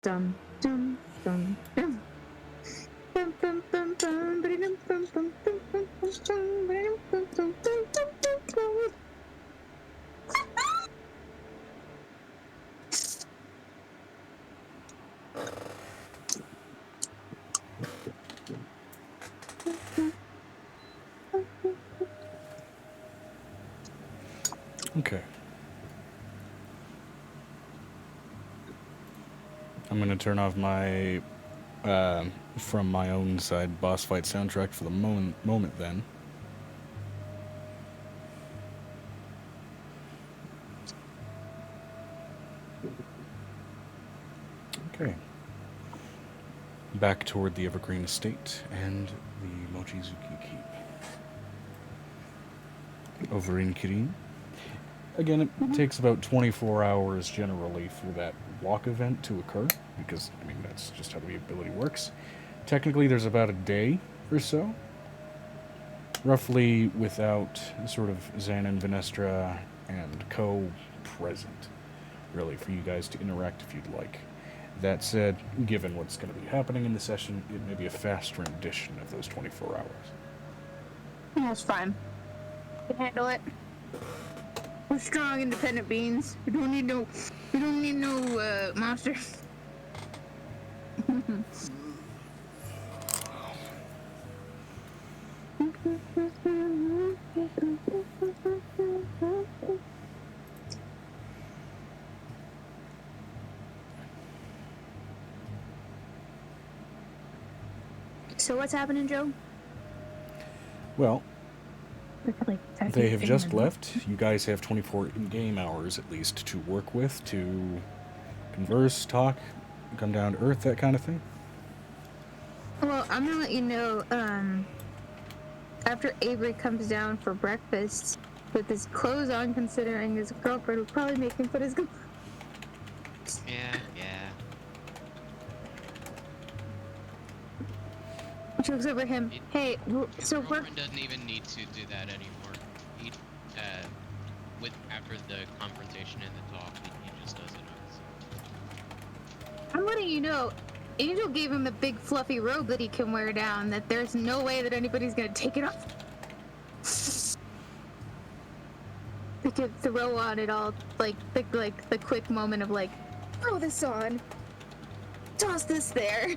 Dum dum dum dum. Bum, bum, bum, bum, ba-dum, bum, bum, bum, bum, bum, bum, ba-dum, bum, bum, bum, bum, bum. Okay. I'm going to turn off my, from my own side, boss fight soundtrack for the moment then. Okay. Back toward the Evergreen Estate and the Mochizuki Keep. Over in Kirin. Again, it takes about 24 hours generally for that walk event to occur, because, I mean, that's just how the ability works. Technically, there's about a day or so, roughly, without sort of Xan and Venestra and Co. present, really, for you guys to interact if you'd like. That said, given what's going to be happening in the session, it may be a fast rendition of those 24 hours. That's fine. We can handle it. We're strong, independent beings. We don't need no monster. So what's happening, Joe? Well, Like, they have just left. You guys have 24 in-game hours, at least, to work with, to converse, talk, come down to earth, that kind of thing. Well, I'm gonna let you know, after Avery comes down for breakfast with his clothes on, considering his girlfriend will probably make him put his Yeah. She looks over him. Hey, His so we're... girlfriend doesn't even need to do that anymore. He, after the confrontation and the talk, he just does it. I'm letting you know, Angel gave him a big fluffy robe that he can wear down, that there's no way that anybody's gonna take it off. They could throw on it all, like the quick moment of like, throw this on, toss this there.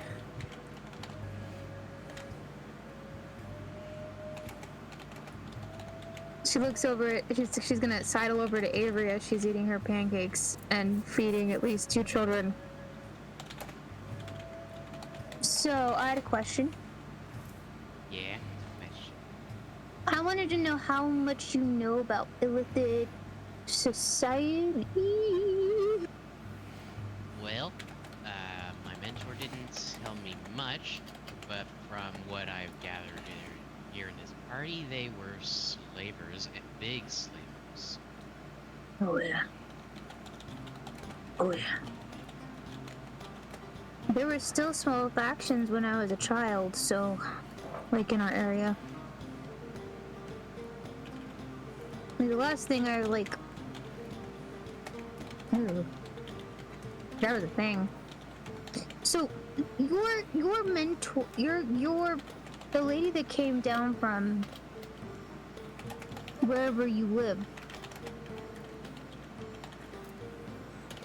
She looks over it. She's gonna sidle over to Avery as she's eating her pancakes and feeding at least 2 children. So I had a question. Yeah. I wanted to know how much you know about Illithid society. Well, my mentor didn't tell me much, but from what I've gathered here in this party, they were slavers, and big slavers. Oh yeah. There were still small factions when I was a child, so, like in our area. The last thing I like... Ooh. That was a thing. So, your mentor... The lady that came down from wherever you live.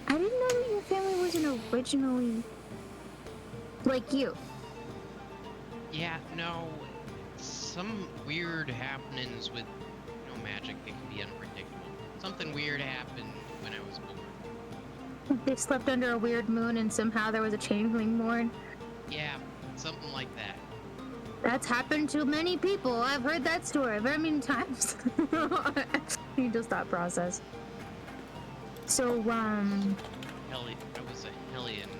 I didn't know that your family wasn't originally like you. Yeah, no, some weird happenings with, magic that can be unpredictable. Something weird happened when I was born. They slept under a weird moon and somehow there was a changeling born. Yeah, something like that. That's happened to many people. I've heard that story very many times. You just thought process. So, I was a Hellion.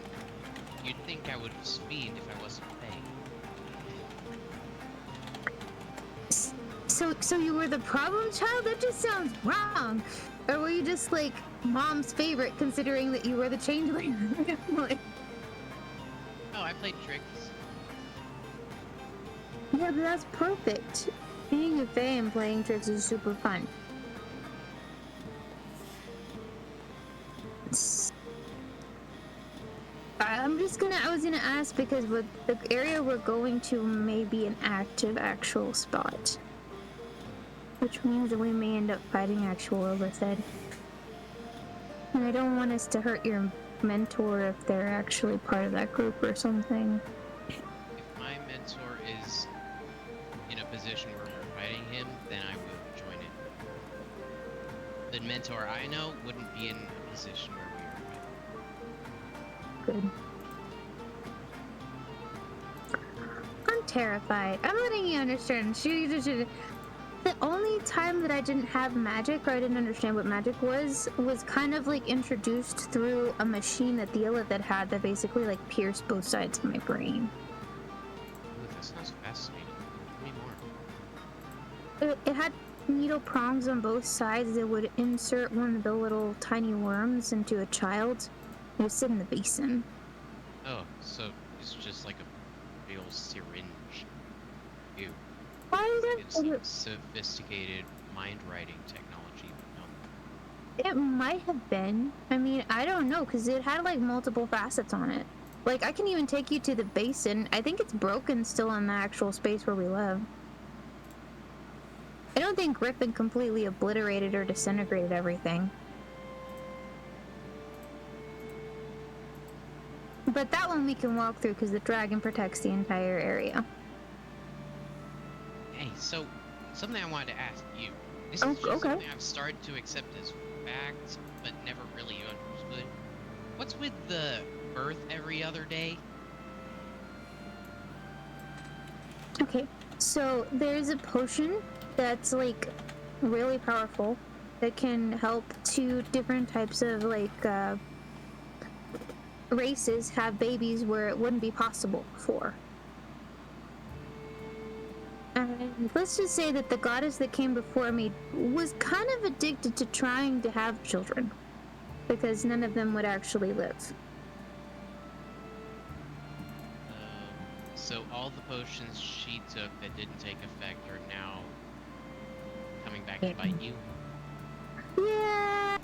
You'd think I would speed if I wasn't paying. So you were the problem child? That just sounds wrong. Or were you just like mom's favorite, considering that you were the changeling? Oh, I played tricks. Yeah, but that's perfect. Being a fae and playing tricks is super fun. I'm I was gonna ask because with the area we're going to may be an active actual spot. Which means that we may end up fighting actual overfed. And I don't want us to hurt your mentor if they're actually part of that group or something. If my mentor is in a position where we're fighting him, then I will join it. The mentor I know wouldn't be in a position where we are fighting. Good. I'm terrified. I'm letting you understand. The only time that I didn't have magic, or I didn't understand what magic was kind of like introduced through a machine that the Illithid had that basically like pierced both sides of my brain. Ooh, that sounds fascinating. Tell me more. It had needle prongs on both sides that would insert one of the little tiny worms into a child. It would sit in the basin. Oh, so it's just like a real syringe. Ew. It's some sophisticated mind-writing technology. No. It might have been. I mean, I don't know, because it had like multiple facets on it. Like, I can even take you to the basin. I think it's broken still in the actual space where we live. I don't think Griffin completely obliterated or disintegrated everything. But that one we can walk through because the dragon protects the entire area. Hey, so something I wanted to ask you. This is just something I've started to accept as fact, but never really understood. What's with the birth every other day? Okay, so there's a potion that's like really powerful that can help two different types of like races have babies where it wouldn't be possible before. And let's just say that the goddess that came before me was kind of addicted to trying to have children because none of them would actually live. So all the potions she took that didn't take effect are now coming back to bite you? Yeah,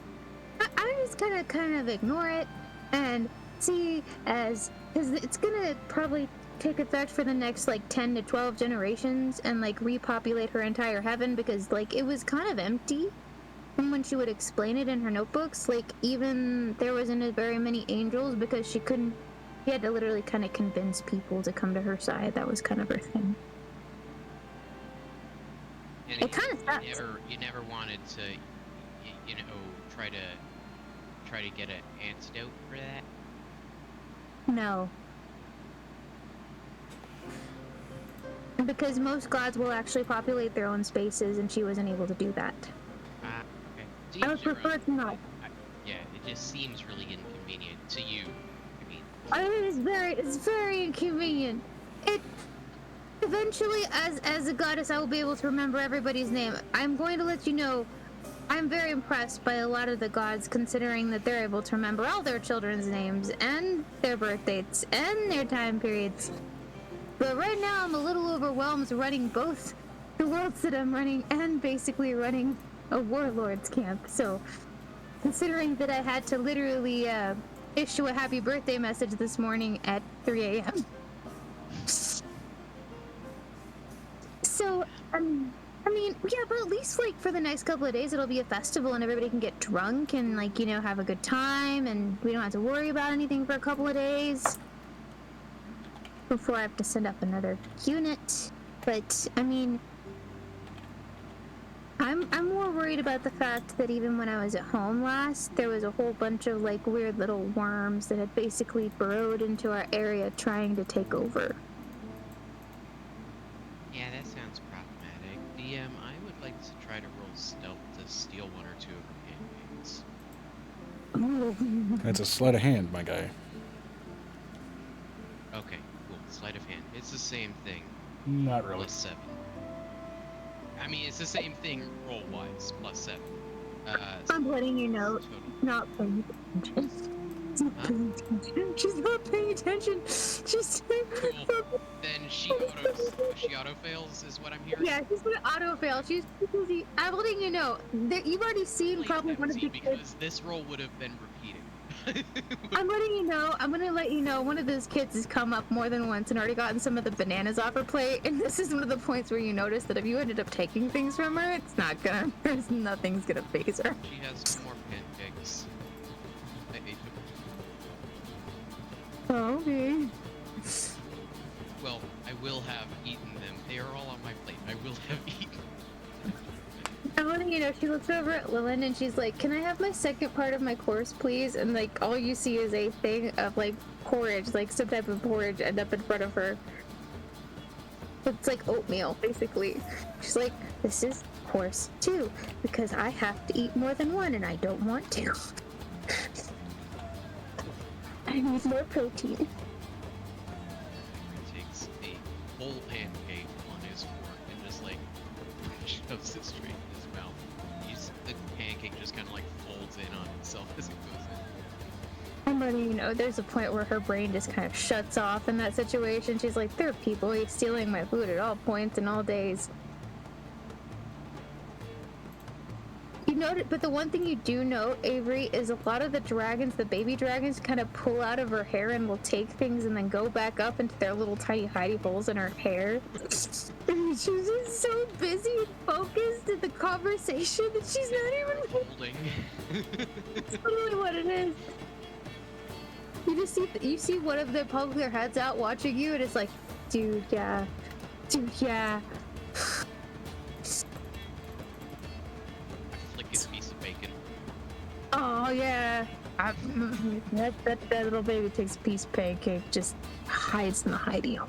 I just kind of ignore it and see because it's gonna probably take effect for the next like 10 to 12 generations and like repopulate her entire heaven because like it was kind of empty. And when she would explain it in her notebooks, like even there wasn't very many angels because she had to literally kind of convince people to come to her side. That was kind of her thing. And it kind of sucks. You never wanted to, you know, try to get an antidote for that? No. Because most gods will actually populate their own spaces, and she wasn't able to do that. Okay. I would prefer to not. Yeah, it just seems really inconvenient to you. I mean, it's very inconvenient. It eventually, as a goddess, I will be able to remember everybody's name. I'm going to let you know, I'm very impressed by a lot of the gods, considering that they're able to remember all their children's names and their birth dates and their time periods. But right now, I'm a little overwhelmed running both the worlds that I'm running and basically running a warlord's camp. So, considering that I had to literally issue a happy birthday message this morning at 3 a.m. So, I mean, yeah, but at least like for the next couple of days, it'll be a festival and everybody can get drunk and like, you know, have a good time and we don't have to worry about anything for a couple of days. Before I have to send up another unit. But I mean, I'm more worried about the fact that even when I was at home last, there was a whole bunch of like weird little worms that had basically burrowed into our area trying to take over. Yeah, that sounds problematic. DM, I would like to try to roll stealth to steal one or two of her handmaids. That's a sleight of hand, my guy. Okay. Sleight of hand. It's the same thing. Not really. +7. I mean, it's the same thing roll-wise. +7. I'm letting you know. Not paying attention. She's not paying attention. She's cool. Then she auto fails, is what I'm hearing. Yeah, she's gonna auto fail. She's I'm letting you know. You've already seen probably one of the because this roll would have been repeated. I'm letting you know. I'm gonna let you know. One of those kids has come up more than once and already gotten some of the bananas off her plate. And this is one of the points where you notice that if you ended up taking things from her, it's not gonna. There's nothing's gonna phase her. She has more pancakes. I ate them. Oh, okay. Well, I will have eaten them. They are all on my plate. I will have eaten. I'm letting you know. She looks over at Lillian and she's like, "Can I have my second part of my course, please?" And like, all you see is a thing of like porridge, like some type of porridge, end up in front of her. It's like oatmeal, basically. She's like, "This is course 2 because I have to eat more than one and I don't want to. I need more protein." He takes a whole pancake on his fork and just like shoves it straight in his mouth. The pancake just kind of like folds in on itself as it goes in. I'm letting you know, there's a point where her brain just kind of shuts off in that situation. She's like, "There are people stealing my food at all points and all days." You know, but the one thing you do know, Avery, is a lot of the dragons, the baby dragons, kind of pull out of her hair and will take things and then go back up into their little tiny hidey holes in her hair. And she's just so busy and focused in the conversation that she's not even Holding. That's totally what it is. You see one of them poke their heads out watching you, and it's like, dude, yeah. Flick his piece of bacon. Oh yeah. That little baby takes a piece of pancake, just hides in the hidey hole.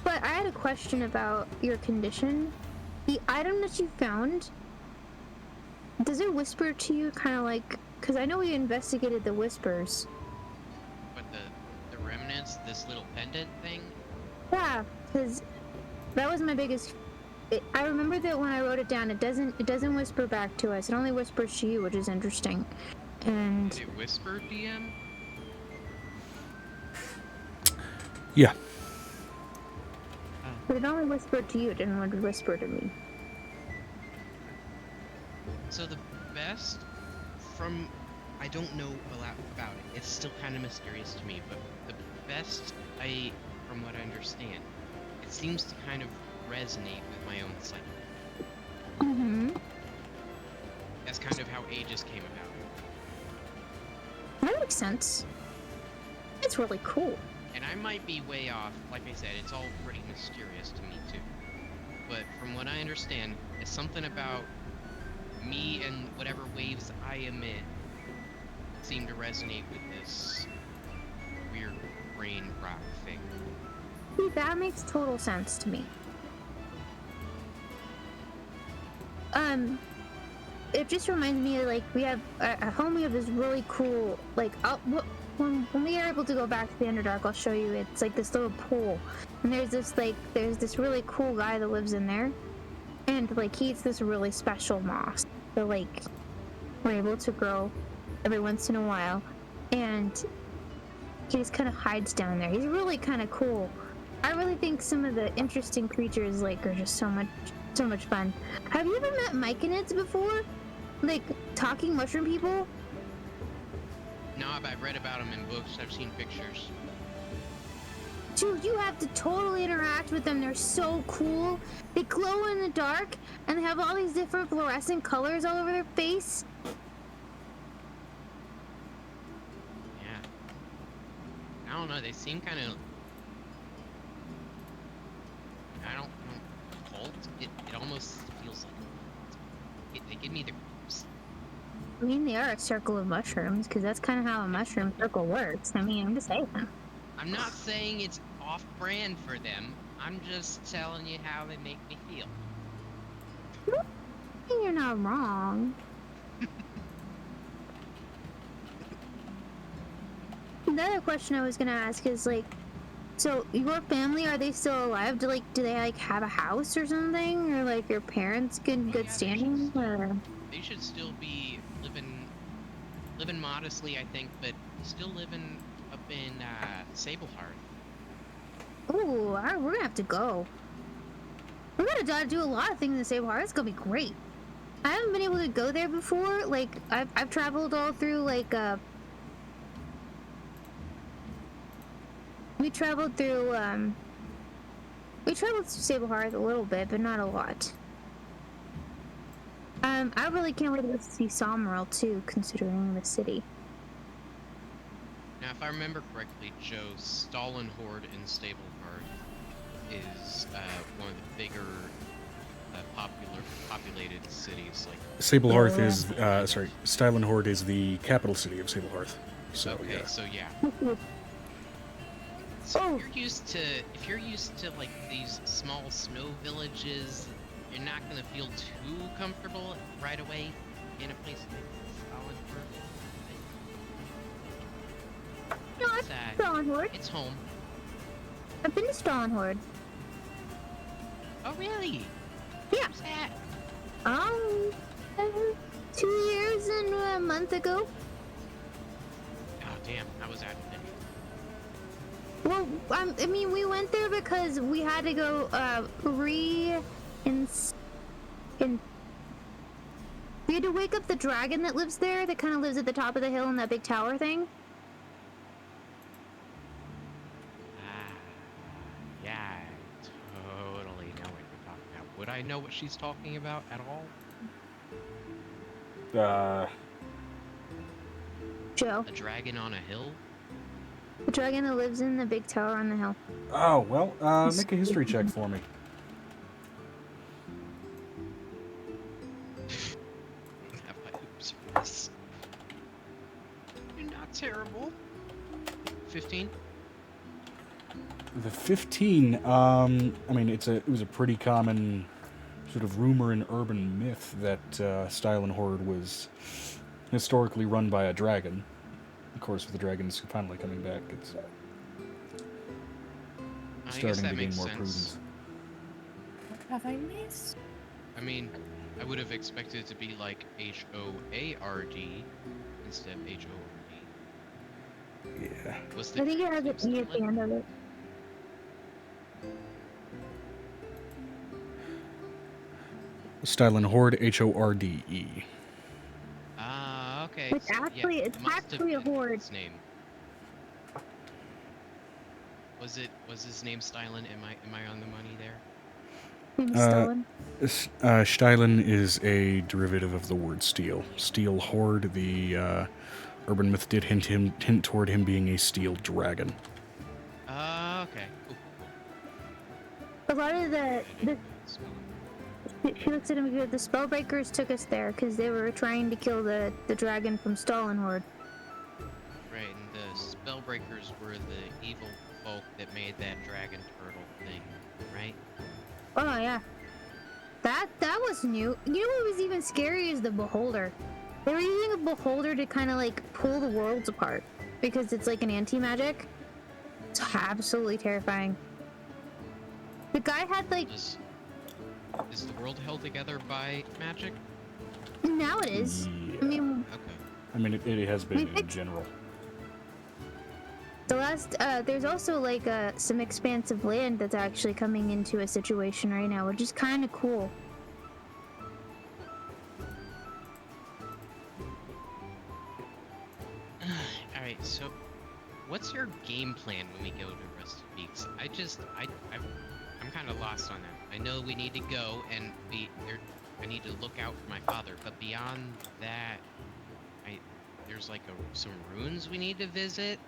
But I had a question about your condition. The item that you found, does it whisper to you, kind of like, because I know we investigated the whispers. But the remnants, this little pendant thing. Yeah, because that was my biggest. I remember that when I wrote it down, it doesn't whisper back to us. It only whispers to you, which is interesting. And Did it whisper, DM? Yeah. but it only whispered to you. It didn't whisper to me. So the best from I don't know a lot about it. It's still kind of mysterious to me, but the best from what I understand, it seems to kind of resonate with my own psyche. Mm-hmm. That's kind of how Aegis came about. That makes sense. It's really cool. And I might be way off. Like I said, it's all pretty mysterious to me too. But from what I understand, it's something about me and whatever waves I emit seem to resonate with this weird brain rock thing. See, that makes total sense to me. It just reminds me of, like, we have at home. We have this really cool, like, when we are able to go back to the Underdark, I'll show you. It's like this little pool, and there's this really cool guy that lives in there, and like he eats this really special moss that like we're able to grow every once in a while, and he just kind of hides down there. He's really kind of cool. I really think some of the interesting creatures like are just so much fun. Have you ever met myconids before? Like talking mushroom people? No, I've read about them in books. I've seen pictures. Dude, you have to totally interact with them. They're so cool. They glow in the dark, and they have all these different fluorescent colors all over their face. Yeah. I don't know. They seem kind of. I don't know. Cult. It almost feels like they give me the. I mean, they are a circle of mushrooms, because that's kind of how a mushroom circle works. I mean, I'm just saying. I'm not saying it's off-brand for them. I'm just telling you how they make me feel. You're not wrong. Another question I was gonna ask is like, so your family, are they still alive? Do they like have a house or something, or like your parents good standing? Or? They should still be living modestly, I think, but still living up in Sableheart. Ooh, we're gonna have to go. We're gonna do a lot of things in Sableheart. It's gonna be great. I haven't been able to go there before. Like, I've traveled all through, like, we traveled through Sablehearth a little bit, but not a lot. I really can't wait to see Sommerl too, considering the city. Now, if I remember correctly, Joe, Stalinhorde in Stablehearth is one of the bigger populated cities. Like Sablehearth is, Stylenhorde is the capital city of Sablehearth. So, okay, yeah. so yeah. So if you're used to like these small snow villages, you're not gonna feel too comfortable right away in a place like Stalinhorde. No, I've been to Stalinhorde. It's home. I've been to Stalinhorde. Oh really? Yeah. Where's that? 2 years and a month ago. Oh damn, I was out of it. Well, I mean, we went there because we had to go we had to wake up the dragon that lives there, that kind of lives at the top of the hill in that big tower thing. Yeah, I totally know what you're talking about. Would I know what she's talking about at all? Joe. A dragon on a hill? The dragon that lives in the big tower on the hill. Oh, well, make a history check for me. Have my hoops for this. You're not terrible. 15? The 15, I mean, it was a pretty common sort of rumor and urban myth that Stylenhorde was historically run by a dragon. Of course, with the dragons finally coming back, it's starting to gain more prudence. What have I missed? I mean, I would have expected it to be like H-O-A-R-D instead of H-O-R-D. Yeah. What's I think it has an E at the end of it. Stylenhorde, H-O-R-D-E. Ah, okay. It's actually, yeah, it's actually a horde. His name. Was his name Stylen? Am I on the money there? Maybe stolen. Stylen is a derivative of the word steel. Steel horde, the urban myth did hint toward him being a steel dragon. Okay. Cool. A lot of she looks at him and goes, the Spellbreakers took us there because they were trying to kill the dragon from Stalinhorde. Right, and the Spellbreakers were the evil folk that made that dragon turtle thing, right? Oh yeah. That was new. You know what was even scary is the Beholder. They were using a Beholder to kind of like pull the worlds apart because it's like an anti-magic. It's absolutely terrifying. The guy had like... Is the world held together by magic? Now it is. Yeah. I mean... Okay. I mean, it has been in general. The last, there's also like some expansive land that's actually coming into a situation right now, which is kind of cool. Alright, so what's your game plan when we go to Rusty Peaks? I'm kind of lost on that. I know we need to go and I need to look out for my father, but beyond that, there's like some ruins we need to visit.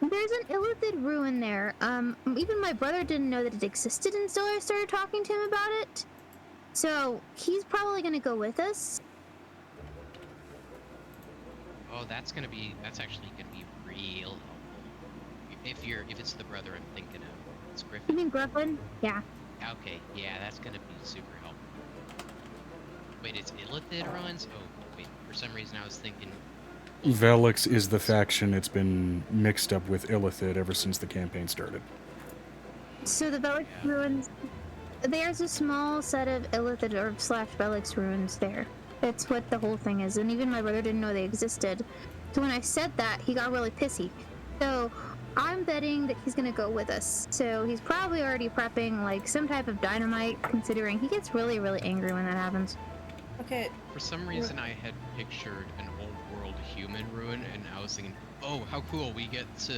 There's an Illithid ruin there. Even my brother didn't know that it existed until I started talking to him about it. So he's probably gonna go with us. Oh, that's actually gonna be real helpful. If it's the brother I'm thinking of, it's Griffin. You mean Griffin? Yeah. Okay, yeah, that's gonna be super helpful. Wait, it's Illithid ruins? Oh, wait, for some reason I was thinking... Velix is the faction. It's been mixed up with Illithid ever since the campaign started. So the Velix ruins... There's a small set of Illithid or / Velix ruins there. That's what the whole thing is, and even my brother didn't know they existed. So when I said that, he got really pissy. So I'm betting that he's gonna go with us. So he's probably already prepping like some type of dynamite, considering he gets really, really angry when that happens. Okay. For some reason, I had pictured an old world human ruin, and I was thinking, oh, how cool, we get to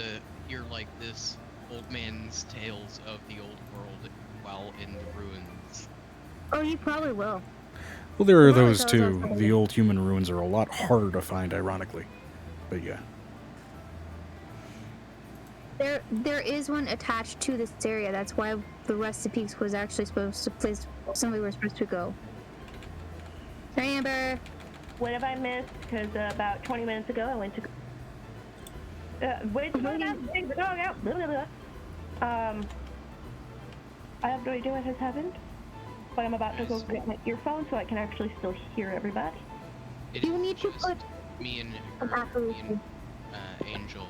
hear like this old man's tales of the old world while in the ruins. Oh, you probably will. Well, there are Well, those it's always too. awesome. The old human ruins are a lot harder to find, ironically. But yeah. There is one attached to this area. That's why the rest of Peaks was actually supposed to place somebody we're supposed to go. Sorry, Amber. What have I missed? Because about 20 minutes ago I went to wait the dog out, take the dog out. Blah, blah, blah. I have no idea what has happened, but I'm about to go get my earphone so I can actually still hear everybody. It You is need to just put me and an her, affirmation. me and Angel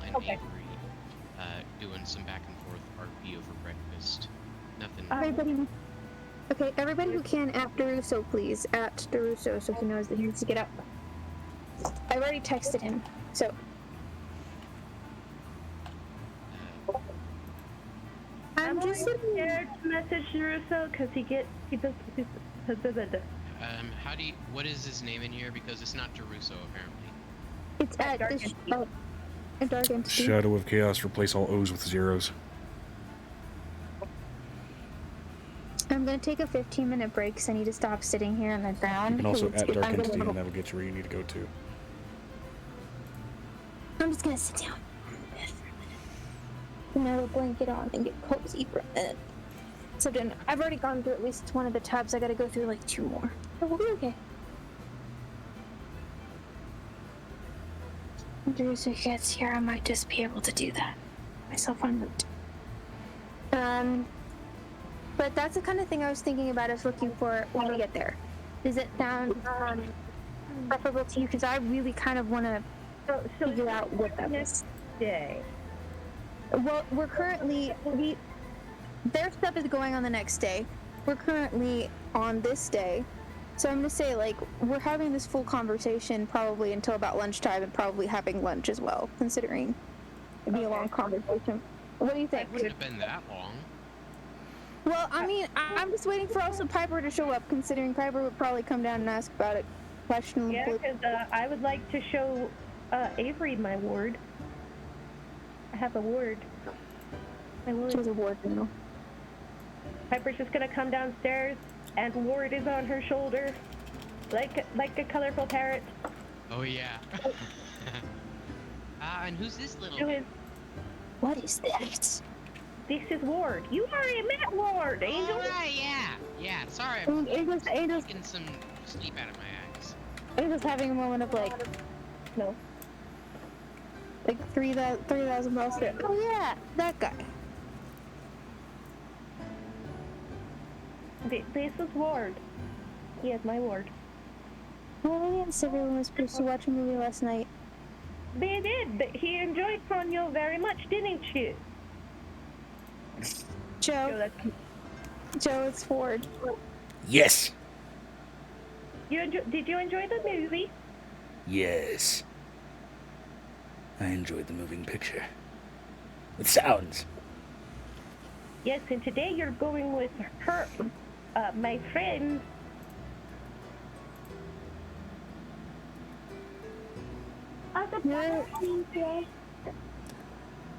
and Okay. Avery doing some back and forth RP over breakfast. Nothing. Everybody. Okay, everybody who can at DeRusso, please. At DeRusso, so he knows that he needs to get up. I've already texted him, so. I'm just sitting scared to message Russo because he does. What is his name in here? Because it's not Deruso, apparently. It's at Dark this. Entity. A dark entity. Shadow of Chaos, replace all O's with zeros. I'm gonna take a 15-minute break because I need to stop sitting here on the ground. You can also because at Dark I'm gonna- Entity, and that'll get you where you need to go to. I'm just gonna sit down. And have a blanket on and get cozy for a minute. So then I've already gone through at least one of the tubs. I gotta go through like 2 more. So we'll be okay. When Jerusa gets here, I might just be able to do that myself on note. But that's the kind of thing I was thinking about us looking for when we get there. Does it sound preferable to you? Because I really kind of want to figure out what that is. Day. Well, we're currently their stuff is going on the next day. We're currently on this day, so I'm gonna say like we're having this full conversation probably until about lunchtime, and probably having lunch as well, considering it'd be a long conversation. What do you think? It wouldn't have been that long. Well, I mean, I'm just waiting for also Piper to show up, considering Piper would probably come down and ask about it. Questionably. Yeah, because I would like to show Avery my ward. I have a ward. My ward. She has a ward now. Piper's just gonna come downstairs, and ward is on her shoulder, like a colorful parrot. Oh yeah. And who's this little? Who is? What is that? This is Ward. You already met Ward, Angel. Oh, right, yeah. Sorry, I'm Angel's getting some sleep out of my eyes. Angel's having a moment of like, No. like 3,000 miles there. Oh yeah, that guy. This is Ward. He is my ward. Oh yes, everyone was supposed to watch a movie last night. They did. He enjoyed Ponyo very much, didn't you? Joe, it's Ford. Yes. Did you enjoy the movie? Yes. I enjoyed the moving picture. With sounds. Yes, and today you're going with her, my friend.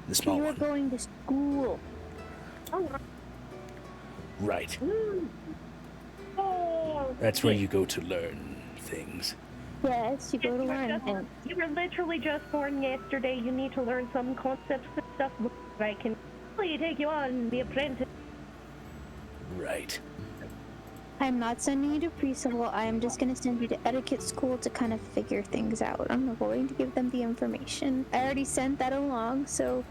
The small You were one. going to school. Right. Oh. That's where you go to learn things. Yes, you go to learn. And You were literally just born yesterday. You need to learn some concepts and stuff that I can really take you on the apprentice. Right. I'm not sending you to pre-civil. I am just going to send you to etiquette school to kind of figure things out. I'm not going to give them the information. I already sent that along, so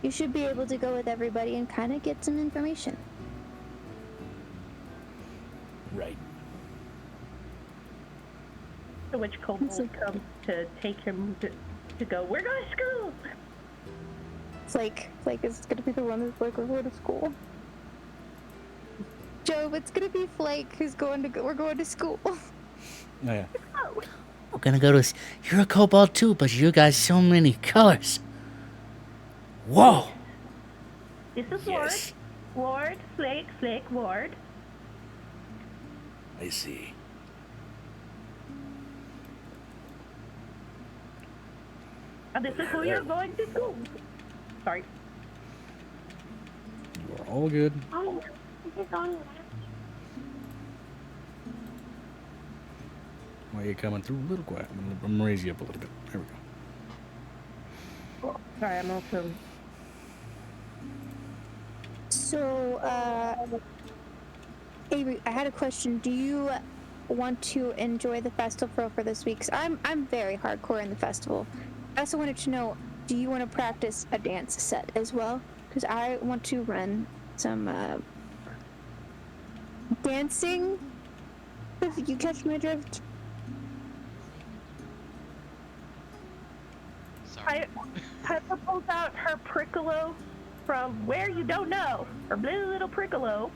you should be able to go with everybody and kind of get some information. Right. To which Kobold comes to take him to go, we're going to school! Flake is going to be the one who's like, we're going to school. Joe, it's going to be Flake who's we're going to school. Oh, yeah. We're gonna go to. You're a kobold too, but you got so many colors. Whoa! This is Yes. Ward. Ward, Flake, Ward. I see. And this is who you're going to school. Sorry. You are all good. Oh, it's on. Why are you coming through a little quiet? I'm gonna raise you up a little bit. There we go. Sorry, I'm also. So, Avery, I had a question. Do you want to enjoy the festival for this week? 'Cause I'm very hardcore in the festival. I also wanted to know, do you want to practice a dance set as well? Because I want to run some dancing. If you catch my drift. Sorry. Peppa pulls out her Prickolo from where you don't know, her blue little Prickolo,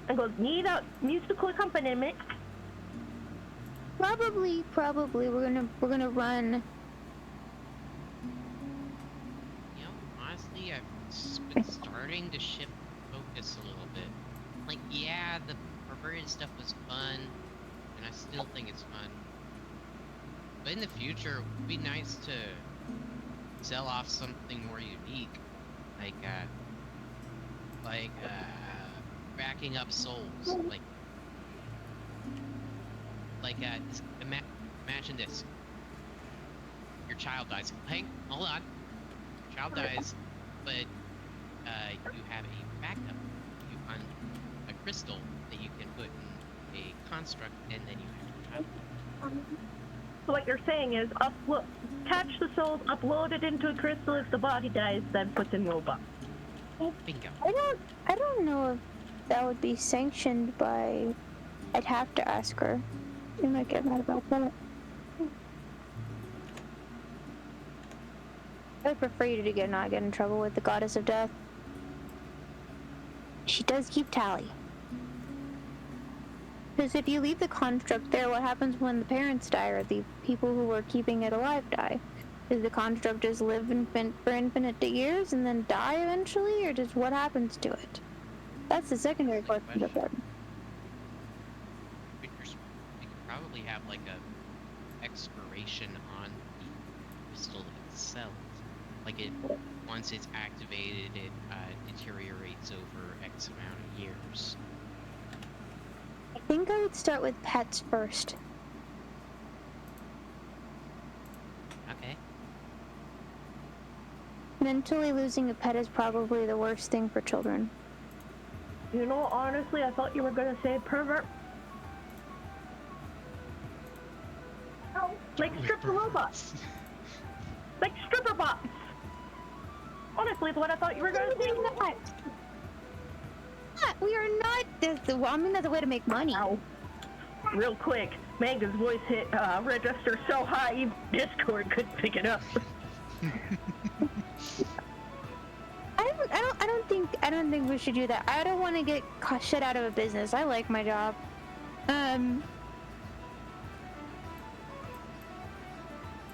and goes, need a musical accompaniment. Probably we're gonna run. You know, honestly, I've been starting to shift focus a little bit. Like, yeah, the perverted stuff was fun, and I still think it's fun. But in the future, it would be nice to sell off something more unique, like backing up souls, imagine this. Your child dies. Hold on. Your child dies, but you have a backup. You find a crystal that you can put in a construct, and then you have your child. So what you're saying is, catch the souls, upload it into a crystal. If the body dies, then put in robot. Bingo. I don't know if that would be sanctioned by. I'd have to ask her. You might get mad about that. I'd prefer you to not get in trouble with the goddess of death. She does keep tally. Because if you leave the construct there, what happens when the parents die or the people who were keeping it alive die? Does the construct just live for infinite years and then die eventually, or just what happens to it? That's the secondary question of that. You could probably have like a expiration on the crystal itself. Like once it's activated, it deteriorates over X amount of years. I think I would start with pets first. Okay. Mentally losing a pet is probably the worst thing for children. You know, honestly, I thought you were gonna say pervert. Oh, like stripper robots. Like stripper bots. Honestly, it's what I thought you were gonna say. We are not. I mean, that's a way to make money. Ow. Real quick, Megan's voice hit register so high, Discord couldn't pick it up. I don't think we should do that. I don't want to get shut out of a business. I like my job. I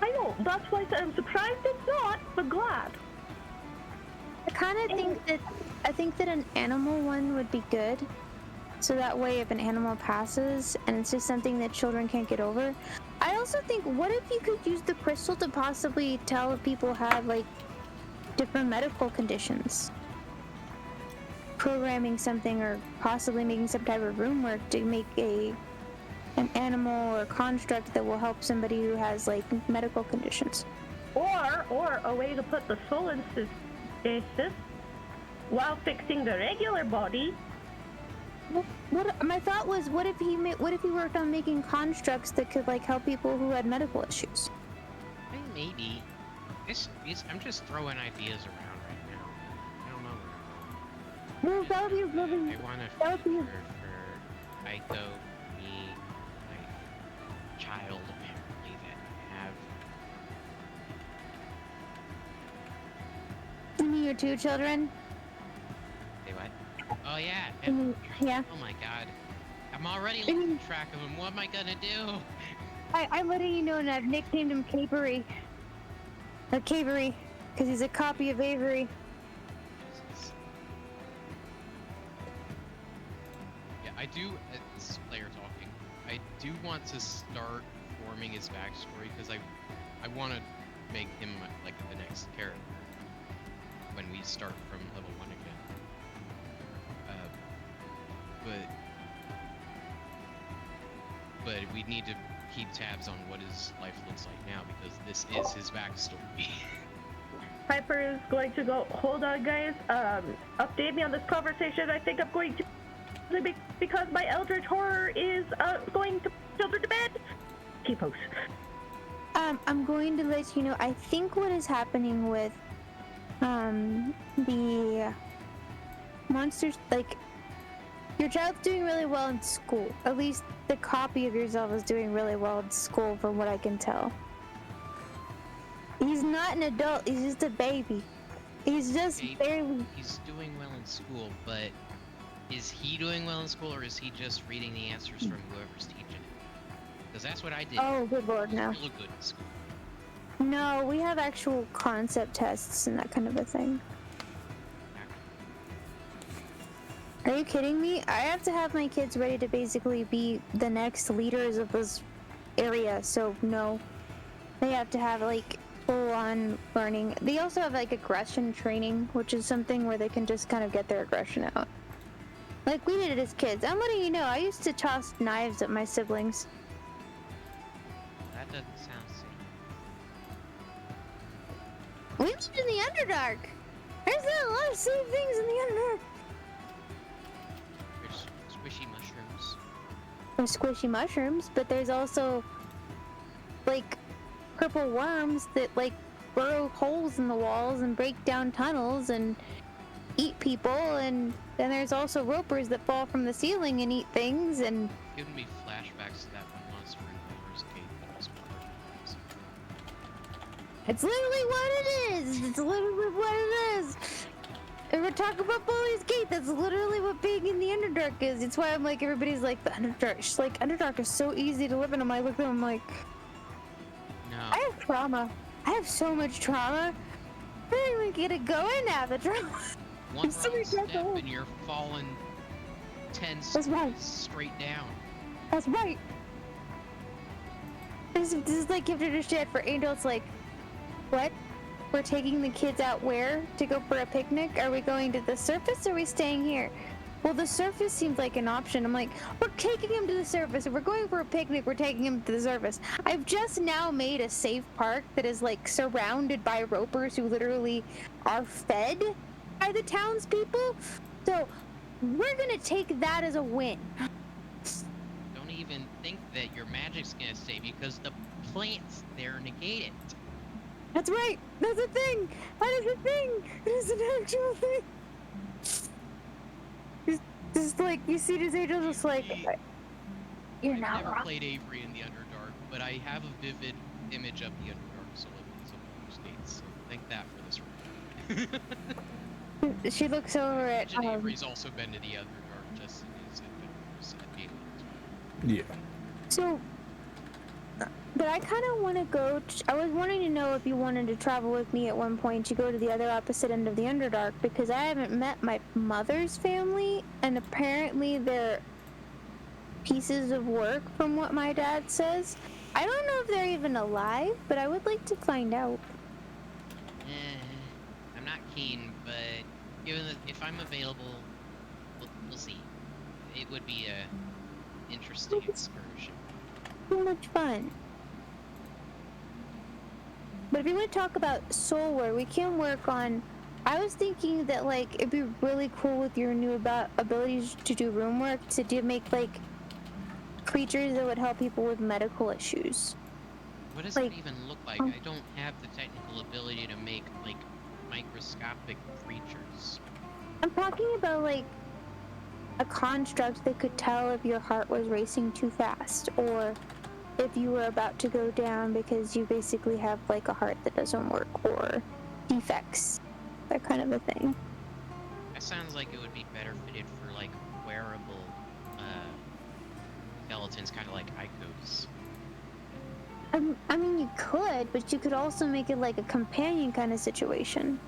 know. That's why I said I'm surprised it's not, but glad. I kind of think that an animal one would be good. So that way, if an animal passes and it's just something that children can't get over. I also think, what if you could use the crystal to possibly tell if people have like different medical conditions? Programming something or possibly making some type of room work to make an animal or construct that will help somebody who has like medical conditions. Or a way to put the soul in stasis while fixing the regular body. What my thought was, what if he worked on making constructs that could like help people who had medical issues? I mean, maybe. I'm just throwing ideas around right now. I don't know where Well, that would be really. I want a that would be- future for Aiko, me, my child, apparently, that I have. You mean your two children? Say what? Oh, yeah. Yeah. Oh, my God. I'm already losing track of him. What am I gonna do? I'm letting you know, and I've nicknamed him Capery. Cavery, because he's a copy of Avery. Yeah, I do, this is player talking, I do want to start forming his backstory, because I want to make him like the next character when we start from level 1 again. But we need to keep tabs on what his life looks like now, because this is his backstory. Piper is going to go, hold on guys, update me on this conversation. I think I'm going to, because my Eldritch Horror is going to put children to bed. T-post. I'm going to let you know, I think what is happening with the monsters, like, your child's doing really well in school. At least the copy of yourself is doing really well in school from what I can tell. He's not an adult, he's just a baby. He's just barely... He's doing well in school, but is he doing well in school, or is he just reading the answers from whoever's teaching him? Because that's what I did. Oh, good lord, no. Really good in school. No, we have actual concept tests and that kind of a thing. Are you kidding me? I have to have my kids ready to basically be the next leaders of this area, so no. They have to have, like, full-on learning. They also have, like, aggression training, which is something where they can just kind of get their aggression out. Like we did it as kids. I'm letting you know, I used to toss knives at my siblings. That doesn't sound safe. We lived in the Underdark. There's not a lot of safe things in the Underdark. There's squishy mushrooms. There's squishy mushrooms, but there's also, like, purple worms that, like, burrow holes in the walls and break down tunnels and eat people, and then there's also ropers that fall from the ceiling and eat things, and... Giving me flashbacks to that one monster in Baldur's Gate that was part. It's literally what it is! It's literally what it is! If we're talking about Baldur's Gate, that's literally what being in the Underdark is. It's why I'm like, everybody's like, the Underdark. She's like, Underdark is so easy to live in. I look at them, I'm like... No. I have trauma. I have so much trauma. I don't even get to go in now, the trauma. One so wrong step old. and you're falling 10 That's steps right. straight down. That's right. This is like, you have to understand, for Angel, it's like, what? We're taking the kids out where? To go for a picnic? Are we going to the surface or are we staying here? Well, the surface seems like an option. I'm like, we're taking him to the surface. If we're going for a picnic, we're taking him to the surface. I've just now made a safe park that is, like, surrounded by ropers who literally are fed by the townspeople. So we're gonna take that as a win. Don't even think that your magic's gonna save you, because the plants there negate it. That's right. That's a thing. That is a thing. It is an actual thing. Just like, you see this Angel just like, you're I've not never wrong. played Avery in the Underdark, but I have a vivid image of the Underdark, so it's a Baldur's Gate, so thank that for this review. She looks over at, Imagine Avery's also been to the Underdark, just in his adventures at Gate. Yeah. so, but I kind of want to go, I was wanting to know if you wanted to travel with me at one point to go to the other opposite end of the Underdark, because I haven't met my mother's family, and apparently they're pieces of work from what my dad says. I don't know if they're even alive, but I would like to find out. I'm not keen, but given that if I'm available, we'll see. It would be a interesting excursion. So much fun. But if you want to talk about soul work, we can work on... I was thinking that, like, it'd be really cool with your new abilities to do room work to make, like, creatures that would help people with medical issues. What does Like, it even look like? I don't have the technical ability to make, like, microscopic creatures. I'm talking about, like, a construct that could tell if your heart was racing too fast, or if you were about to go down because you basically have, like, a heart that doesn't work, or defects, that kind of a thing. That sounds like it would be better fitted for, like, wearable skeletons, kind of like Icos. I mean, you could, but you could also make it like a companion kind of situation.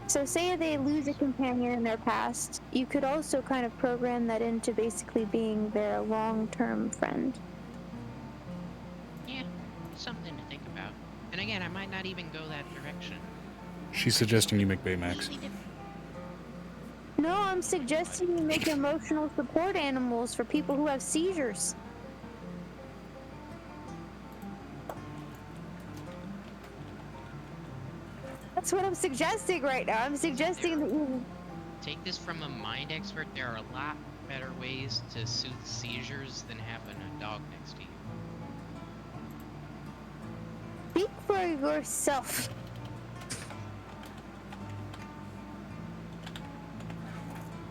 So say they lose a companion in their past, you could also kind of program that into basically being their long-term friend. Yeah, something to think about. And again, again, I might not even go that direction. She's suggesting you make Baymax. No, I'm suggesting you make emotional support animals for people who have seizures. That's what I'm suggesting right now. I'm suggesting that you... Take this from a mind expert. There are a lot better ways to soothe seizures than having a dog next to you. Speak for yourself.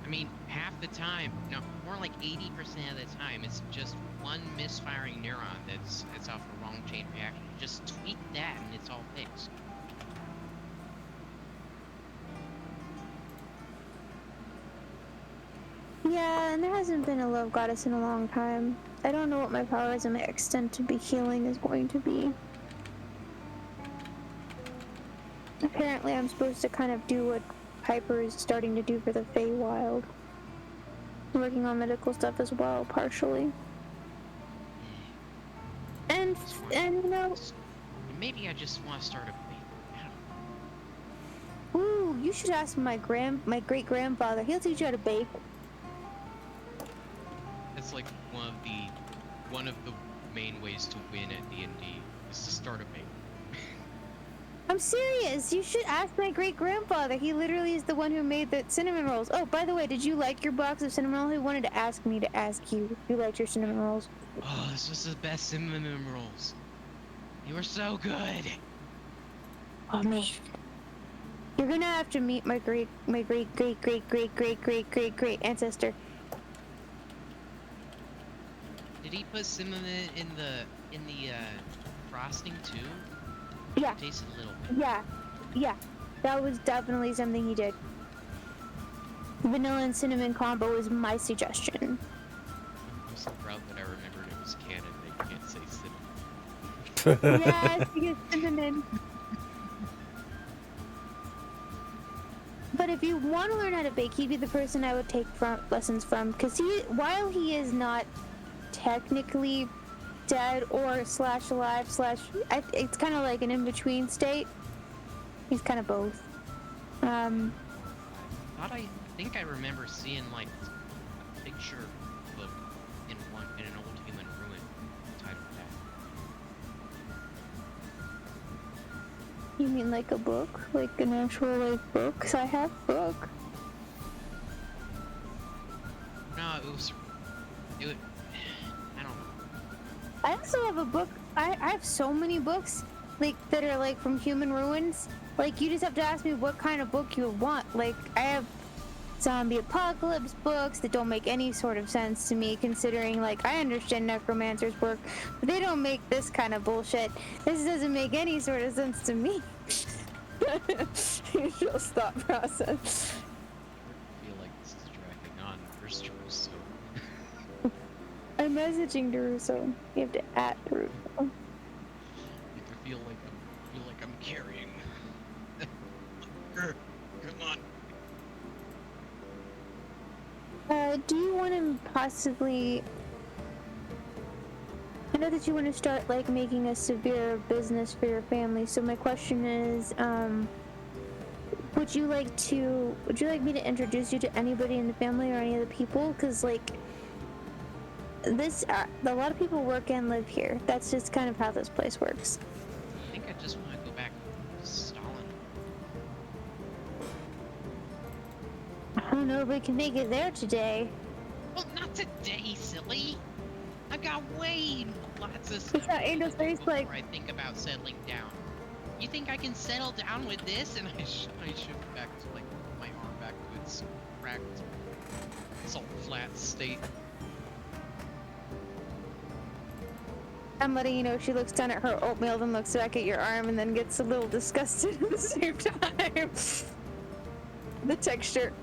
I mean, half the time, no, more like 80% of the time, it's just one misfiring neuron that's off a wrong chain reaction. Just tweak that and it's all fixed. Yeah, and there hasn't been a love goddess in a long time. I don't know what my powers and my extent to be healing is going to be. Apparently, I'm supposed to kind of do what Piper is starting to do for the Feywild. Working on medical stuff as well, partially. And you know, Maybe I just want to start a baby. I don't know. ooh, you should ask my great grandfather. He'll teach you how to bake. It's like one of the main ways to win at D&D is to start a baby. I'm serious. You should ask my great grandfather. He literally is the one who made the cinnamon rolls. Oh, by the way, did you like your box of cinnamon rolls? He wanted to ask me to ask you if you liked your cinnamon rolls. Oh, this was the best cinnamon rolls. You were so good. Oh man. You're gonna have to meet my great ancestor. Did he put cinnamon in the frosting too? Yeah, It tasted a little bit. yeah. That was definitely something he did. Vanilla and cinnamon combo is my suggestion. I'm so proud that I remembered it was canon. They can't say cinnamon. Yes, you get cinnamon. But if you want to learn how to bake, he'd be the person I would take lessons from, because while he is not technically dead or slash alive slash, it's kind of like an in-between state. He's kind of both. I think I remember seeing like a picture book in an old human ruin titled that. You mean like a book? Like an actual like book? 'Cause I have book. No, I don't know. I also have a book. I have so many books like that are like from human ruins. Like you just have to ask me what kind of book you want. Like I have zombie apocalypse books that don't make any sort of sense to me, considering like I understand necromancers work, but they don't make this kind of bullshit. This doesn't make any sort of sense to me. Usual thought process. I feel like this is dragging on. Where's Jeruso? I'm messaging Deruso. You have to @ Deruso. I feel like I'm carrying. Come on. Do you want to possibly... I know that you want to start, like, making a severe business for your family, so my question is, would you like me to introduce you to anybody in the family or any of the people? Because, like, a lot of people work and live here. That's just kind of how this place works. I think I just want to go back to Stalin. I don't know if we can make it there today. Well, not today, silly. I've got way lots of stuff It's not Angel's face, before like- I think about settling down. You think I can settle down with this? And I shift back to like my arm back to its cracked, salt flat state. I'm letting you know she looks down at her oatmeal, then looks back at your arm, and then gets a little disgusted at the same time. The texture.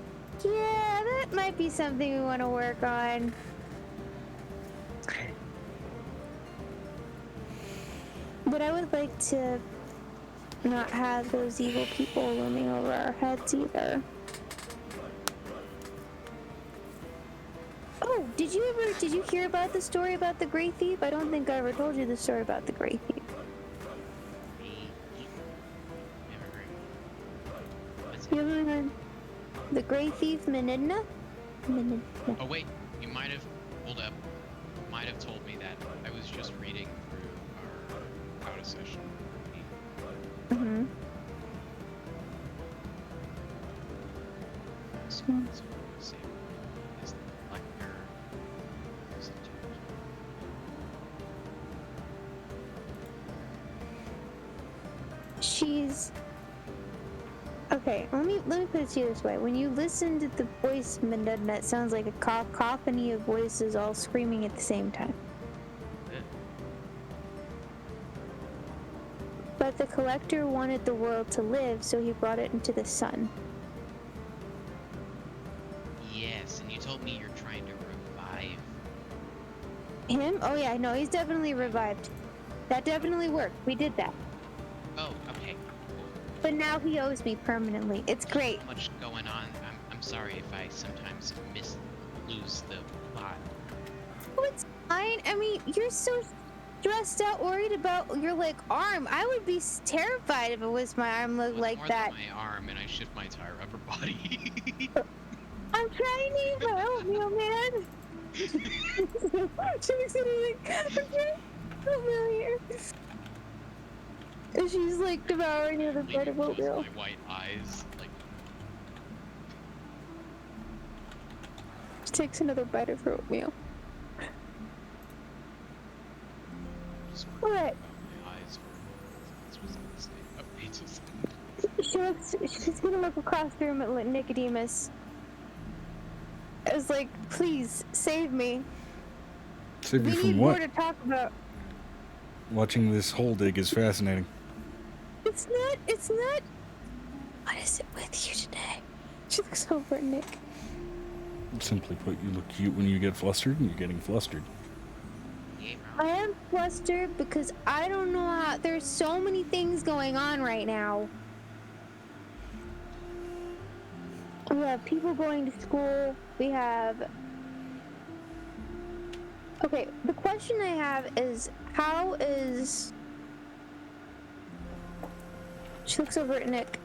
Yeah, that might be something we want to work on. But I would like to not have those evil people looming over our heads either. Oh, did you hear about the story about the Grey Thief? I don't think I ever told you the story about the Grey Thief. A You ever heard the Gray Thief Menidna? Menidna. Oh wait, you might have. Hold up. Might have told me that. I was just reading through our out of session. Mm-hmm. So, say, is the collector She's okay. Let me put it to you this way: when you listen to the voice Menidna, it sounds like a cacophony of voices all screaming at the same time. But the collector wanted the world to live, so he brought it into the sun. Yes, and you told me you're trying to revive. Him? Oh yeah, no, he's definitely revived. That definitely worked. We did that. Oh, okay. Cool. But now he owes me permanently. It's great. So much going on. I'm sorry if I sometimes lose the plot. Oh, it's fine. I mean, you're so stressed out, worried about your like arm. I would be terrified if it was my arm looked Well, it's like more that. than my arm, and I shift my entire upper body. I'm trying to even help you, man. She looks at me like, I'm trying to help you here. And she's like devouring the other part of Close oatmeal. my white eyes, like. She takes another bite of her oatmeal. What? My eyes were. She's gonna look across the room at Nicodemus. I was like, please, save me. Save We you need from more what? to talk about. Watching this hole dig is fascinating. It's not. What is it with you today? She looks over at Nick. Simply put, you look cute when you get flustered, and you're getting flustered. I am flustered because I don't know how. There's so many things going on right now. We have people going to school. We have. Okay, the question I have is how is. She looks over at Nick.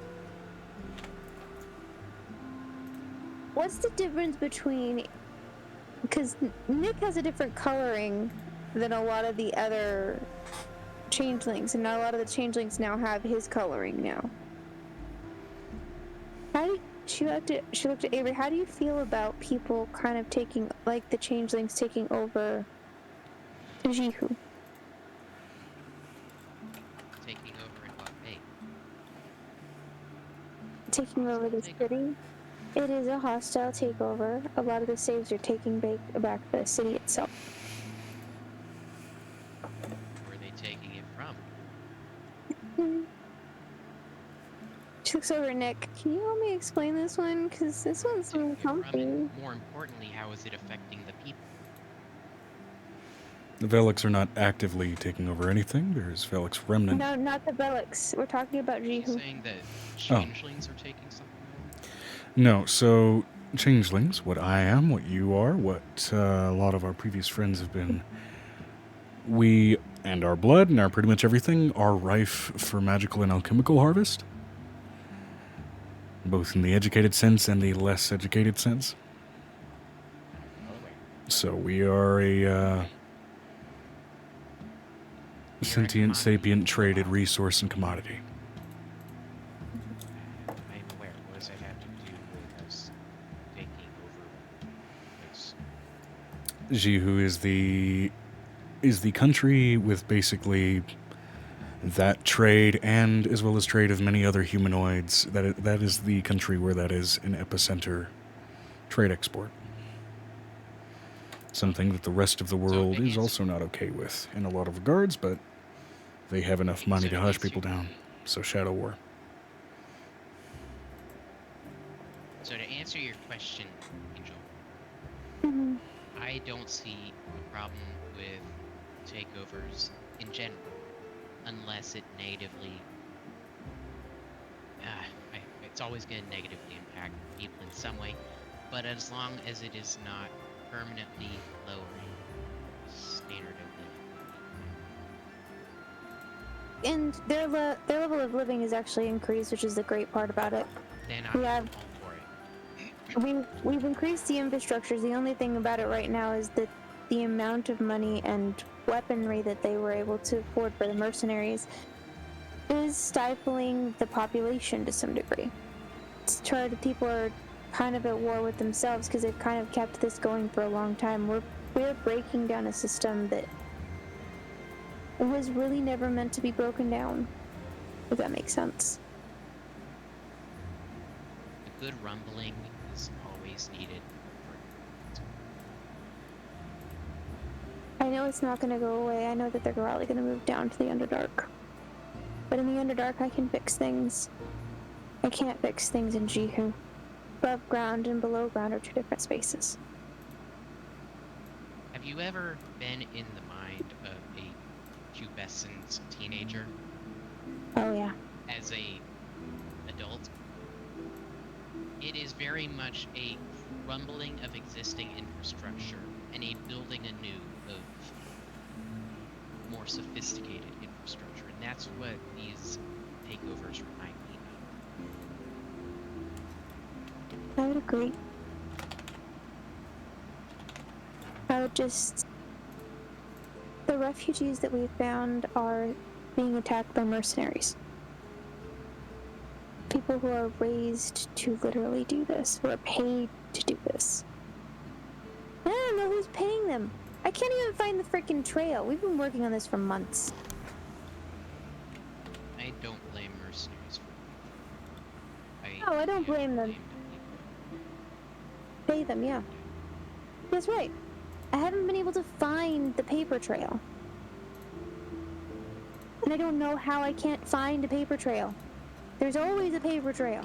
What's the difference between. Because Nick has a different coloring than a lot of the other changelings, and not a lot of the changelings now have his coloring now. She looked at Avery. How do you feel about people kind of taking, like the changelings taking over Jihu? Taking over in what way? Taking over the city? It is a hostile takeover. A lot of the saves are taking back the city itself. Where are they taking it from? She looks over at Nick. Can you help me explain this one? Because this one's Taking really it from, comfy. and more importantly, how is it affecting the people? The Velix are not actively taking over anything. There's Velix remnant. No, not the Velix. We're talking about Are you Jihu. saying that changelings are taking something over? No, so changelings, what I am, what you are, what a lot of our previous friends have been, we and our blood and our pretty much everything are rife for magical and alchemical harvest, both in the educated sense and the less educated sense. So we are a sentient, sapient, traded resource and commodity. I am aware. What does that have to do with us taking over this? Jihu is the country with basically that trade, and as well as trade of many other humanoids. That is the country where that is an epicenter trade export. Something that the rest of the world is also not okay with in a lot of regards, but they have enough money to hush people down. So Shadow War. So to answer your question, Angel, Mhm. I don't see a problem with takeovers in general, unless it negatively. It's always going to negatively impact people in some way, but as long as it is not permanently lowering standard of living. And their level of living is actually increased, which is the great part about it. then I'm Yeah. all for it. We've increased the infrastructures. The only thing about it right now is that the amount of money and weaponry that they were able to afford for the mercenaries is stifling the population to some degree. People are kind of at war with themselves because they've kind of kept this going for a long time. We're breaking down a system that was really never meant to be broken down, if that makes sense. A good rumbling is always needed. I know it's not going to go away. I know that they're probably going to move down to the Underdark. But in the Underdark, I can fix things. I can't fix things in Jihu. Above ground and below ground are two different spaces. Have you ever been in the mind of a pubescent teenager Oh, yeah. as a adult? It is very much a crumbling of existing infrastructure and a building anew of more sophisticated infrastructure, and that's what these takeovers remind me of. I would agree. I would just... The refugees that we found are being attacked by mercenaries. People who are raised to literally do this, who are paid to do this. I don't know who's paying them. I can't even find the freaking trail. We've been working on this for months. I don't blame mercenaries for it. No, I don't blame them. the people. Pay them, yeah. That's right. I haven't been able to find the paper trail. And I don't know how I can't find a paper trail. There's always a paper trail.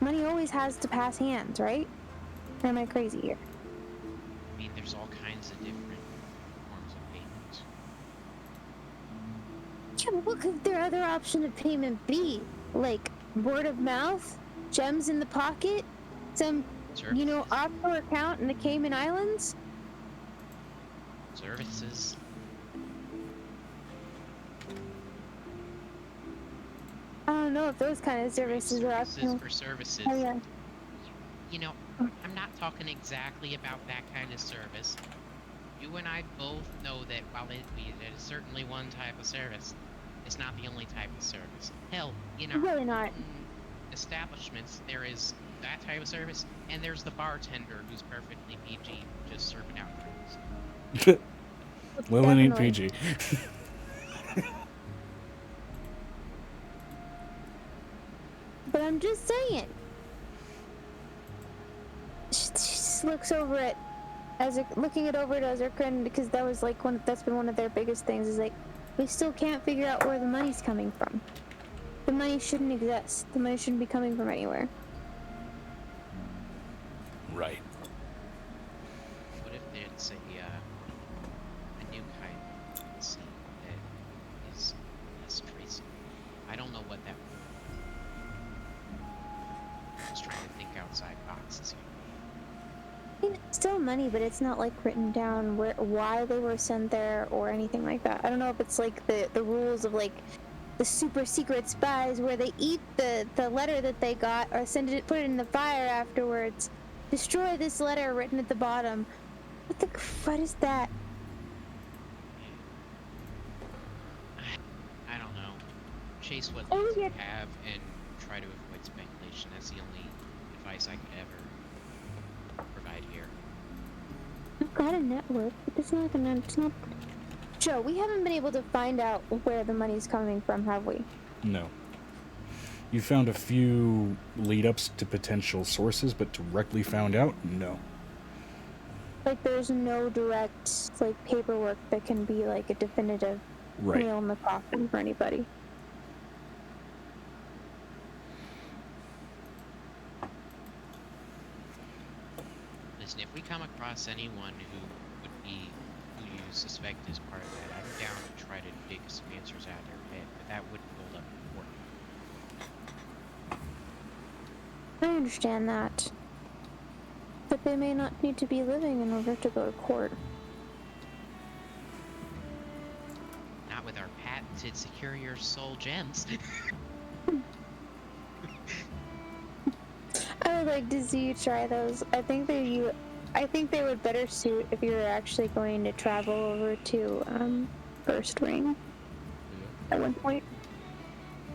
Money always has to pass hands, right? Or am I crazy here? I mean, there's all kinds of different forms of payment. Yeah, but what could their other option of payment be? Like, word of mouth? Gems in the pocket? Some, Services. offshore account in the Cayman Islands? Services. I don't know if those kind of services are optional. for services. Oh, yeah. You know, I'm not talking exactly about that kind of service. You and I both know that while it is certainly one type of service, it's not the only type of service. Hell, Really not. establishments, there is that type of service, and there's the bartender who's perfectly PG, just serving out drinks. Well, it ain't Definitely. PG. But I'm just saying. She just looks over it looking it over at Ezra, because that was like that's been one of their biggest things, is like, we still can't figure out where the money's coming from. The money shouldn't exist. The money shouldn't be coming from anywhere. Right. What if it's a new kind of currency that is less traceable? I don't know what that would be. Just trying to think outside boxes here. I mean, it's still money, but it's not like written down why they were sent there or anything like that. I don't know if it's like the rules of like the super secret spies where they eat the letter that they got or put it in the fire afterwards. Destroy this letter written at the bottom. What is that? I don't know. Chase what Oh, leads you yeah. have and try to avoid speculation. That's the only advice I could ever provide here. I've got a network, but it's not... Joe, we haven't been able to find out where the money's coming from, have we? No. You found a few lead-ups to potential sources, but directly found out? No. Like, there's no direct, like, paperwork that can be, like, a definitive Right. nail in the coffin for anybody. Listen, if we come across anyone who you suspect is part of that, I'm down to try to dig some answers out of their head, but that wouldn't hold up in court. I understand that. But they may not need to be living in order to go to court. Not with our patented secure your soul gems. like to see you try those. I think they would better suit if you were actually going to travel over to First Ring at one point.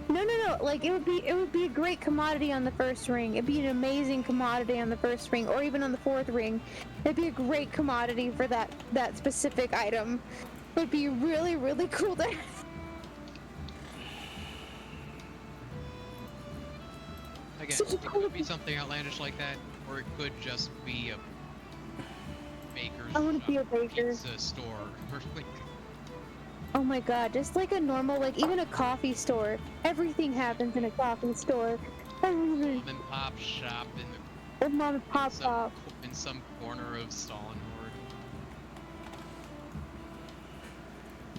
No. Like it would be a great commodity on the First Ring. It'd be an amazing commodity on the First Ring, or even on the Fourth Ring. It'd be a great commodity for that specific item. It would be really, really cool to. Again, it could be something outlandish like that, or it could just be a baker's I want to be a shop, baker. pizza store, or like. Oh my god, just like a normal, like even a coffee store. Everything happens in a coffee store. Mom and pop shop in A mom and pop shop. in some corner of Stalingrad.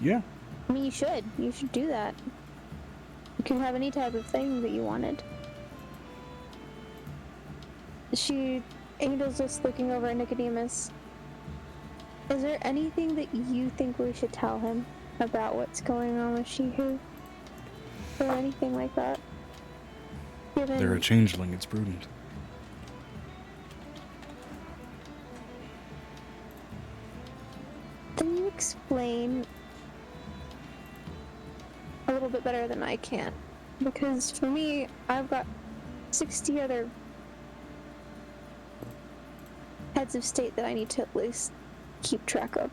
Yeah. I mean, you should. You should do that. You can have any type of thing that you wanted. Angel's just looking over at Nicodemus. Is there anything that you think we should tell him about what's going on with Shihu? Or anything like that? They're a changeling, it's prudent. Can you explain a little bit better than I can? Because for me, I've got 60 other heads of state that I need to at least keep track of.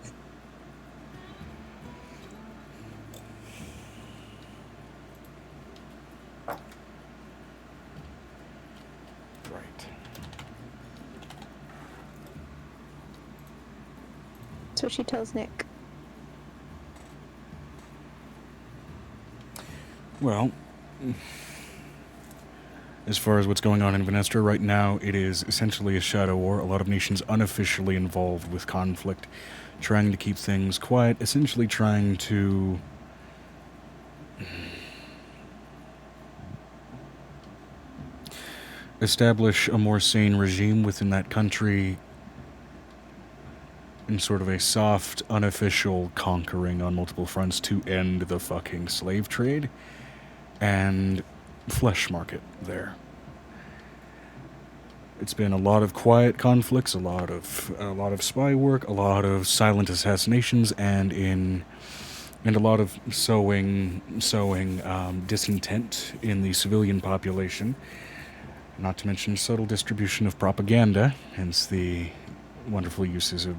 Right. That's what she tells Nick. Well, as far as what's going on in Venestra right now, it is essentially a shadow war. A lot of nations unofficially involved with conflict, trying to keep things quiet, essentially trying to establish a more sane regime within that country in sort of a soft, unofficial conquering on multiple fronts to end the fucking slave trade and flesh market there. It's been a lot of quiet conflicts, a lot of spy work, a lot of silent assassinations, and a lot of sowing discontent in the civilian population. Not to mention subtle distribution of propaganda, hence the wonderful uses of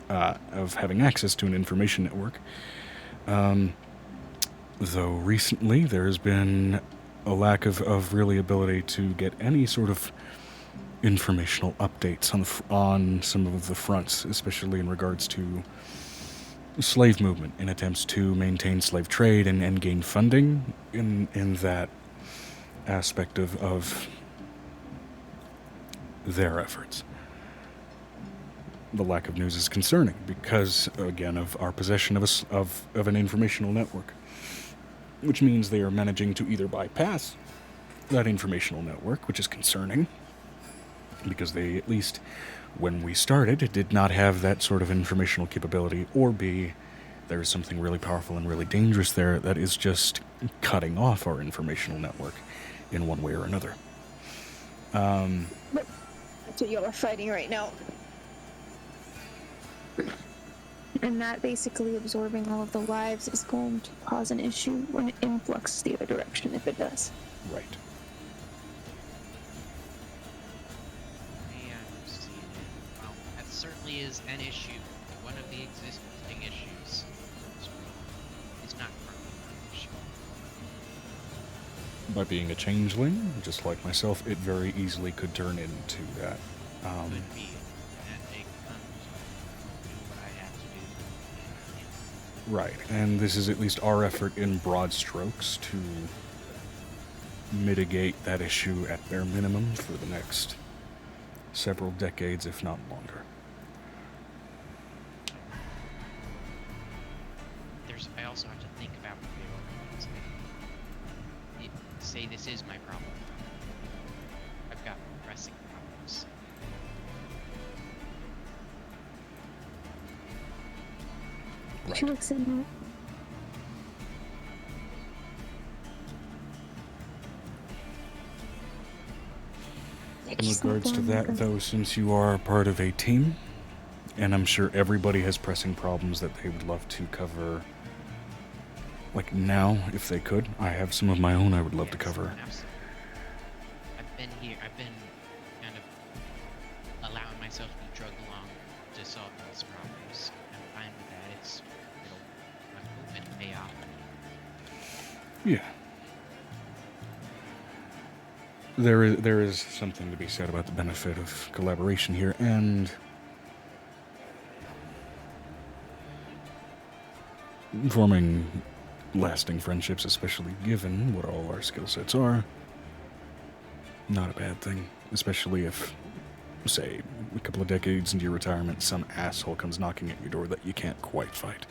of having access to an information network. Though recently there has been a lack of really ability to get any sort of informational updates on some of the fronts, especially in regards to slave movement in attempts to maintain slave trade and gain funding in that aspect of their efforts. The lack of news is concerning because, again, of our possession of an informational network, which means they are managing to either bypass that informational network, which is concerning, because they, at least when we started, did not have that sort of informational capability, or B, there is something really powerful and really dangerous there that is just cutting off our informational network in one way or another. That's what y'all are fighting right now. And that basically absorbing all of the lives is going to cause an issue when it influxes the other direction, if it does. Right. I understand. Well, that certainly is an issue. One of the existing issues. It's not currently an issue. By being a changeling, just like myself, it very easily could turn into that. Could be. And they do what I have to do. Right, and this is at least our effort in broad strokes to mitigate that issue at bare minimum for the next several decades, if not longer. I also have to think about reorganizing. Say this is my problem. I've got pressing problems. She looks in there. In regards to that, though, since you are part of a team, and I'm sure everybody has pressing problems that they would love to cover, like now, if they could, I have some of my own I would love to cover. Absolutely. I've been kind of allowing myself to be drugged along to solve these problems. I'm fine with that. I'm hoping to pay off. Yeah. There is something to be said about the benefit of collaboration here, and forming lasting friendships, especially given what all our skill sets are, not a bad thing. Especially if, say, a couple of decades into your retirement, some asshole comes knocking at your door that you can't quite fight.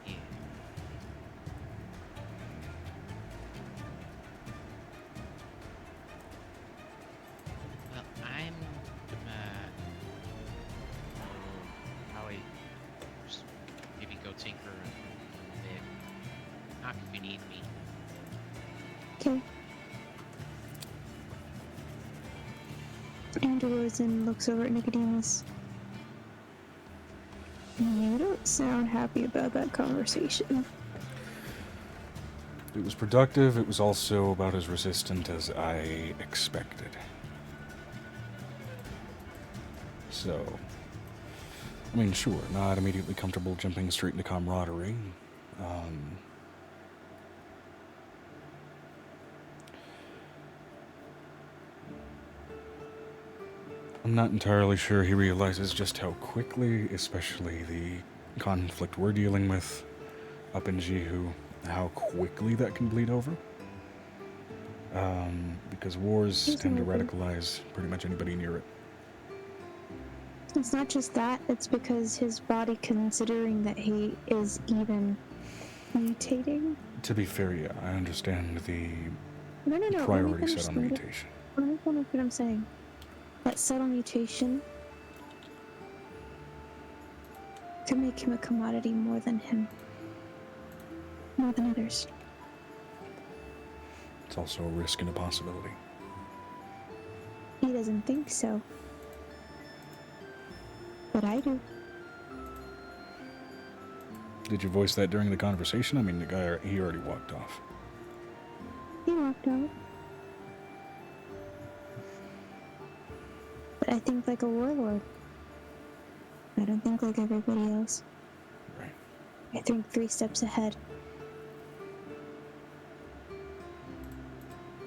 Yeah. Well, I'm probably just maybe go tinker a bit. Knock if you need me. Okay. Andrew goes and looks over at Nicodemus. You don't sound happy about that conversation. It was productive. It was also about as resistant as I expected. So, I mean, sure, not immediately comfortable jumping straight into camaraderie. I'm not entirely sure he realizes just how quickly, especially the conflict we're dealing with up in Jihu, how quickly that can bleed over. Because wars tend to radicalize pretty much anybody near it. It's not just that, it's because his body, considering that he is even mutating. To be fair, yeah, I understand the No. priority set on mutation. Let me finish what I'm saying. That subtle mutation could make him a commodity more than others. It's also a risk and a possibility. He doesn't think so. But I do. Did you voice that during the conversation? I mean, the guy, he already walked off. He walked out. But I think like a warlord. I don't think like everybody else. Right. I think 3 steps ahead.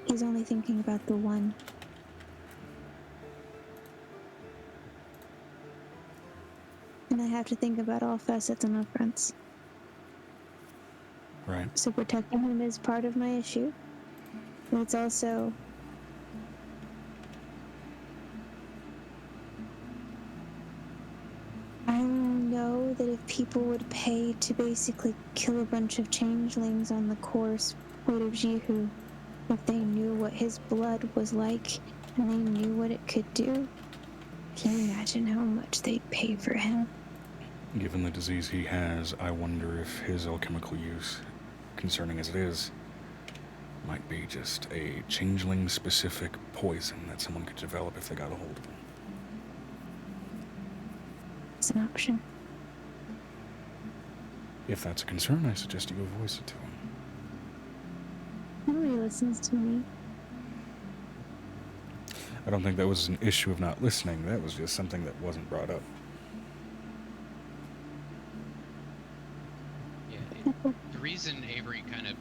He's only thinking about the one. And I have to think about all facets on all fronts. Right. So protecting him is part of my issue. But it's also... I know that if people would pay to basically kill a bunch of changelings on the course point of Jihu, if they knew what his blood was like and they knew what it could do, can you imagine how much they'd pay for him? Given the disease he has, I wonder if his alchemical use, concerning as it is, might be just a changeling-specific poison that someone could develop if they got a hold of him. It's an option. If that's a concern, I suggest you go voice it to him. Nobody listens to me. I don't think that was an issue of not listening. That was just something that wasn't brought up. Yeah, the reason Avery kind of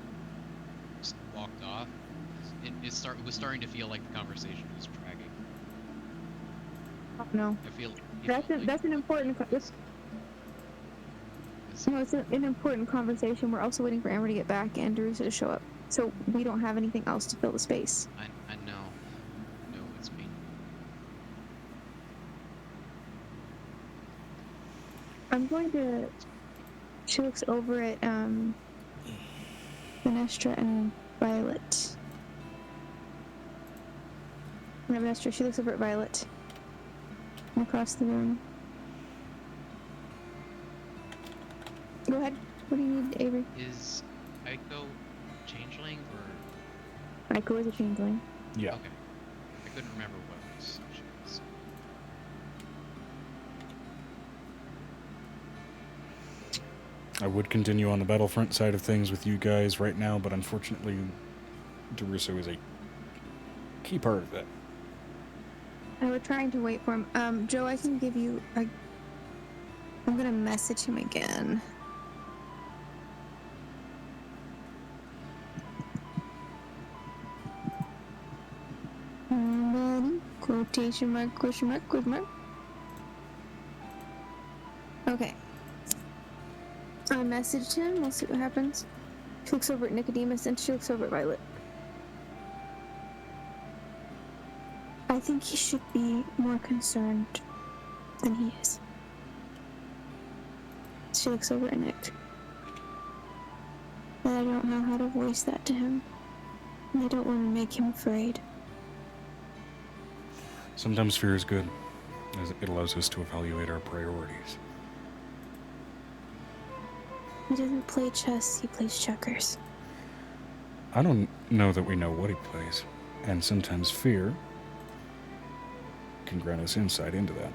just walked off, it was starting to feel like the conversation was dragging. Oh, no. I feel That's an important. No, it's an important conversation. We're also waiting for Amber to get back and Teresa to show up, so we don't have anything else to fill the space. I know. No, it's me. I'm going to... She looks over at, Venestra and Violet. No, Venestra, she looks over at Violet. And across the room. Go ahead. What do you need, Avery? Is Aiko changeling or? Aiko is a changeling. Yeah. Okay. couldn't remember what she was. I would continue on the battlefront side of things with you guys right now, but unfortunately, DeRusso is a key part of that. I was trying to wait for him. Joe, I can give you I'm gonna message him again. Quotation mark, question mark, question mark. Okay. I messaged him. We'll see what happens. She looks over at Nicodemus and she looks over at Violet. I think he should be more concerned than he is. She looks over at Nick. But I don't know how to voice that to him. And I don't want to make him afraid. Sometimes fear is good, as it allows us to evaluate our priorities. He doesn't play chess, he plays checkers. I don't know that we know what he plays, and sometimes fear can grant us insight into that.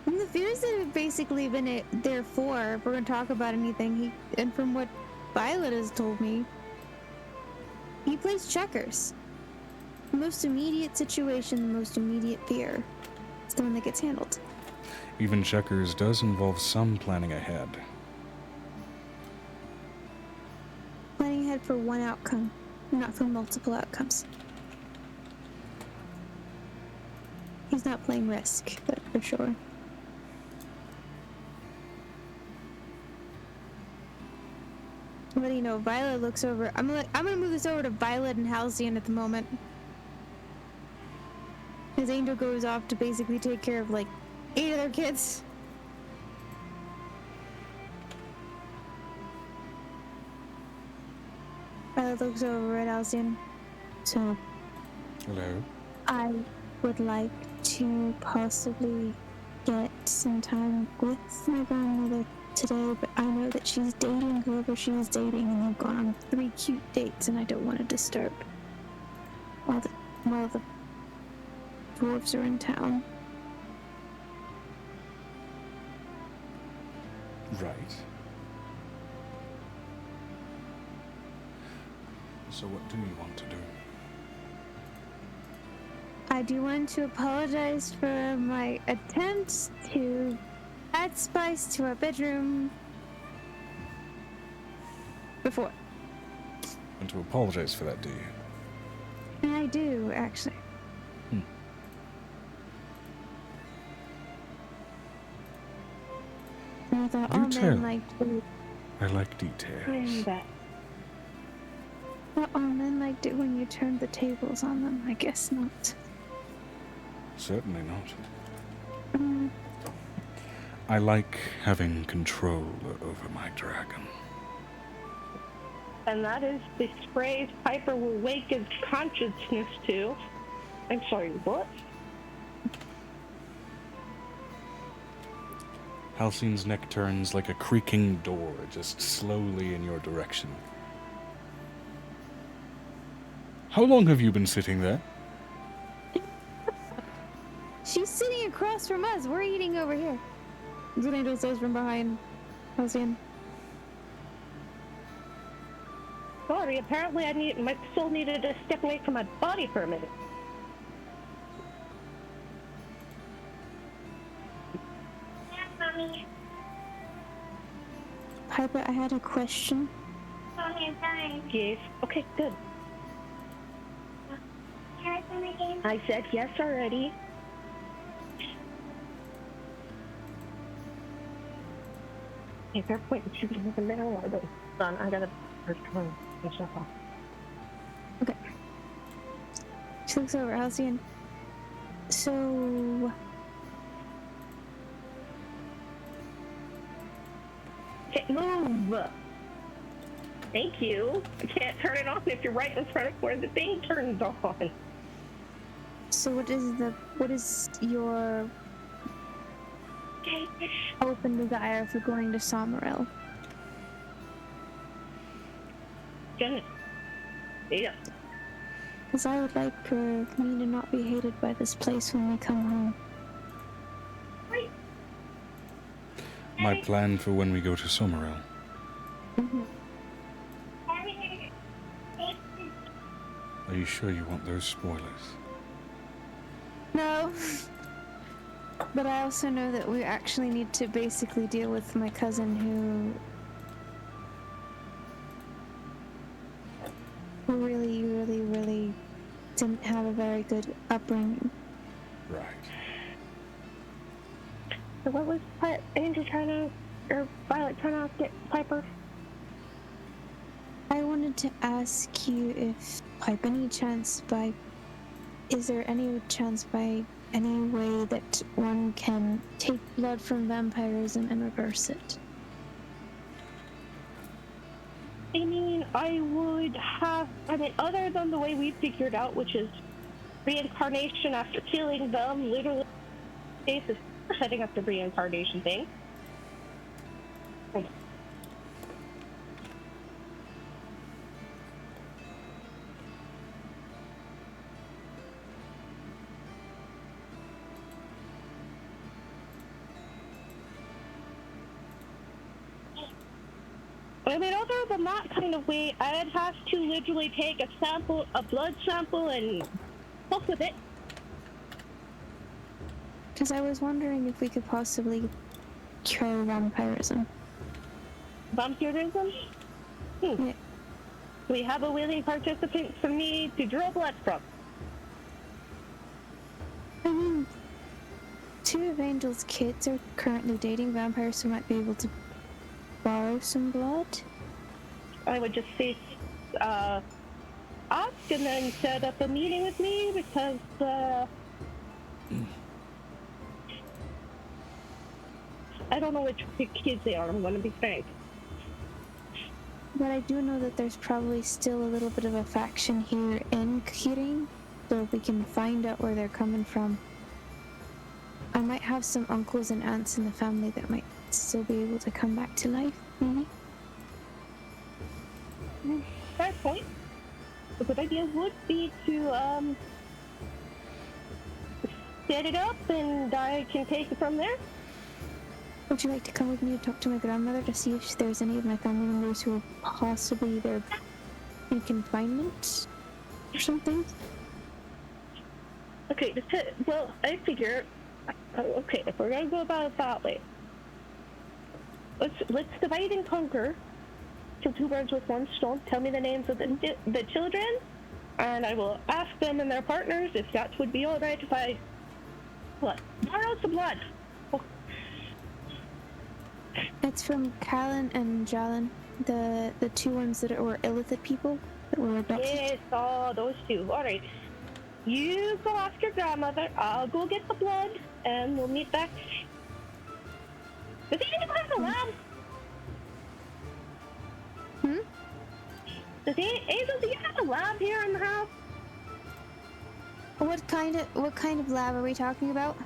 And the fears that have basically been there for, if we're going to talk about anything, and from what Violet has told me, he plays checkers. The most immediate situation, the most immediate fear, is the one that gets handled. Even checkers does involve some planning ahead. Planning ahead for one outcome, not for multiple outcomes. He's not playing Risk, but for sure. But you know, Violet looks over. I'm gonna move this over to Violet and Halcyon at the moment. As Angel goes off to basically take care of like 8 other kids. Violet looks over at Halcyon. So, Hello? I would like to possibly get some time with my grandmother today, but I know that she's dating whoever she's dating, and they've gone on 3 cute dates, and I don't want to disturb while the dwarves are in town. Right. So what do you want to do? I do want to apologize for my attempts to add spice to our bedroom before. Want to apologize for that, do you? And I do, actually. And I thought Do all tell. men liked it. I like details. Well, all men liked it when you turned the tables on them. I guess not. Certainly not. Mm, I like having control over my dragon. And that is the phrase Piper will wake his consciousness to. I'm sorry, what? Halcyon's neck turns like a creaking door, just slowly in your direction. How long have you been sitting there? She's sitting across from us. We're eating over here. That's what Angel says from behind Halcyon. Sorry, apparently my soul needed to step away from my body for a minute. Mommy. Piper, I had a question. Mommy, I'm fine. Yes. Okay, good. Can I play my game? I said yes already. Hey, they're pointing shooting with the middle. Hold on, I gotta turn and stuff off. Okay. She looks over at Halcyon. So, Okay, move! Thank you. I can't turn it on if you're right in front of where the thing turns on. what is your hope and desire for going to Someril? Yeah. Because I would like for me to not be hated by this place when we come home. My plan for when we go to Summerell. Are you sure you want those spoilers? No. But I also know that we actually need to basically deal with my cousin who really didn't have a very good upbringing. Right. So what was Angel trying to, or Violet trying to ask it, Piper? I wanted to ask you if, by any chance, is there any chance by any way that one can take blood from vampirism and reverse it? I mean, other than the way we figured out, which is reincarnation after killing them, literally, basis for setting up the reincarnation thing. I mean, other than that kind of way, I'd have to literally take a blood sample, and fuck with it. Because I was wondering if we could possibly cure vampirism. Vampirism? Yeah. We have a willing participant for me to draw blood from. I mean, 2 of Angel's kids are currently dating vampires, so might be able to borrow some blood. I would just say, ask and then set up a meeting with me because, I don't know which kids they are, I'm going to be frank. But I do know that there's probably still a little bit of a faction here in Kirin, so if we can find out where they're coming from. I might have some uncles and aunts in the family that might still be able to come back to life, maybe. Fair point. A good idea would be to, set it up and I can take it from there. Would you like to come with me and talk to my grandmother to see if there's any of my family members who are possibly either in confinement or something? Okay, well, I figure, okay, if we're gonna go about it that way, let's divide and conquer. Kill 2 birds with 1 stone. Tell me the names of the children, and I will ask them and their partners if that would be alright if I borrow some blood. It's from Callan and Jalen, the 2 ones that were illithid people that were adopted. Yes, those 2. Alright. You go ask your grandmother, I'll go get the blood, and we'll meet back. Does anyone have a lab? Angel, do you have a lab here in the house? What kind of lab are we talking about?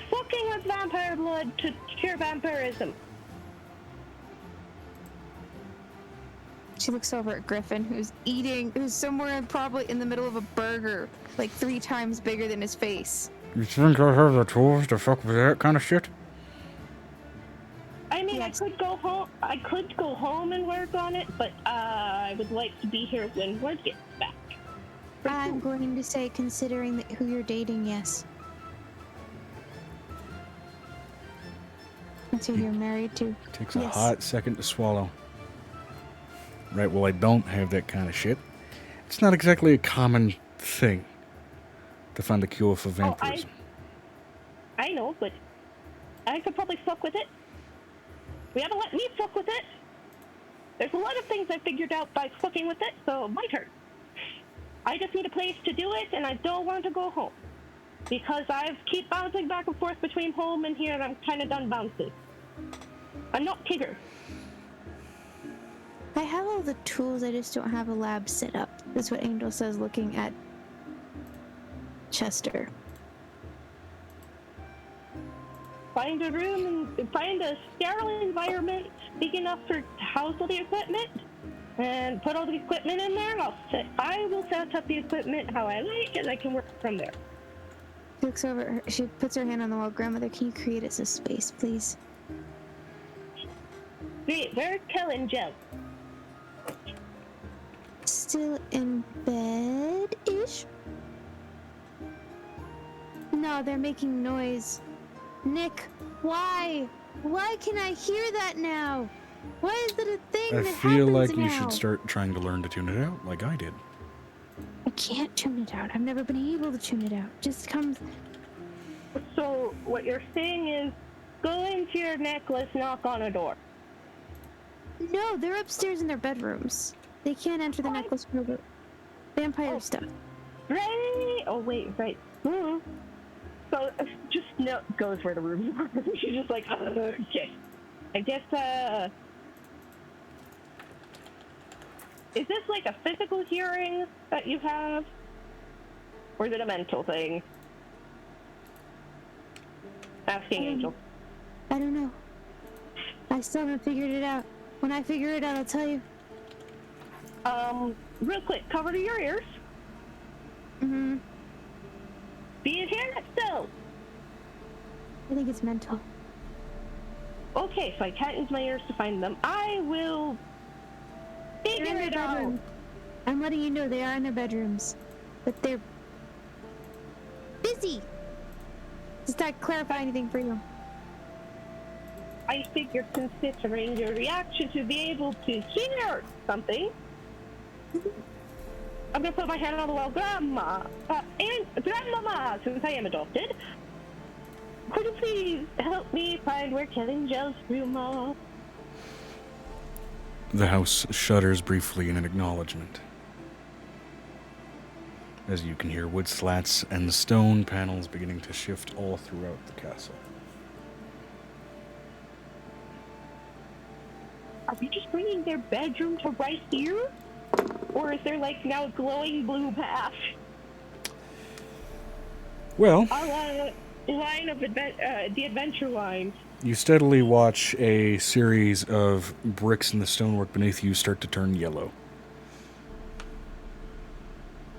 Fucking with vampire blood to cure vampirism. She looks over at Griffin, who's somewhere probably in the middle of a burger, like 3 times bigger than his face. You think I have the tools to fuck with that kind of shit? I mean, Yes. I could go home and work on it, but I would like to be here when word gets back. I'm going to say, considering who you're dating, yes. That's who you're married to. Takes a Yes. hot second to swallow. Right, well, I don't have that kind of shit. It's not exactly a common thing to find a cure for vampirism. I know, but I could probably fuck with it. We haven't let me fuck with it. There's a lot of things I figured out by fucking with it, so my turn. I just need a place to do it, and I don't want to go home. Because I keep bouncing back and forth between home and here, and I'm kind of done bouncing. I'm not Tigger. I have all the tools, I just don't have a lab set up. That's what Angel says, looking at Chester. Find a room and find a sterile environment big enough for house all the equipment, and put all the equipment in there. I will set up the equipment how I like, and I can work from there. She looks over. She puts her hand on the wall. Grandmother, can you create us a space, please? Great, where's Kel and Jill? Still in bed-ish? No, they're making noise. Nick, why? Why can I hear that now? Why is it a thing I that feel happens like now? you should start trying to learn to tune it out, like I did. I can't tune it out. I've never been able to tune it out. Just comes. So what you're saying is, go into your necklace, knock on a door. No, they're upstairs in their bedrooms. They can't enter the necklace for the vampire stuff. Right? Oh wait, right. So just no goes where the room is. She's just like, okay. I guess is this like a physical hearing that you have? Or is it a mental thing? Asking Angel. I don't know. I still haven't figured it out. When I figure it out, I'll tell you. Real quick, cover your ears. Mm-hmm. Do you hear it still? I think it's mental. Okay, so I can't use my ears to find them. I will They're in figure their it out. bedroom. I'm letting you know they are in their bedrooms. But they're busy. Does that clarify anything for you? I figured considering your reaction to be able to hear something, I'm gonna put my hand on the wall. Grandma, and Grandmama, since I am adopted, could you please help me find where Kevin Jill's room are? The house shudders briefly in an acknowledgement, as you can hear wood slats and the stone panels beginning to shift all throughout the castle. Are we just bringing their bedroom to right here? Or is there like now a glowing blue path? Well, A line of the adventure line. you steadily watch a series of bricks in the stonework beneath you start to turn yellow.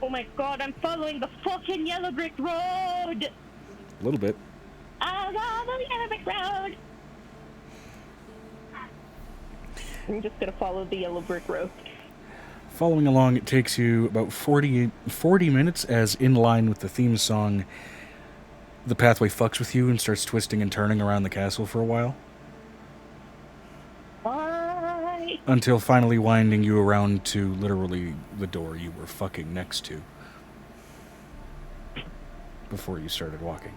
Oh my god, I'm following the fucking yellow brick road! A little bit. I'm on the yellow brick road! I'm just gonna follow the yellow brick road. Following along, it takes you about 40 minutes, as in line with the theme song, the pathway fucks with you and starts twisting and turning around the castle for a while. Bye! Until finally winding you around to literally the door you were fucking next to before you started walking.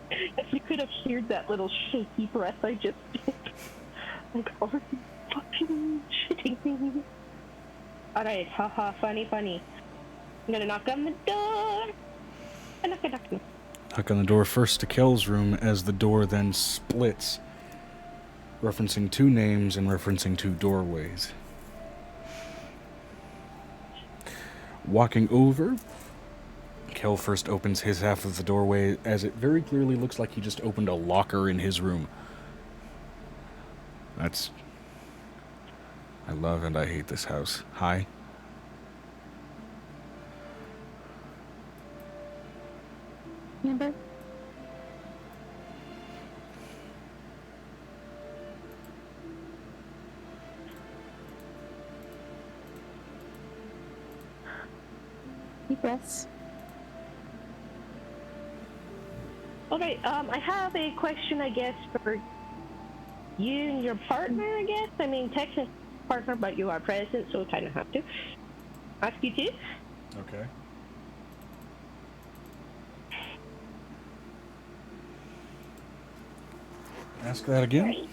If you could have heard that little shaky breath I just did. Like, are you fucking shitting me? Alright, haha, funny. I'm gonna knock on the door. Knock. Knock on the door first to Kel's room, as the door then splits, referencing two names and referencing two doorways. Walking over, Kel first opens his half of the doorway, as it very clearly looks like he just opened a locker in his room. I love and I hate this house. Hi. Remember? Deep breaths. Okay, I have a question, I guess, for you and your partner, I guess. I mean, technically partner, but you are present, so I kind of have to ask you too. Okay. Ask that again.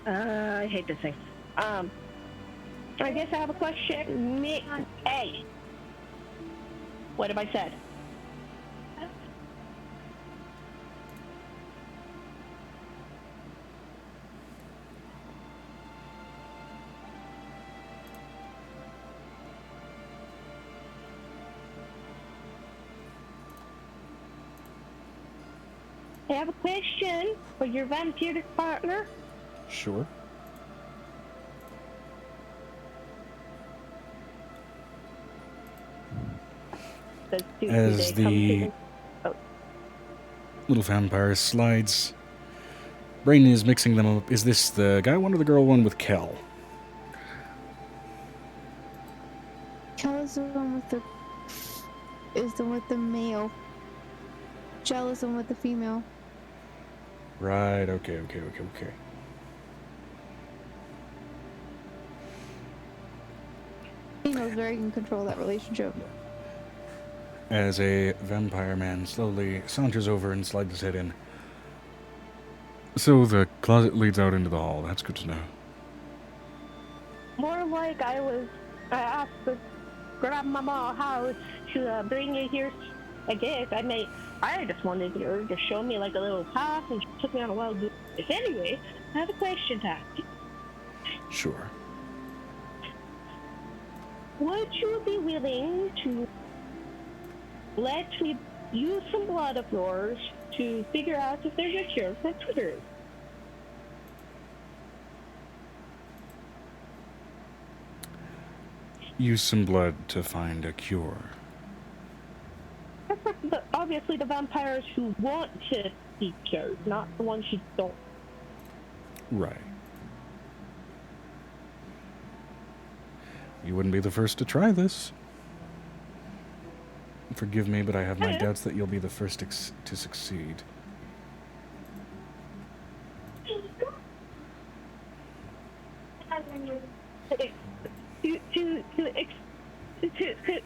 I hate this thing. I guess I have a question. Hey, what have I said? I have a question for your vampiric partner. Sure. As the little vampire slides, Brain is mixing them up. Is this the guy one or the girl one with Kel? Kel is the one with the male. Jell is the one with the female. Right, okay. He knows where he can control that relationship. As a vampire man slowly saunters over and slides his head in. So the closet leads out into the hall. That's good to know. More like I asked the grandmama how to bring you here. I guess I just wanted her to show me like a little path, and she took me on a wild goose. Anyway, I have a question to ask you. Sure. Would you be willing to let me use some blood of yours to figure out if there's a cure for Twitter? Use some blood to find a cure. Obviously, the vampires who want to be cured, not the ones who don't. Right. You wouldn't be the first to try this. Forgive me, but I have my doubts that you'll be the first to succeed.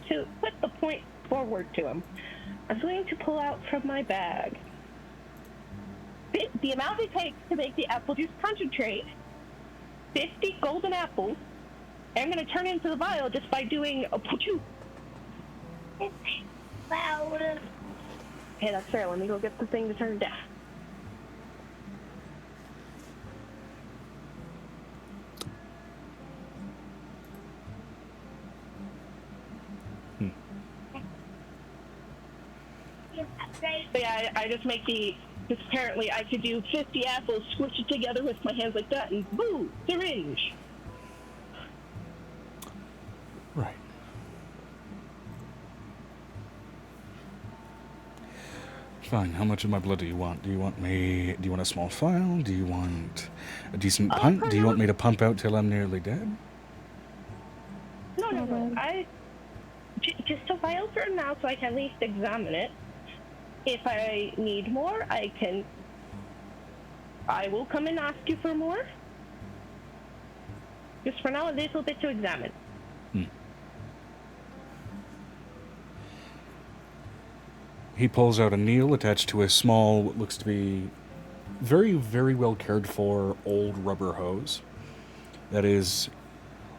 To put the point forward to him, I'm going to pull out from my bag the amount it takes to make the apple juice concentrate, 50 golden apples, and I'm going to turn it into the vial just by doing a poochoo. Loud. Hey, that's fair. Let me go get the thing to turn it down. So yeah, I just make because apparently I could do 50 apples, squish it together with my hands like that, and boo, syringe. Right. Fine. How much of my blood do you want? Do you want a small vial? Do you want a decent punt? Do you want me to pump out till I'm nearly dead? No. Just a vial for now, so I can at least examine it. If I need more, I will come and ask you for more. Just for now, a little bit to examine. He pulls out a needle attached to a small, what looks to be very, very well cared for old rubber hose that is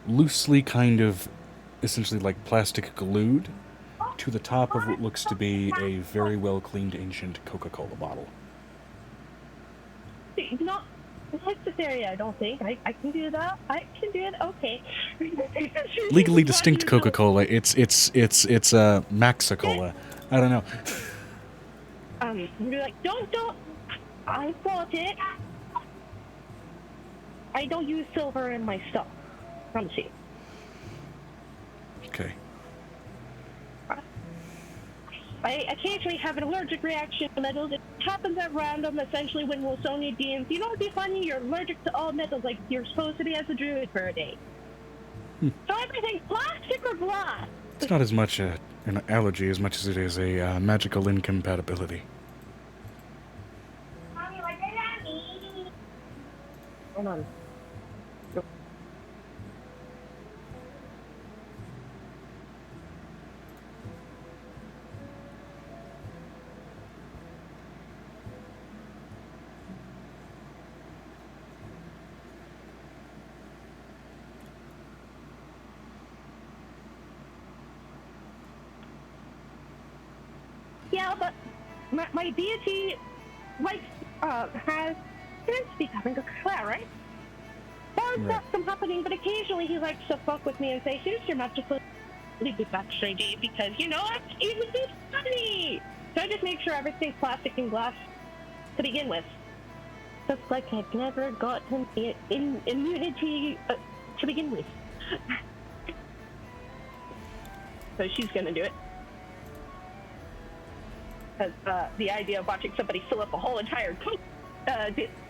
loosely kind of essentially like plastic glued to the top of what looks to be a very well cleaned ancient Coca-Cola bottle. Not necessary, I don't think. I can do that. I can do it. Okay. Legally distinct Coca-Cola. It's Maxicola. I don't know. You're like, don't. I bought it. I don't use silver in my stuff. Promise you. Okay. I occasionally have an allergic reaction to metals. It happens at random, essentially, when Wilsonia DMs. You know what'd be funny? You're allergic to all metals, like you're supposed to be as a druid for a day. So everything's plastic or glass. It's not as much an allergy as much as it is a magical incompatibility. Mommy, what does that mean? Hold on. Yeah, but my deity, like, has been becoming a clear, right? There's Right. some happening, but occasionally he likes to fuck with me and say, here's your magical backstory, because, you know, it would be funny! So I just make sure everything's plastic and glass. to begin with. Just like I've never gotten immunity to begin with. So she's gonna do it. Because the idea of watching somebody fill up a whole entire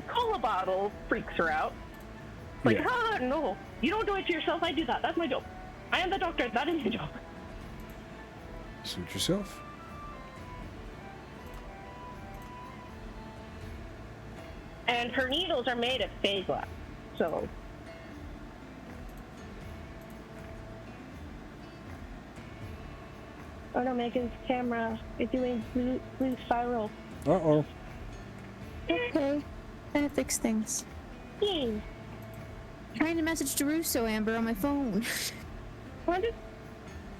cola bottle freaks her out. Like, Yeah. oh, no, you don't do it to yourself. I do that. That's my job. I am the doctor. That is my job. Suit yourself. And her needles are made of fake glass. So. Oh no, Megan's camera is doing blue spiral. Uh-oh. Okay. Trying to fix things. Yay. Trying to message to Russo, Amber, on my phone. I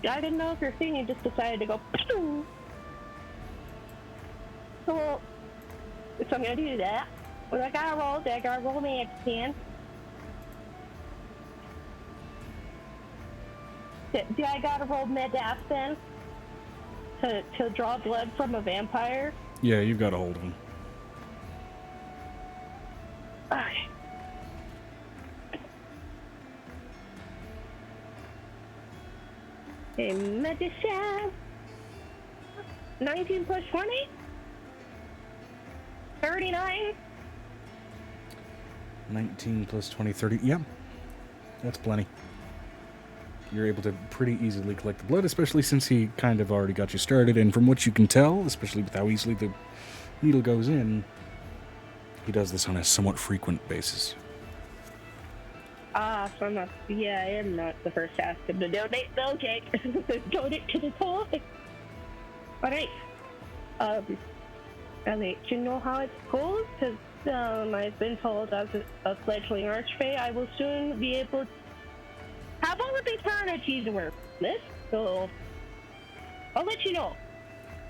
didn't know if your thing, you just decided to go. Pew! So I'm gonna do that. Well, I gotta roll my hand. Do I gotta roll Medaf then? To draw blood from a vampire? Yeah, you've got a hold of him. Okay. Okay, medicine. 19 plus 20? 39? 19 plus 20, 30. Yeah, that's plenty. You're able to pretty easily collect the blood, especially since he kind of already got you started. And from what you can tell, especially with how easily the needle goes in, he does this on a somewhat frequent basis. So I'm not, I am not the first to ask him to donate. Okay. Donate to the cause. Alright. I'll let you know how it goes, because I've been told as a fledgling archfey, I will soon be able to have all of eternity to work with this, so I'll let you know.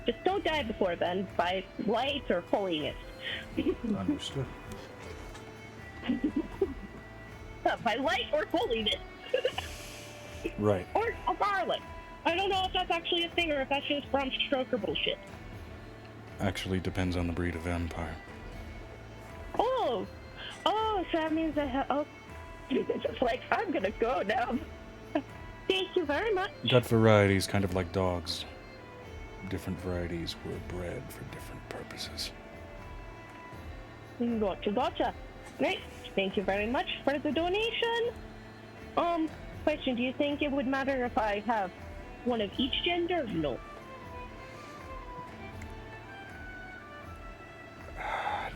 Just don't die before then, by light or holiness. Understood. By light or holiness. Right. Or a garlic. I don't know if that's actually a thing or if that's just Bram Stoker bullshit. Actually depends on the breed of vampire. Oh, so that means I have. Oh, it's like I'm gonna go now. Thank you very much. Got varieties, kind of like dogs. Different varieties were bred for different purposes. Gotcha. Great. Thank you very much for the donation. Question: do you think it would matter if I have one of each gender? No.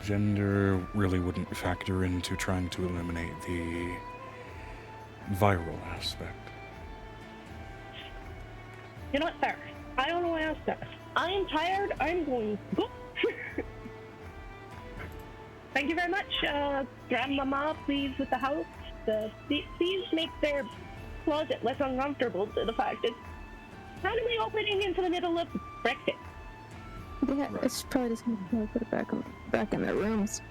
Gender really wouldn't factor into trying to eliminate the viral aspect. You know what, sir? I don't know what else to. I am tired. I'm going to go. Thank you very much, Grandmama, please, with the house. Please make their closet less uncomfortable to the fact it's randomly opening into the middle of Brexit. Yeah, Right. it's probably just gonna put it back in their rooms.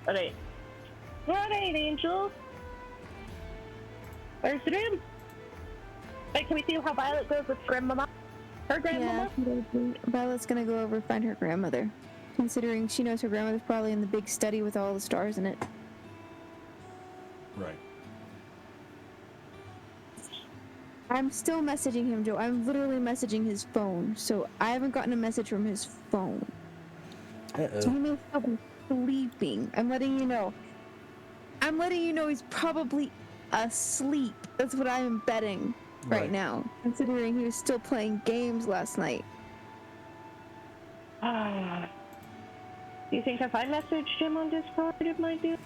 Alright, Angel. Where's the room? Wait, can we see how Violet goes with Grandmama? Her grandmama? Yeah, Violet's gonna go over and find her grandmother, considering she knows her grandmother's probably in the big study with all the stars in it. Right. I'm still messaging him, Joe. I'm literally messaging his phone, so I haven't gotten a message from his phone. So he may still be sleeping. I'm letting you know. He's probably asleep. That's what I'm betting right now, considering he was still playing games last night. Do you think if I messaged him on Discord, it might be?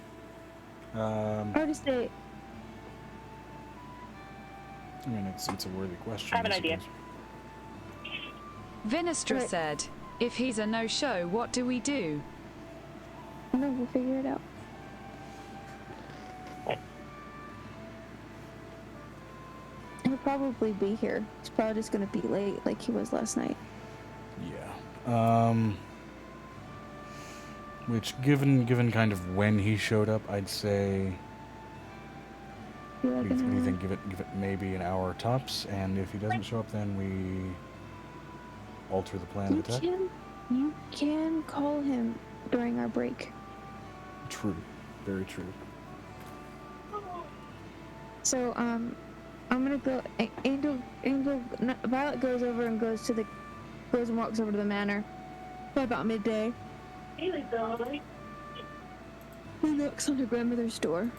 Or just say, I mean, it's a worthy question. I have an idea. Vinestra Right. said, if he's a no-show, what do we do? no, we'll figure it out. He'll probably be here. He's probably just gonna be late like he was last night. Yeah. Which, given kind of when he showed up, I'd say, You what reckon do you he'll- think? Give it maybe an hour tops, and if he doesn't show up, then we alter the plan of attack. Jim? You can call him during our break. True. Very true. So, I'm gonna go. Violet goes over and goes and walks over to the manor. By about midday. He knocks on her grandmother's door,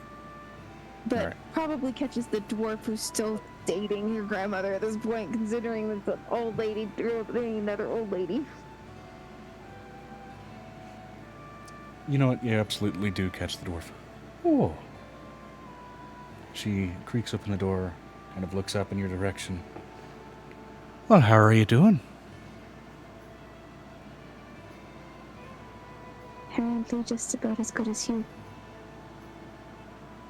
but Right. probably catches the dwarf who's still dating her grandmother at this point, considering that the old lady dating another old lady. You know what? You absolutely do catch the dwarf. Oh. She creaks open the door, kind of looks up in your direction. Well, how are you doing? Apparently just about as good as you.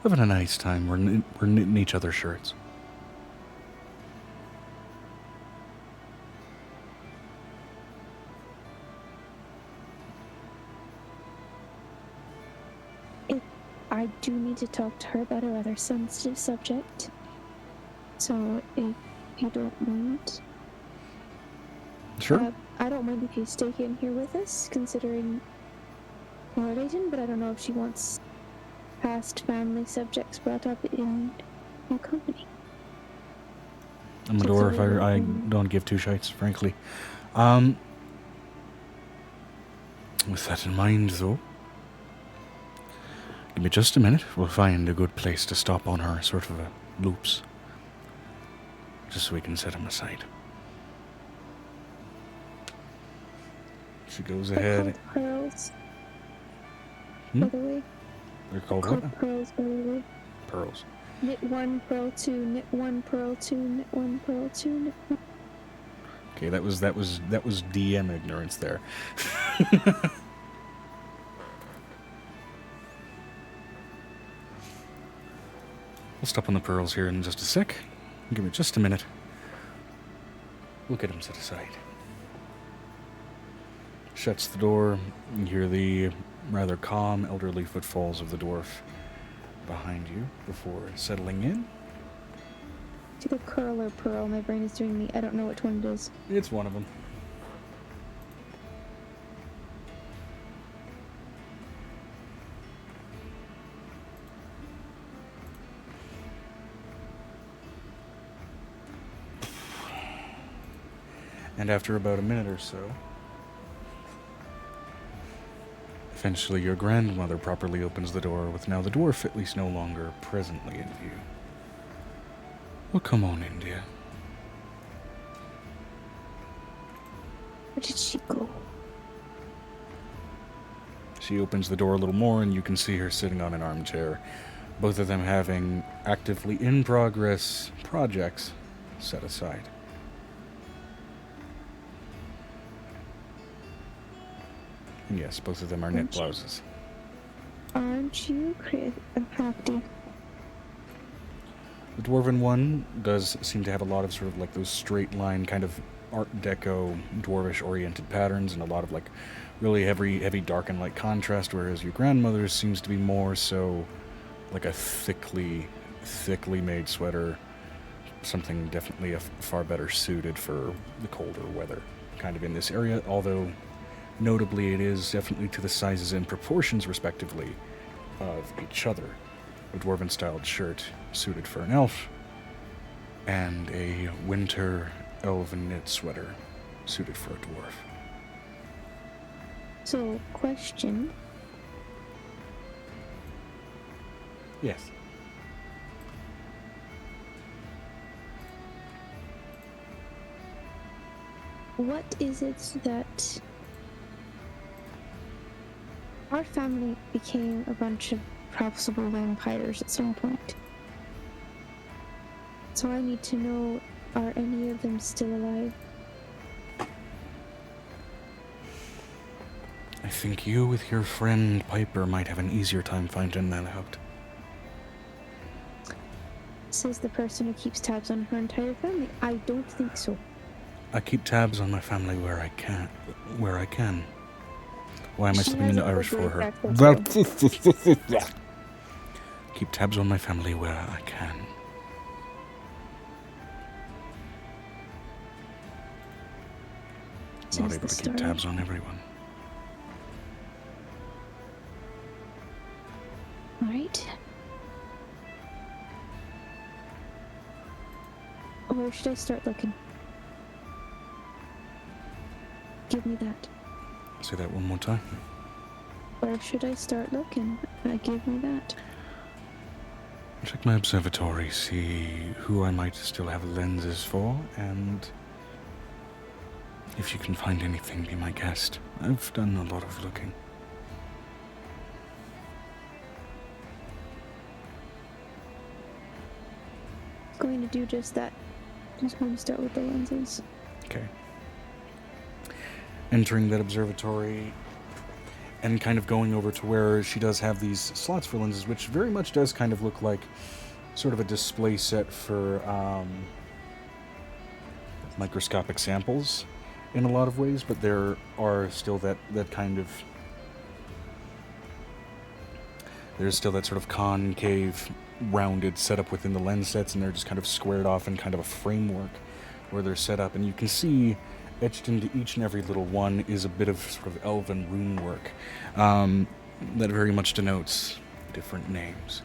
Having a nice time. We're knitting each other's shirts. I do need to talk to her about a rather sensitive subject. So, if you don't mind. Sure. I don't mind if you stay in here with us, considering Norwegian, but I don't know if she wants past family subjects brought up in your company. I'm a dwarf. I don't give two shites, frankly. With that in mind, though, give me just a minute. We'll find a good place to stop on our sort of loops. Just so we can set them aside. She goes ahead. They're called pearls. Hmm? By the way. They're called They're what? called pearls, by the way. Pearls. Knit one, pearl two, knit one, pearl two, knit one, pearl two, knit one. Okay, that was DM ignorance there. We'll stop on the pearls here in just a sec. Give me just a minute. We'll get them set aside. Shuts the door. You hear the rather calm, elderly footfalls of the dwarf behind you before settling in. Either curl or pearl. My brain is doing me. I don't know which one it is. It's one of them. And after about a minute or so, eventually your grandmother properly opens the door, with now the dwarf at least no longer presently in view. Well, come on in, dear. Where did she go? She opens the door a little more, and you can see her sitting on an armchair, both of them having actively in progress projects set aside. And yes, both of them are knit blouses. Aren't you crafty? The dwarven one does seem to have a lot of sort of like those straight line kind of Art Deco dwarvish oriented patterns, and a lot of like really heavy dark and light contrast, whereas your grandmother's seems to be more so like a thickly made sweater, something definitely far better suited for the colder weather kind of in this area, although notably it is definitely to the sizes and proportions respectively of each other. A dwarven styled shirt suited for an elf, and a winter elven knit sweater suited for a dwarf. So, question. Yes. What is it that our family became a bunch of possible vampires at some point? So I need to know, are any of them still alive? I think you with your friend Piper might have an easier time finding that out. Says the person who keeps tabs on her entire family. I don't think so. I keep tabs on my family where I can. Why am I She slipping has into a Irish for great her? accent, Keep tabs on my family where I can. not is able the to keep story. tabs on everyone. Alright. Where should I start looking? Give me that. Say that one more time. Where should I start looking? Give me that. Check my observatory, see who I might still have lenses for, and if you can find anything, be my guest. I've done a lot of looking. Going to do just that. Just going to start with the lenses. Okay. Entering that observatory and kind of going over to where she does have these slots for lenses, which very much does kind of look like sort of a display set for microscopic samples in a lot of ways, but there are still that kind of... There's still that sort of concave, rounded setup within the lens sets, and they're just kind of squared off in kind of a framework where they're set up, and you can see etched into each and every little one is a bit of sort of elven rune work that very much denotes different names,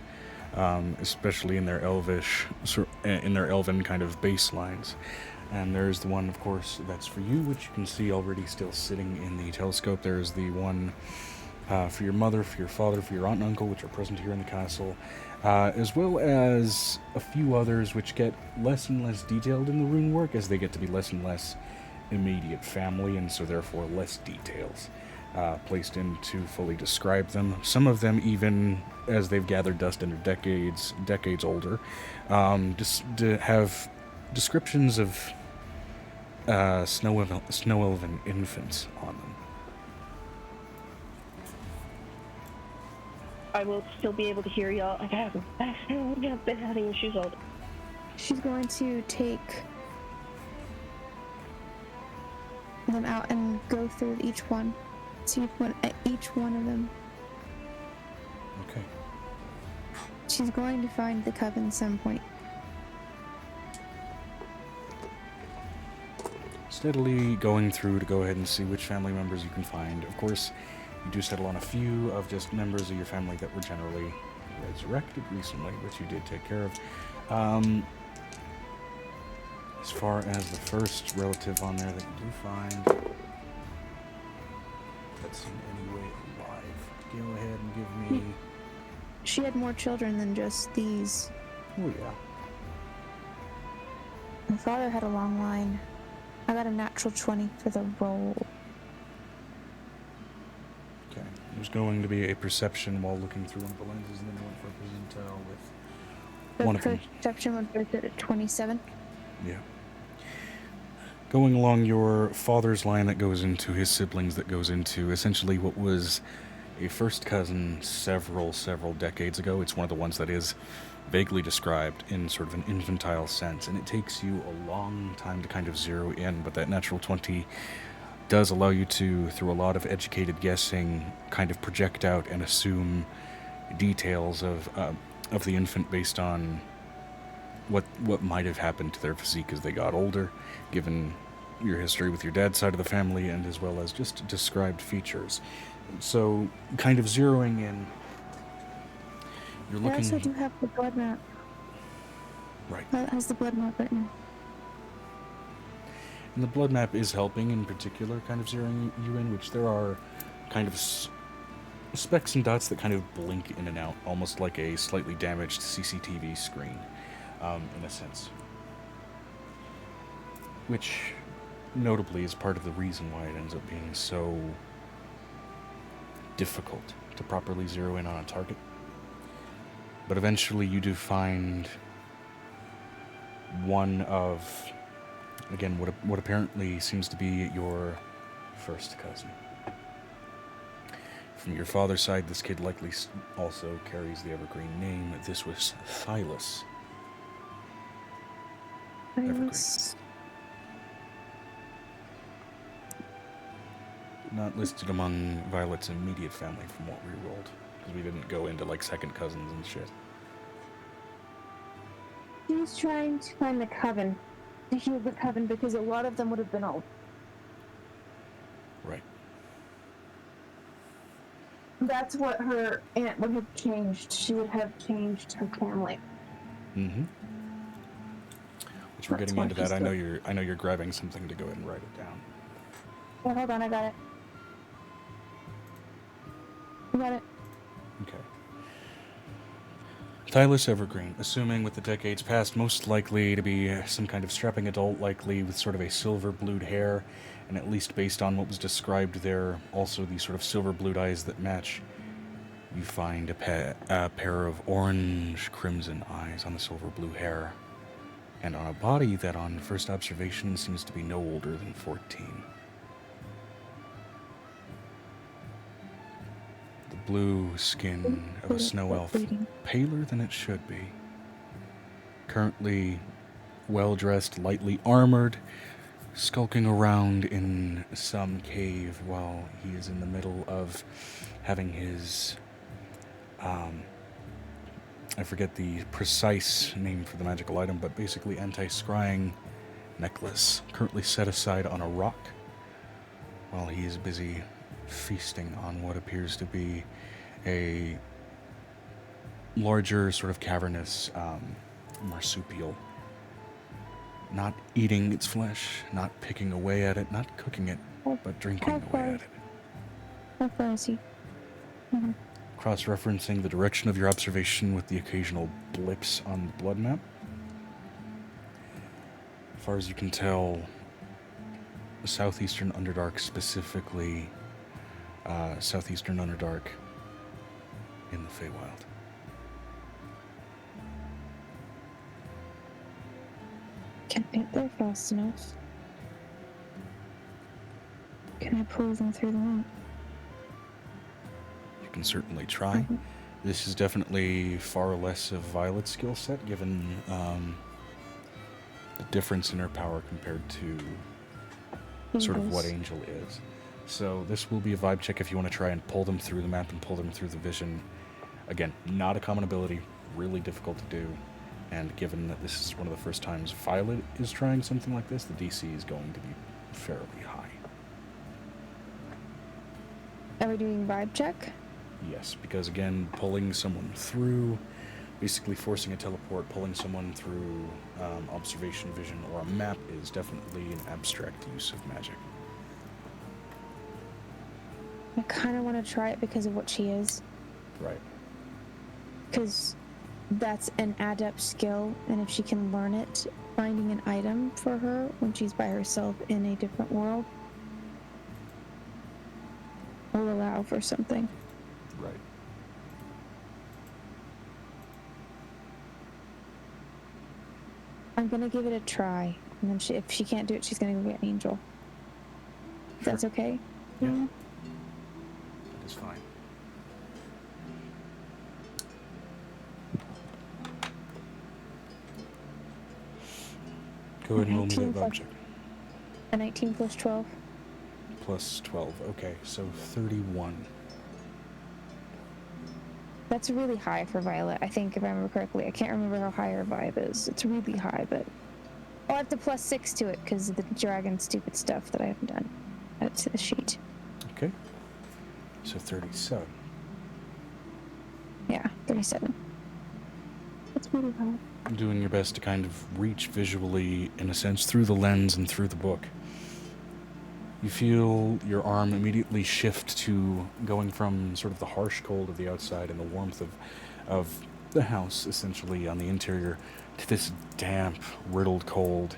especially in their elven kind of baselines. And there's the one, of course, that's for you, which you can see already still sitting in the telescope. There's the one for your mother, for your father, for your aunt and uncle, which are present here in the castle, as well as a few others which get less and less detailed in the rune work as they get to be less and less immediate family, and so therefore less details placed in to fully describe them. Some of them, even as they've gathered dust and are decades older, just to have descriptions of snow elven infants on them. I will still be able to hear y'all. I have been having issues all day. She's going to take them out and go through each one. See each one of them. Okay. She's going to find the coven some point. Steadily going through to go ahead and see which family members you can find. Of course, you do settle on a few of just members of your family that were generally resurrected recently, which you did take care of. As far as the first relative on there that you do find that's in any way alive, go ahead and give me... She had more children than just these. Oh, yeah. My father had a long line. I got a natural 20 for the roll. Okay. There's going to be a perception while looking through one of the lenses, and then one for percentile with The one of them. perception would be at 27. Yeah. Going along your father's line that goes into his siblings, that goes into essentially what was a first cousin several decades ago. It's one of the ones that is vaguely described in sort of an infantile sense, and it takes you a long time to kind of zero in, but that natural 20 does allow you to, through a lot of educated guessing, kind of project out and assume details of the infant based on what might have happened to their physique as they got older, given your history with your dad's side of the family, and as well as just described features. So, kind of zeroing in, you're looking... I also do have the blood map. Right. That has the blood map right now. And the blood map is helping, in particular, kind of zeroing you in, which there are kind of specks and dots that kind of blink in and out, almost like a slightly damaged CCTV screen, in a sense. Which, notably, is part of the reason why it ends up being so difficult to properly zero in on a target. But eventually you do find one of, again, what apparently seems to be your first cousin. From your father's side, this kid likely also carries the evergreen name. This was Silas. Silas. Not listed among Violet's immediate family from what we rolled, because we didn't go into, like, second cousins and shit. He was trying to find the coven, to heal the coven, because a lot of them would have been old. Right. That's what her aunt would have changed. She would have changed her family. Mm-hmm. Which we're That's getting why into she's that. still- I know you're grabbing something to go ahead and write it down. Oh, hold on, I got it. I got it. Okay. Thylas Evergreen, assuming with the decades past, most likely to be some kind of strapping adult, likely with sort of a silver-blued hair, and at least based on what was described there, also the sort of silver-blued eyes that match. You find a pair of orange-crimson eyes on the silver-blue hair, and on a body that on first observation seems to be no older than 14. The blue skin of a snow elf, paler than it should be. Currently well-dressed, lightly armored, skulking around in some cave while he is in the middle of having his, I forget the precise name for the magical item, but basically anti-scrying necklace currently set aside on a rock while he is busy feasting on what appears to be a larger sort of cavernous marsupial. Not eating its flesh, not picking away at it, not cooking it, but drinking away at it. How far is he? Mm-hmm. Cross-referencing the direction of your observation with the occasional blips on the blood map. As far as you can tell, southeastern Underdark, specifically southeastern Underdark in the Feywild. Can't get there fast enough. Can I pull them through the map? You can certainly try. This is definitely far less of Violet's skill set, given the difference in her power compared to sort of what Angel is. So this will be a vibe check if you want to try and pull them through the map and pull them through the vision. Again, not a common ability, really difficult to do. And given that this is one of the first times Violet is trying something like this, the DC is going to be fairly high. Are we doing vibe check? Yes, because again, pulling someone through, basically forcing a teleport, pulling someone through observation, vision, or a map is definitely an abstract use of magic. I kind of want to try it because of what she is. Right. Because that's an adept skill, and if she can learn it, finding an item for her when she's by herself in a different world will allow for something. Right. I'm gonna give it a try, and then if she can't do it, she's gonna go get Angel. If that's okay? Yeah. That is fine. Go ahead and roll me that 19 vibe check. A 19 plus 12. Plus 12. Okay, so 31. That's really high for Violet, I think, if I remember correctly. I can't remember how high her vibe is. It's really high, but I'll have to plus 6 to it because of the dragon stupid stuff that I haven't done. Add to the sheet. Okay. So 37. Yeah, 37. That's really high. Doing your best to kind of reach visually, in a sense, through the lens and through the book. You feel your arm immediately shift to going from sort of the harsh cold of the outside and the warmth of the house, essentially, on the interior, to this damp, riddled cold,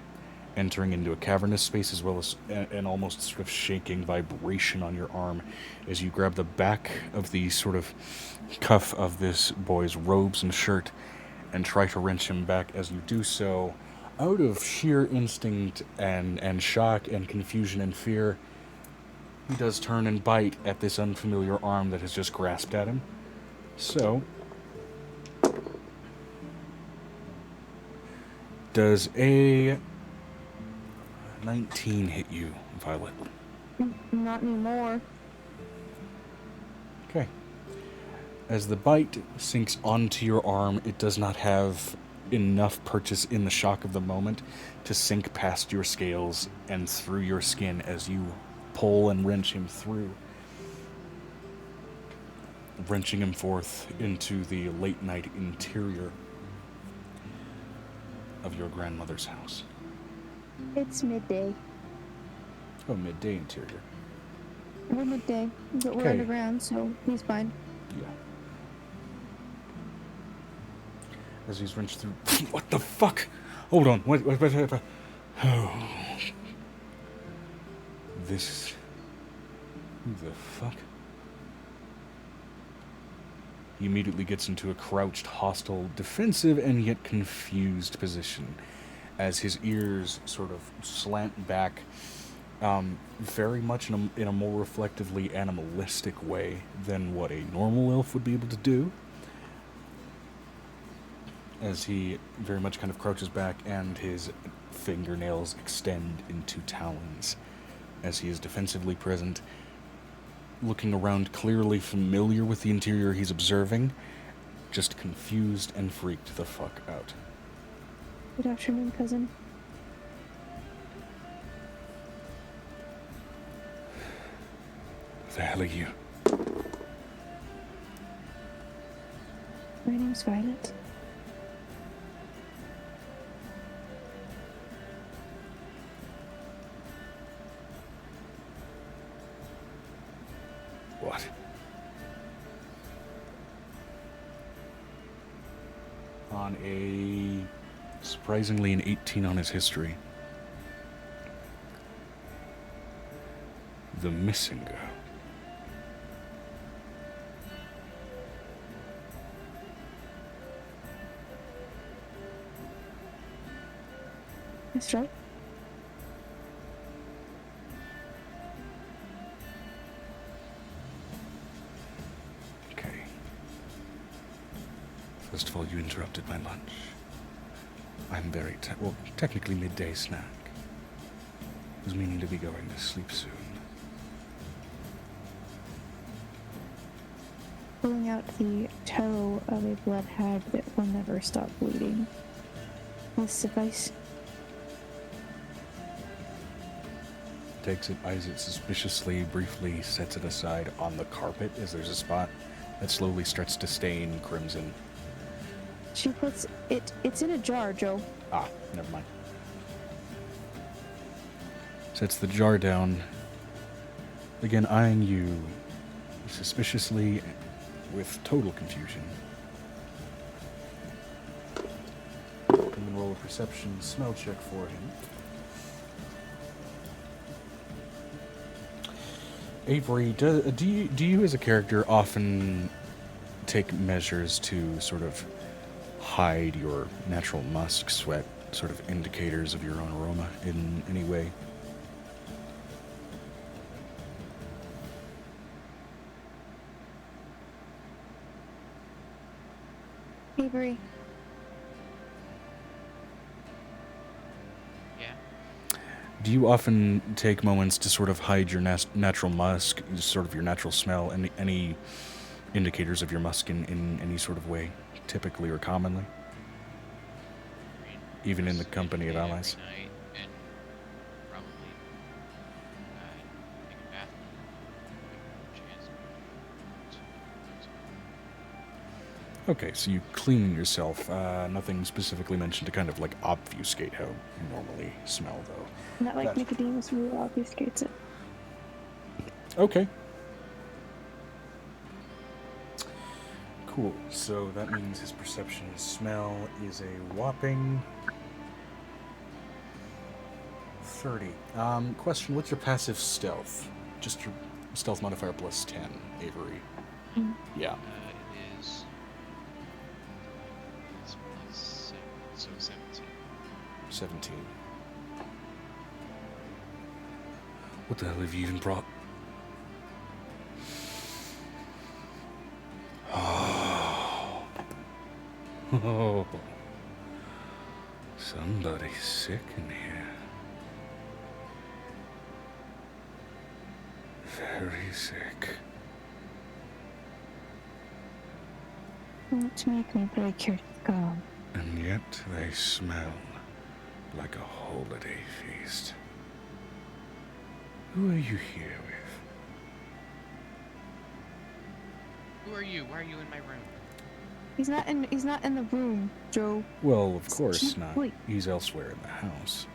entering into a cavernous space, as well as an almost sort of shaking vibration on your arm as you grab the back of the sort of cuff of this boy's robes and shirt and try to wrench him back. As you do so, out of sheer instinct and shock and confusion and fear, he does turn and bite at this unfamiliar arm that has just grasped at him. So, does a 19 hit you, Violet? Not anymore. Okay. As the bite sinks onto your arm, it does not have enough purchase in the shock of the moment to sink past your scales and through your skin as you pull and wrench him through, wrenching him forth into the late-night interior of your grandmother's house. It's midday. Oh, midday interior. We're midday, but we're Okay. underground, so he's fine. Yeah. As he's wrenched through... What the fuck? Hold on. What? Oh. This... Who the fuck? He immediately gets into a crouched, hostile, defensive, and yet confused position as his ears sort of slant back, very much in a more reflectively animalistic way than what a normal elf would be able to do. As he very much kind of crouches back and his fingernails extend into talons as he is defensively present, looking around, clearly familiar with the interior he's observing, just confused and freaked the fuck out. Good afternoon, cousin. The hell are you? My name's Violet. What? On a... surprisingly an 18 on his history. The missing girl. That's right. Okay. First of all, you interrupted my lunch. I'm very technically midday snack. Was meaning to be going to sleep soon. Pulling out the toe of a blood hag that will never stop bleeding. Will suffice. Takes it, eyes it suspiciously, briefly sets it aside on the carpet as there's a spot that slowly starts to stain crimson. She puts it. It's in a jar, Joe. Ah, never mind. Sets the jar down, again eyeing you suspiciously with total confusion. And then roll a perception smell check for him. Avery, do you as a character often take measures to sort of hide your natural musk, sweat, sort of indicators of your own aroma in any way? Avery. Yeah. Do you often take moments to sort of hide your natural musk, sort of your natural smell, and any indicators of your musk in any sort of way, typically or commonly? Even in the company of allies? Every night and probably take a bath. Chance. Okay, so you clean yourself. Nothing specifically mentioned to kind of like obfuscate how you normally smell, though. Not like Gotcha. Nicodemus really obfuscates it. Okay. Cool. So that means his perception of smell is a whopping 30. Question, what's your passive stealth? Just your stealth modifier plus 10, Avery. Mm. Yeah. It is. It's plus 7, so 17. 17. What the hell have you even brought? Oh. Somebody's sick in here. Very sick. Don't make me break your skull. And yet they smell like a holiday feast. Who are you here with? Who are you? Why are you in my room? He's not in the room, Joe. Well, of course not. Wait. He's elsewhere in the house.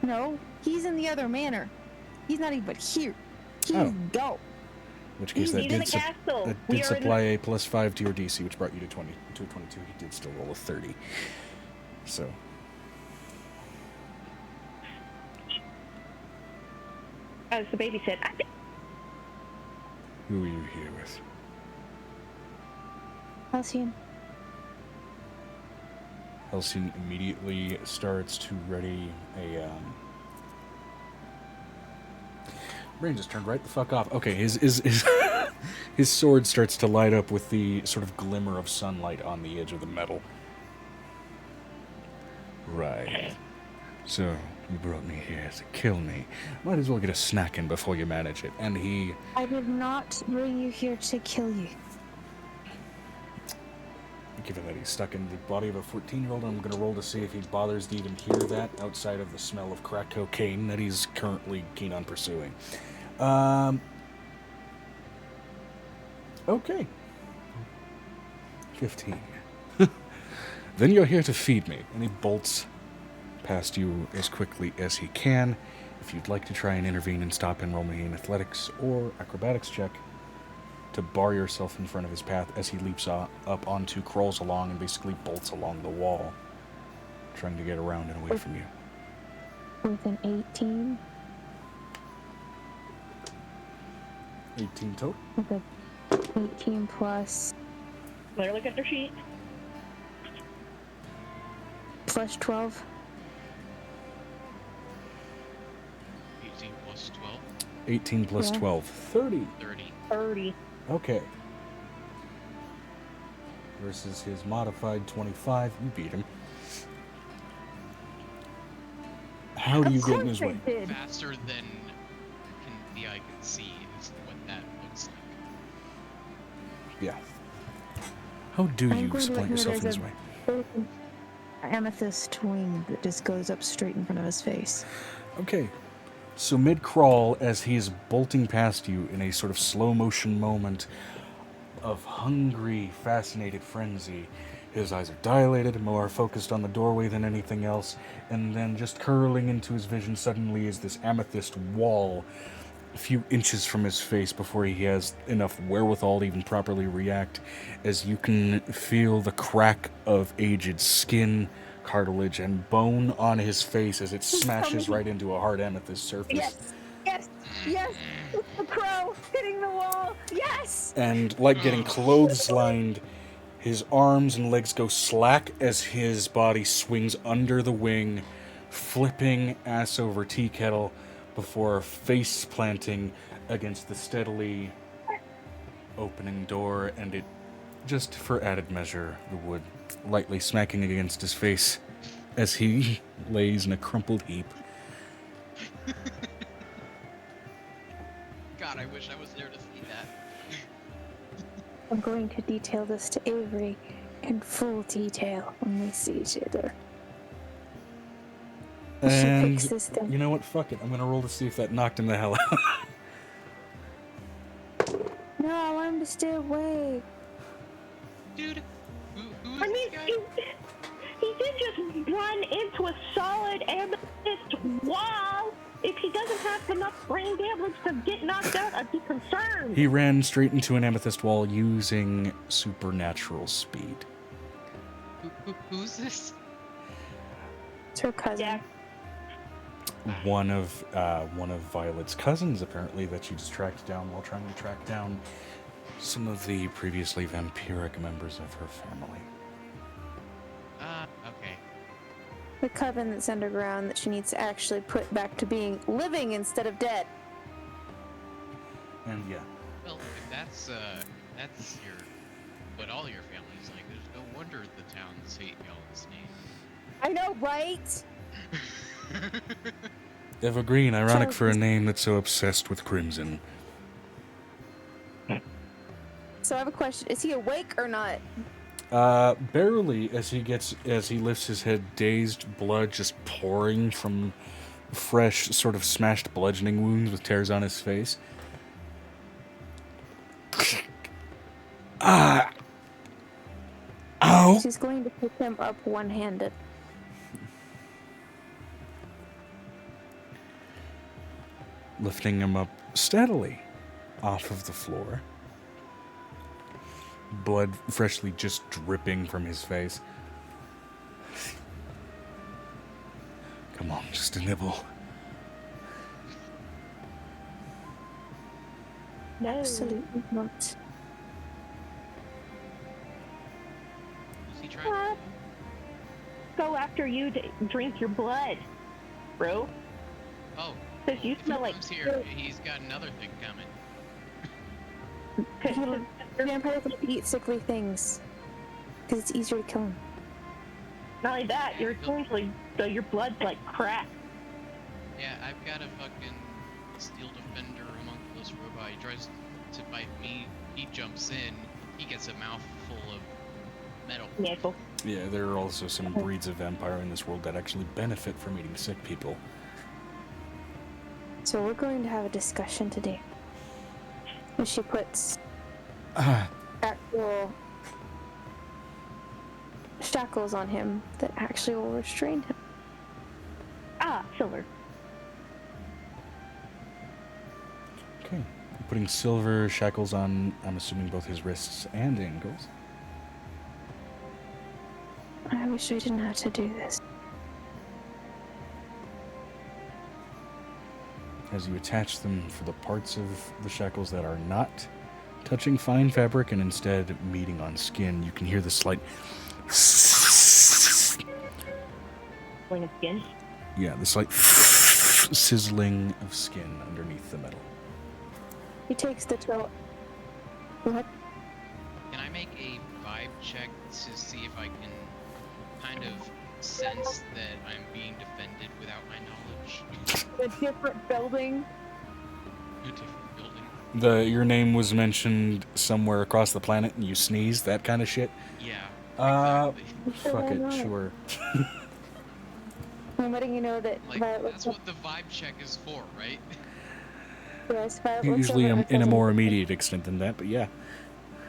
No, he's in the other manor. He's not even here. He's Oh. go. In which case, that He's in did, the castle. that We did are in supply a +5 to your DC, which brought you to 22. He did still roll a 30. So, As the baby said, I think who are you here with? Halcyon. Halcyon immediately starts to ready a, Brain just turned right the fuck off. Okay, his his sword starts to light up with the sort of glimmer of sunlight on the edge of the metal. Right. So, you brought me here to kill me. Might as well get a snack in before you manage it. And he... I did not bring you here to kill you. Given that he's stuck in the body of a 14-year-old, I'm going to roll to see if he bothers to even hear that outside of the smell of crack cocaine that he's currently keen on pursuing. Okay. 15. Then you're here to feed me. And he bolts past you as quickly as he can. If you'd like to try and intervene and stop him, roll me an athletics or acrobatics check to bar yourself in front of his path as he leaps up onto, crawls along, and basically bolts along the wall, trying to get around and away from you. With an 18. 18 total? With a 18 plus let her look at their sheet. plus 12. 18 plus 12, 18 plus Yeah. 12. 30. 30. 30. Okay. Versus his modified 25. You beat him. How do you get in his way? Did. Faster than the eye can see is what that looks like. Yeah. How do I'm you going to let plant you know yourself in there's his way? An amethyst wing that just goes up straight in front of his face. Okay. So mid-crawl, as he is bolting past you in a sort of slow-motion moment of hungry, fascinated frenzy, his eyes are dilated, more focused on the doorway than anything else, and then just curling into his vision suddenly is this amethyst wall a few inches from his face before he has enough wherewithal to even properly react, as you can feel the crack of aged skin, cartilage, and bone on his face as it smashes right into a hard amethyst surface. Yes. Yes. Yes. It's the crow hitting the wall. Yes. And like getting clotheslined, his arms and legs go slack as his body swings under the wing, flipping ass over tea kettle before face planting against the steadily opening door, and it, just for added measure, the wood lightly smacking against his face as he lays in a crumpled heap. God, I wish I was there to see that. I'm going to detail this to Avery in full detail when we see each other. We should And fix this thing. you know what? Fuck it. I'm gonna roll to see if that knocked him the hell out. No, I want him to stay awake. Dude, who's I mean, this guy? he did just run into a solid amethyst wall. If he doesn't have enough brain damage to get knocked out, I'd be concerned. He ran straight into an amethyst wall using supernatural speed. Who's this? It's her cousin. Yeah. One of Violet's cousins, apparently, that she just tracked down while trying to track down some of the previously vampiric members of her family. Okay. The coven that's underground that she needs to actually put back to being living instead of dead. And yeah, Well, if that's what all your family's like, there's no wonder the towns hate y'all's name. I know, right? Evergreen, ironic for a name that's so obsessed with crimson. So I have a question. Is he awake or not? Barely, as he lifts his head, dazed, blood just pouring from fresh, sort of smashed bludgeoning wounds with tears on his face. Ah! Ow! She's going to pick him up one-handed. Lifting him up steadily off of the floor. Blood freshly just dripping from his face. Come on, just a nibble. No. Absolutely not. Is he trying? Go after you to drink your blood, bro. Oh, Because you if he smell like comes here, he's got another thing coming. Vampires will eat sickly things. Because it's easier to kill them. Not only that, your blood's like crap. Yeah, I've got a fucking steel defender homunculus robot. He tries to bite me, he jumps in, he gets a mouthful of metal. Yeah, cool. Yeah, there are also some breeds of vampire in this world that actually benefit from eating sick people. So we're going to have a discussion today. And she puts actual shackles on him that actually will restrain him. Ah, silver. Okay. Putting silver shackles on, I'm assuming, both his wrists and ankles. I wish I didn't have to do this. As you attach them for the parts of the shackles that are not touching fine fabric and instead meeting on skin, you can hear the slight Going of skin. yeah, the slight sizzling of skin underneath the metal. He takes the toe. What? Can I make a vibe check to see if I can kind of sense that I'm being defended without my knowledge? A different building. A different building. Your name was mentioned somewhere across the planet and you sneezed, that kind of shit? Yeah. Exactly. Fuck it, sure. I'm letting you know that Like, Violet that's looks what the vibe check is for, right? yes, Violet looks Usually over at in a cousin. more immediate extent than that, but yeah,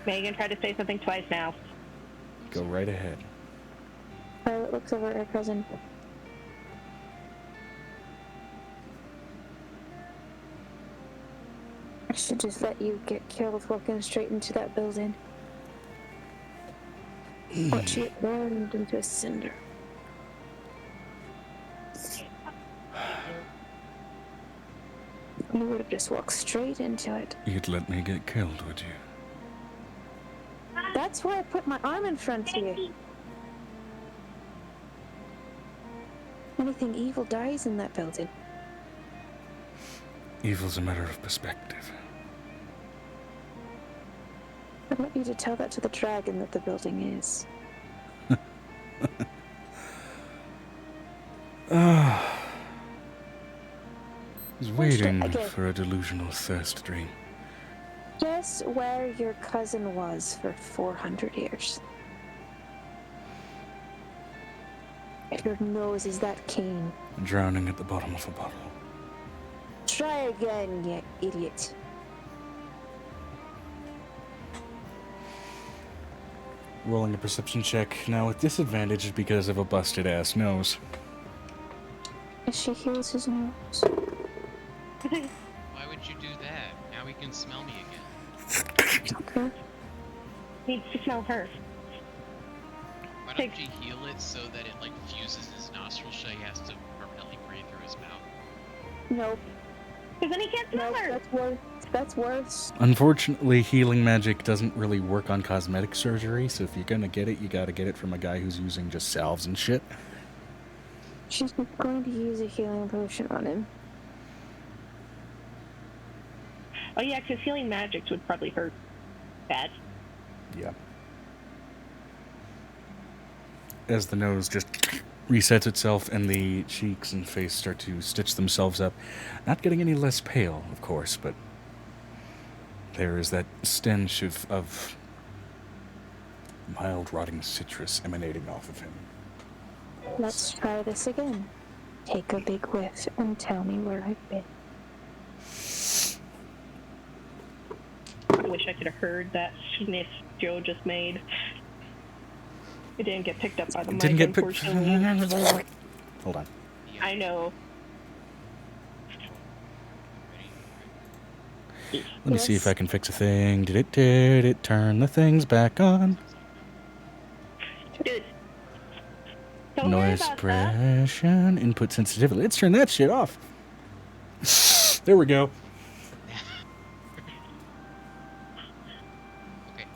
Megan tried to say something twice now. go right ahead. Violet looks over at her cousin. I should just let you get killed walking straight into that building. Watch you burned into a cinder. You would have just walked straight into it. You'd let me get killed, would you? That's why I put my arm in front of you. Anything evil dies in that building. Evil's a matter of perspective. I want you to tell that to the dragon that the building is. I was waiting okay. for a delusional thirst dream. Guess where your cousin was for 400 years. Your nose is that keen. Drowning at the bottom of a bottle. Try again, you idiot. Rolling a perception check, now with disadvantage because of a busted ass nose. She heals his nose. Why would you do that? Now he can smell me again. Okay. Needs to smell her. Why don't you heal it so that it like fuses his nostrils so he has to permanently breathe through his mouth? Nope. Because then he can't smell Nope, her. that's worse. That's worse. Unfortunately, healing magic doesn't really work on cosmetic surgery, so if you're gonna get it, you gotta get it from a guy who's using just salves and shit. She's going to use a healing potion on him. Oh yeah, because healing magics would probably hurt bad. Yeah. As the nose just resets itself and the cheeks and face start to stitch themselves up. Not getting any less pale, of course, but there is that stench of mild rotting citrus emanating off of him. Let's try this again. take a big whiff and tell me where I've been. I wish I could have heard that sniff Joe just made. It didn't get picked up by the mic, Didn't get picked. unfortunately. Hold on. I know. Let me see if I can fix a thing. Did it turn the things back on? Dude. Don't worry Noise about that. suppression, input sensitivity. Let's turn that shit off. There we go. Okay,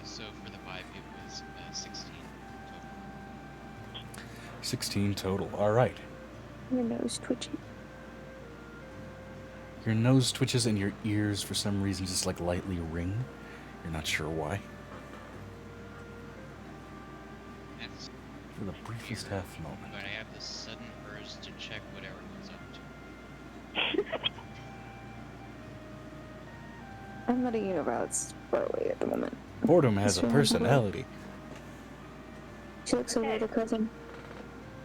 so for the 5, it was 16 total. 16 total. All right. Your nose twitchy. Your nose twitches and your ears, for some reason, just like lightly ring. You're not sure why. That's For the briefest half moment. but I have this sudden urge to check what everyone's up to. I'm letting you know about it's far away at the moment. Boredom has a Sure. personality. She looks over at her cousin.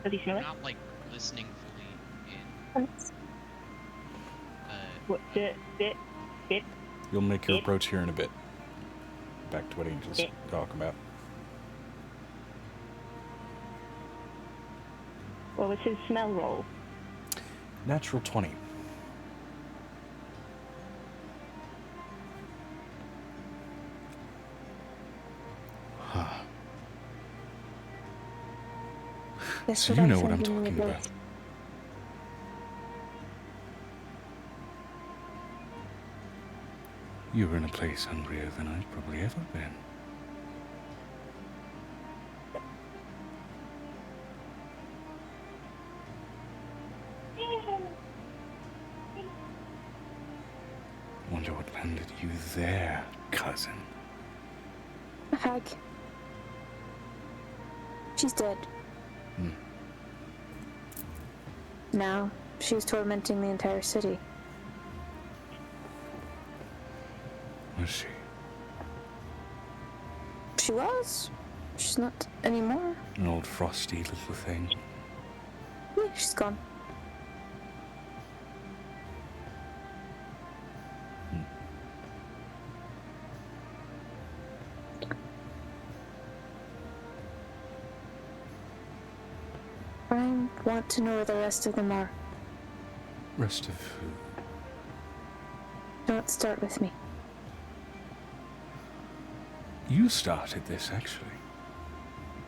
Does he smell it? Not like listening fully in. What? Bit. You'll make your approach here in a bit. Back to what Angel's talking about. What was his smell roll? Natural 20. Huh. Guess So what you I know what I'm think you talking would about. like. You were in a place hungrier than I've probably ever been. Wonder what landed you there, cousin. A hag. She's dead. Hmm. Now, she's tormenting the entire city. Was she? She was. She's not anymore. An old frosty little thing. Yeah, she's gone. I want to know where the rest of them are. Rest of who? Don't start with me. You started this, actually.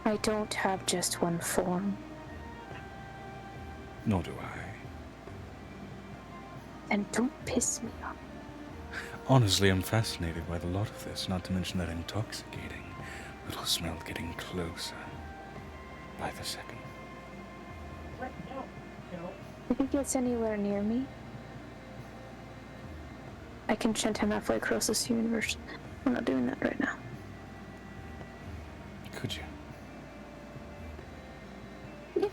I don't have just one form. Nor do I. And don't piss me off. Honestly, I'm fascinated by the lot of this, not to mention that intoxicating little smell getting closer by the second. If he gets anywhere near me, I can send him halfway across this universe. I'm not doing that right now. Could you? Yeah.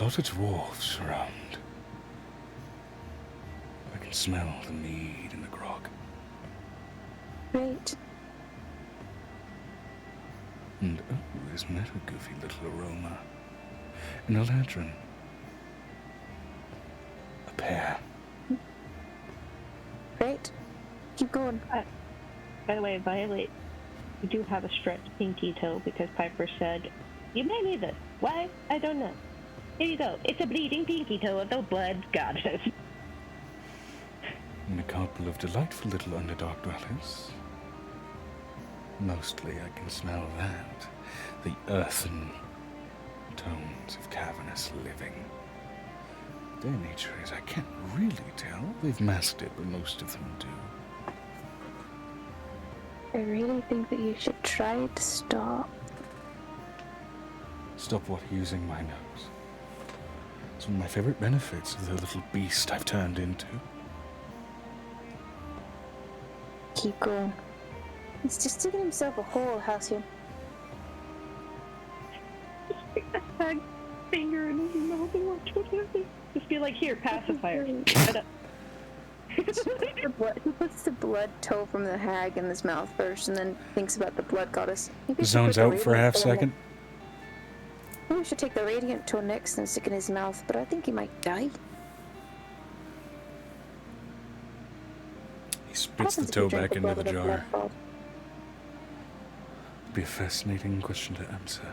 Lot of dwarves around. I can smell the mead and the grog. Great. And oh, isn't that a goofy little aroma? An eladrin. A pear. Great. Keep going. By the way, Violet, you do have a stretched pinky toe because Piper said, you may need this. Why? I don't know. Here you go. It's a bleeding pinky toe of the blood goddess. And a couple of delightful little underdark dwellers. Mostly I can smell that. The earthen tones of cavernous living. Their nature is, I can't really tell. They've masked it, but most of them do. I really think that you should try to stop. Stop what? Using my nose. It's one of my favorite benefits of the little beast I've turned into. Keep going. He's just digging himself a hole, Halcyon. Hag finger in his mouth and watch what happens. Just be like, here, pacifier. Shut up. He puts the blood toe from the hag in his mouth first and then thinks about the blood goddess. Maybe I should Zones put the out for a raven half tail in second. Maybe we should take the radiant toe next and stick it in his mouth, but I think he might die. He spits the toe back into the jar. Blood? Be a fascinating question to answer.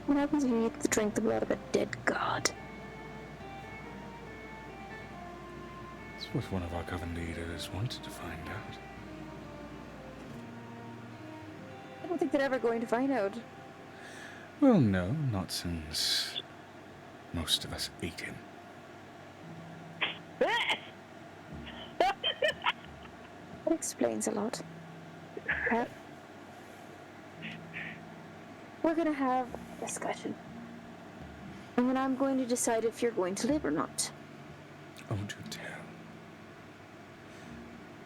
What happens if you drink the blood of a dead god? It's what one of our coven leaders wanted to find out. I don't think they're ever going to find out. Well, no, not since most of us ate him. That explains a lot. We're gonna have a discussion. And then I'm going to decide if you're going to live or not. Oh, do tell.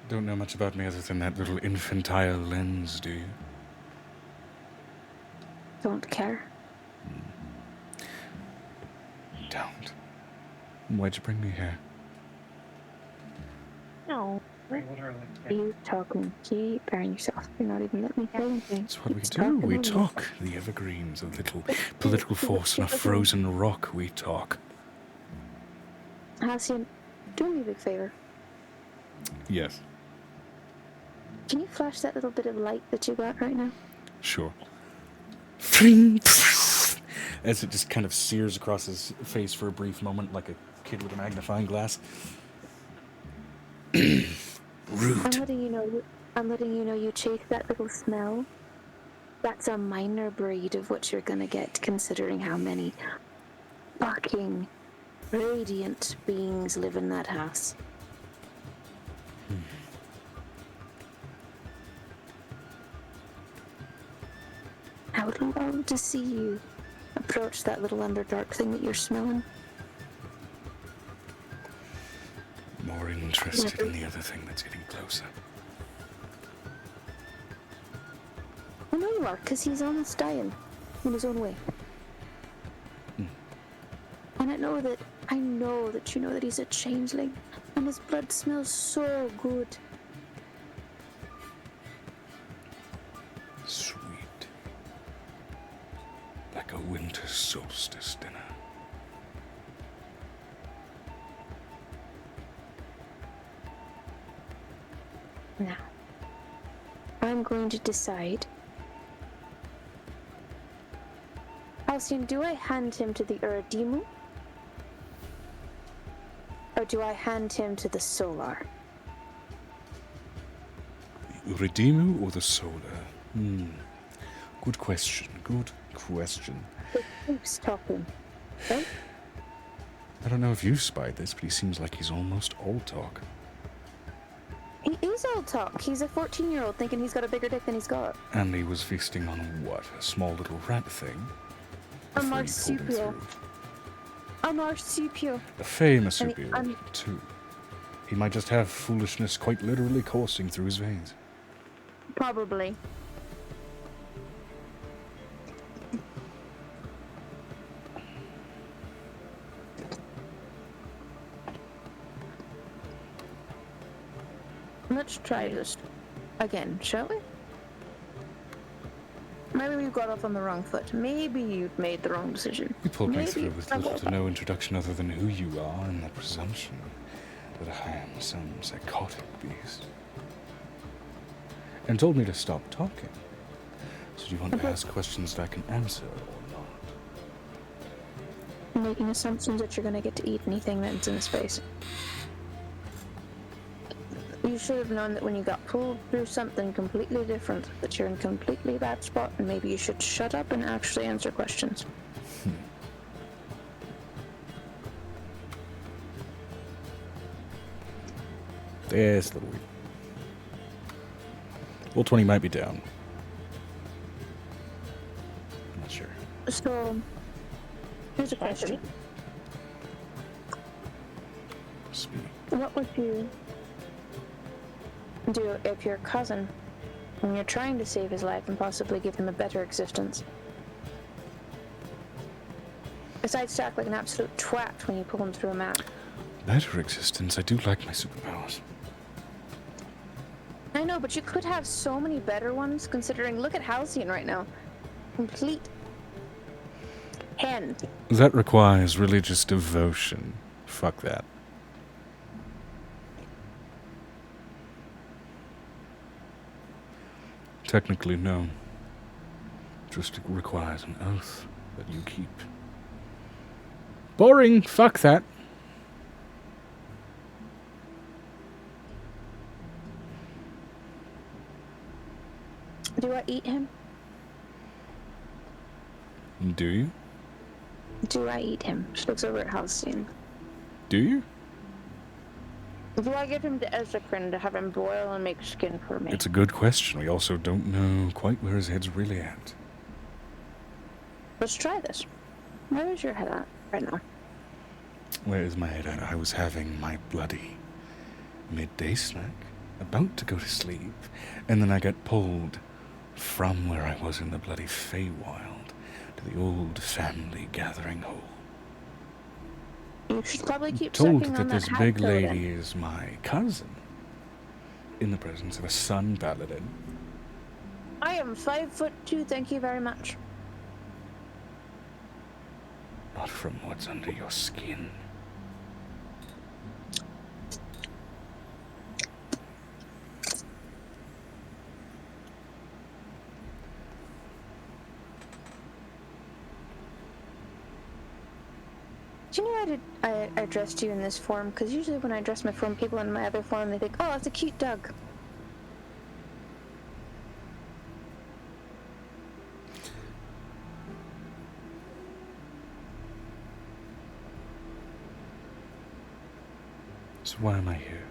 Don't know much about me other than that little infantile lens, do you? Don't care. Don't. Why'd you bring me here? No. You talking. Keep bearing yourself. You're not even letting me say anything. That's what we Keep do. talking We over talk. The evergreens, a little political force on a frozen rock. We talk. Halcyon, do me a big favor. Yes, Can you flash that little bit of light that you got right now? sure. As it just kind of sears across his face for a brief moment, like a kid with a magnifying glass. Rude. I'm letting you know you chase that little smell. That's a minor breed of what you're gonna get, considering how many fucking radiant beings live in that house. I would love to see you approach that little underdark thing that you're smelling. More interested in the other thing that's getting closer. I know you are, because he's almost dying in his own way. And I know that you know that he's a changeling, and his blood smells so good. Sweet. Like a winter solstice dinner. Now, I'm going to decide. Halcyon, do I hand him to the Uradimu? Or do I hand him to the Solar? The Uridimu or the Solar? Good question. Good question. It keeps talking. Right? I don't know if you've spied this, but he seems like he's almost all talk. He is all talk. He's a 14-year-old thinking he's got a bigger dick than he's got. And he was feasting on what? A small little rat thing? A Before you pulled him marsupial. through. A marsupial. A famous And he- marsupial, too. He might just have foolishness quite literally coursing through his veins. Probably. Let's try this again, shall we? Maybe we got off on the wrong foot. Maybe you've made the wrong decision. You pulled me Maybe through with I little will. to no introduction other than who you are and the presumption that I am some psychotic beast. And told me to stop talking. So do you want to ask questions that I can answer or not? Making assumptions that you're gonna get to eat anything that's in space. You should have known that when you got pulled through something completely different, that you're in a completely bad spot, and maybe you should shut up and actually answer questions. Yes, a little weird. Roll 20 might be down. I'm not sure. So, here's a question. Speak. What would you do if your cousin, when you're trying to save his life and possibly give him a better existence, besides to act like an absolute twat when you pull him through a map? Better existence. I do like my superpowers. I know, but you could have so many better ones, considering, look at Halcyon right now. Complete 10. That requires religious devotion. Fuck that. Technically, no. Just requires an oath that you keep. Boring. Fuck that. Do I eat him? Do you? Do I eat him? She looks over at Halcyon. Do you? Do I get him to Ezekrin to have him boil and make skin for me? It's a good question. We also don't know quite where his head's really at. Let's try this. Where is your head at right now? Where is my head at? I was having my bloody midday snack, about to go to sleep, and then I got pulled from where I was in the bloody Feywild to the old family gathering hole. You should probably keep Told sucking that on this that big hat lady then. is my cousin, in the presence of a sun paladin. I am 5'2", thank you very much. Not from what's under your skin. Do you know I dressed you in this form? Because usually when I dress my form, people in my other form, they think, oh, that's a cute dog. So why am I here?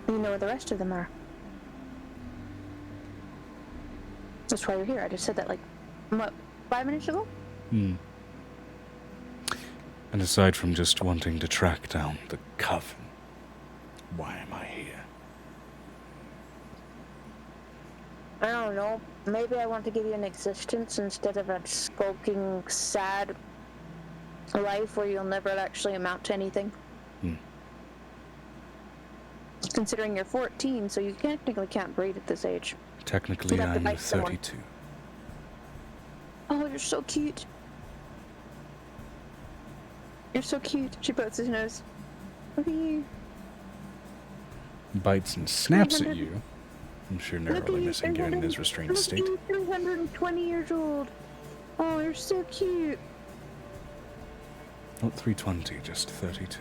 You know where the rest of them are. That's why you're here. I just said that like, what, 5 minutes ago? And aside from just wanting to track down the coven, why am I here? I don't know. Maybe I want to give you an existence instead of a skulking, sad life where you'll never actually amount to anything. Considering you're 14, so you technically can't breed at this age. Technically, You'd have to I'm bite someone. 32. Oh, you're so cute. You're so cute. She pokes his nose. Look at you. Bites and snaps at 300 you. I'm sure Look at narrowly you, missing given his restrained look at state. you, 320 years old. Oh, you're so cute. Not 320, just 32.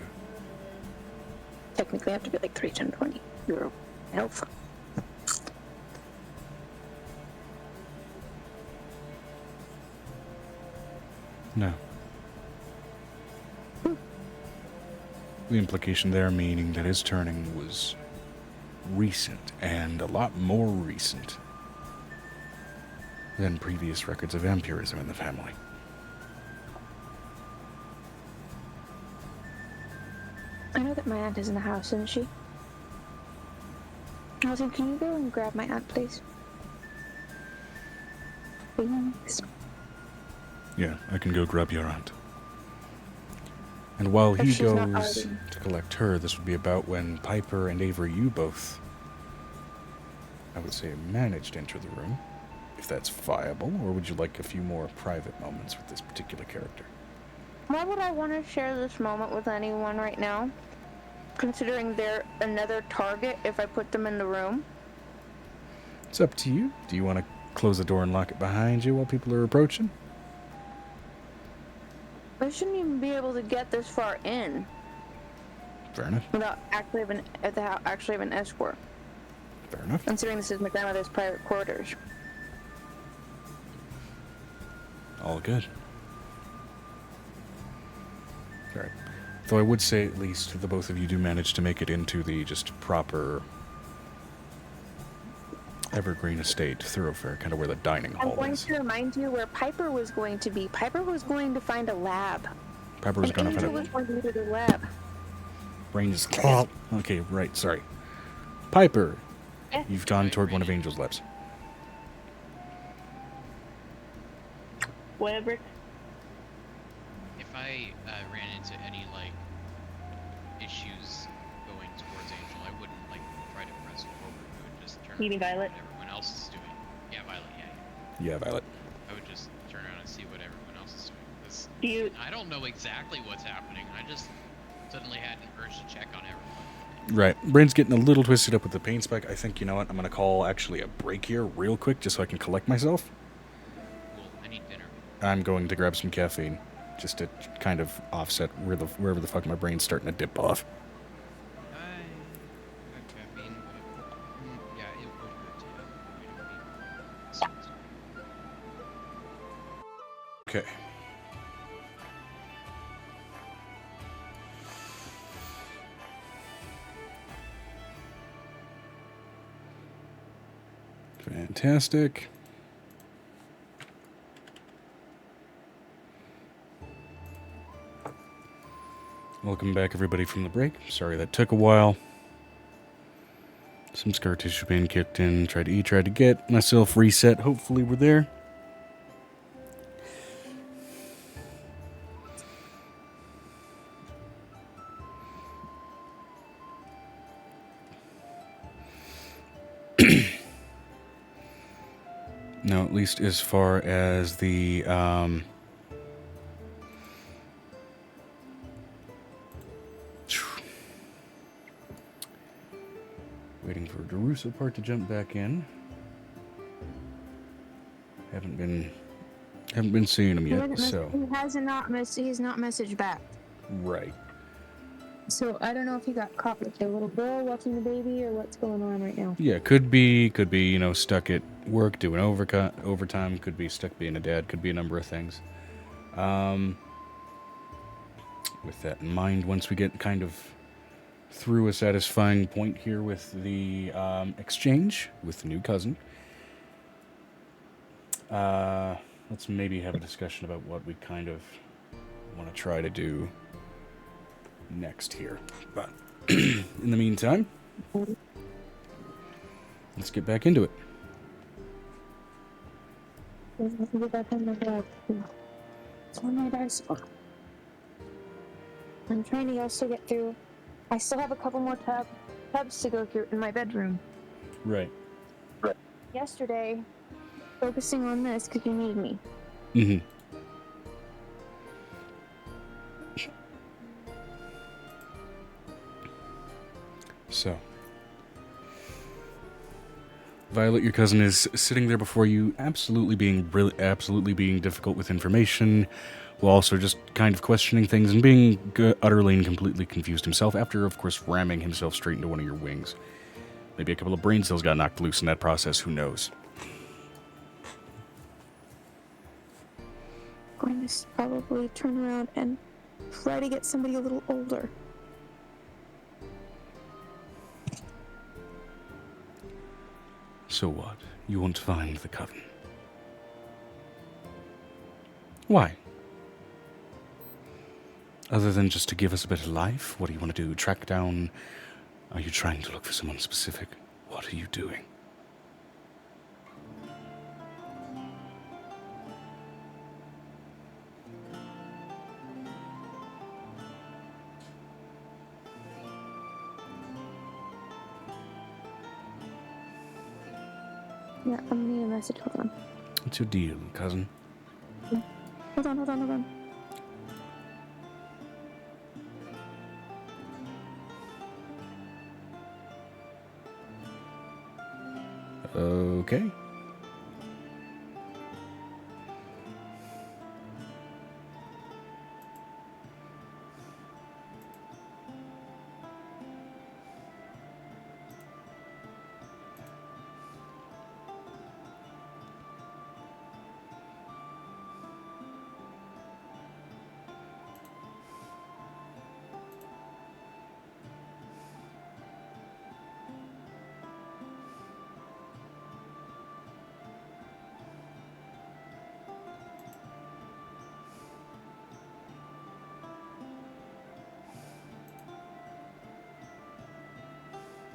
Technically, I have to be like 320. You're an elf. No. The implication there meaning that his turning was recent, and a lot more recent than previous records of vampirism in the family. I know that my aunt is in the house, isn't she? Alison, can you go and grab my aunt, please? Thanks. Yeah, I can go grab your aunt. And while If he she's not goes already- to collect her, this would be about when Piper and Avery, you both, I would say, managed to enter the room, if that's viable, or would you like a few more private moments with this particular character? Why would I want to share this moment with anyone right now? Considering they're another target if I put them in the room? It's up to you. Do you want to close the door and lock it behind you while people are approaching? I shouldn't even be able to get this far in Fair enough. without actually have an escort. Fair enough. Considering this is my grandmother's private quarters. All good. Alright. Though I would say at least the both of you do manage to make it into the just proper Evergreen Estate thoroughfare, kind of where the dining I'm hall going is. to remind you where Piper was going to be. Piper was going to find a lab. Piper was And going to Angel find was a going to go to the lab. brain just... Okay, right, sorry. Piper, Yes. you've gone toward one of Angel's labs. Whatever. If I ran into any like issues going towards Angel, I wouldn't like try to press forward. I would just turn You mean around Violet? what everyone else is doing. Yeah, Violet. Yeah. Yeah, Violet. I would just Do you? I don't know exactly what's happening. I just suddenly had an urge to check on everyone. Right. Brain's getting a little twisted up with the pain spike. I think, you know what, I'm going to call actually a break here real quick just so I can collect myself. Cool. I need dinner. I'm going to grab some caffeine just to kind of offset wherever the fuck my brain's starting to dip off. I got caffeine, but yeah, it would hurt to have Okay. Fantastic. Welcome back, everybody, from the break. Sorry that took a while. Some scar tissue pain kicked in. Tried to get myself reset. Hopefully we're there. Now, at least as far as the waiting for Darusa part to jump back in. Haven't been seeing him yet, so He has not he's not messaged back. right. So I don't know if he got caught with the little girl watching the baby or what's going on right now. Yeah, could be, you know, stuck at work doing overtime, could be stuck being a dad, could be a number of things. With that in mind, once we get kind of through a satisfying point here with the exchange with the new cousin, let's maybe have a discussion about what we kind of want to try to do next here. But in the meantime, let's get back into it. I'm trying to also get through. I still have a couple more tubs to go through in my bedroom. Right. Yesterday, focusing on this because you need me. Mm-hmm. So, Violet, your cousin, is sitting there before you, absolutely being difficult with information, while also just kind of questioning things and being utterly and completely confused himself. After, of course, ramming himself straight into one of your wings. Maybe a couple of brain cells got knocked loose in that process. Who knows? Going to probably turn around and try to get somebody a little older. So what? You want to find the coven? Why? Other than just to give us a better life? What do you want to do? Track down? Are you trying to look for someone specific? What are you doing? Yeah, I'm gonna need a message. Hold on. What's your deal, cousin? Hold on. Okay.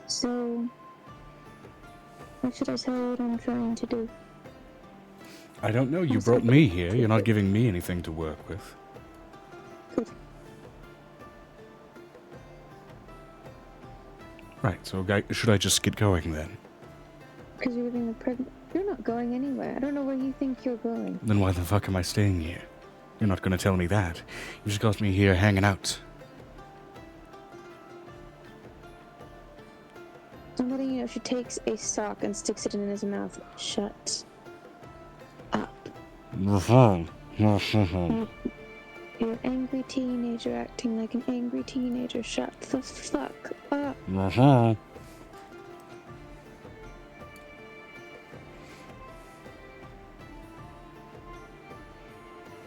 So, what should I tell you what I'm trying to do? I don't know. You brought me here. You're not giving me anything to work with. Good. Right, so should I just get going then? Because you're not going anywhere. I don't know where you think you're going. Then why the fuck am I staying here? You're not going to tell me that. You just got me here hanging out. I'm letting you know she takes a sock and sticks it in his mouth. Shut up. You're an angry teenager acting like an angry teenager. Shut the fuck up.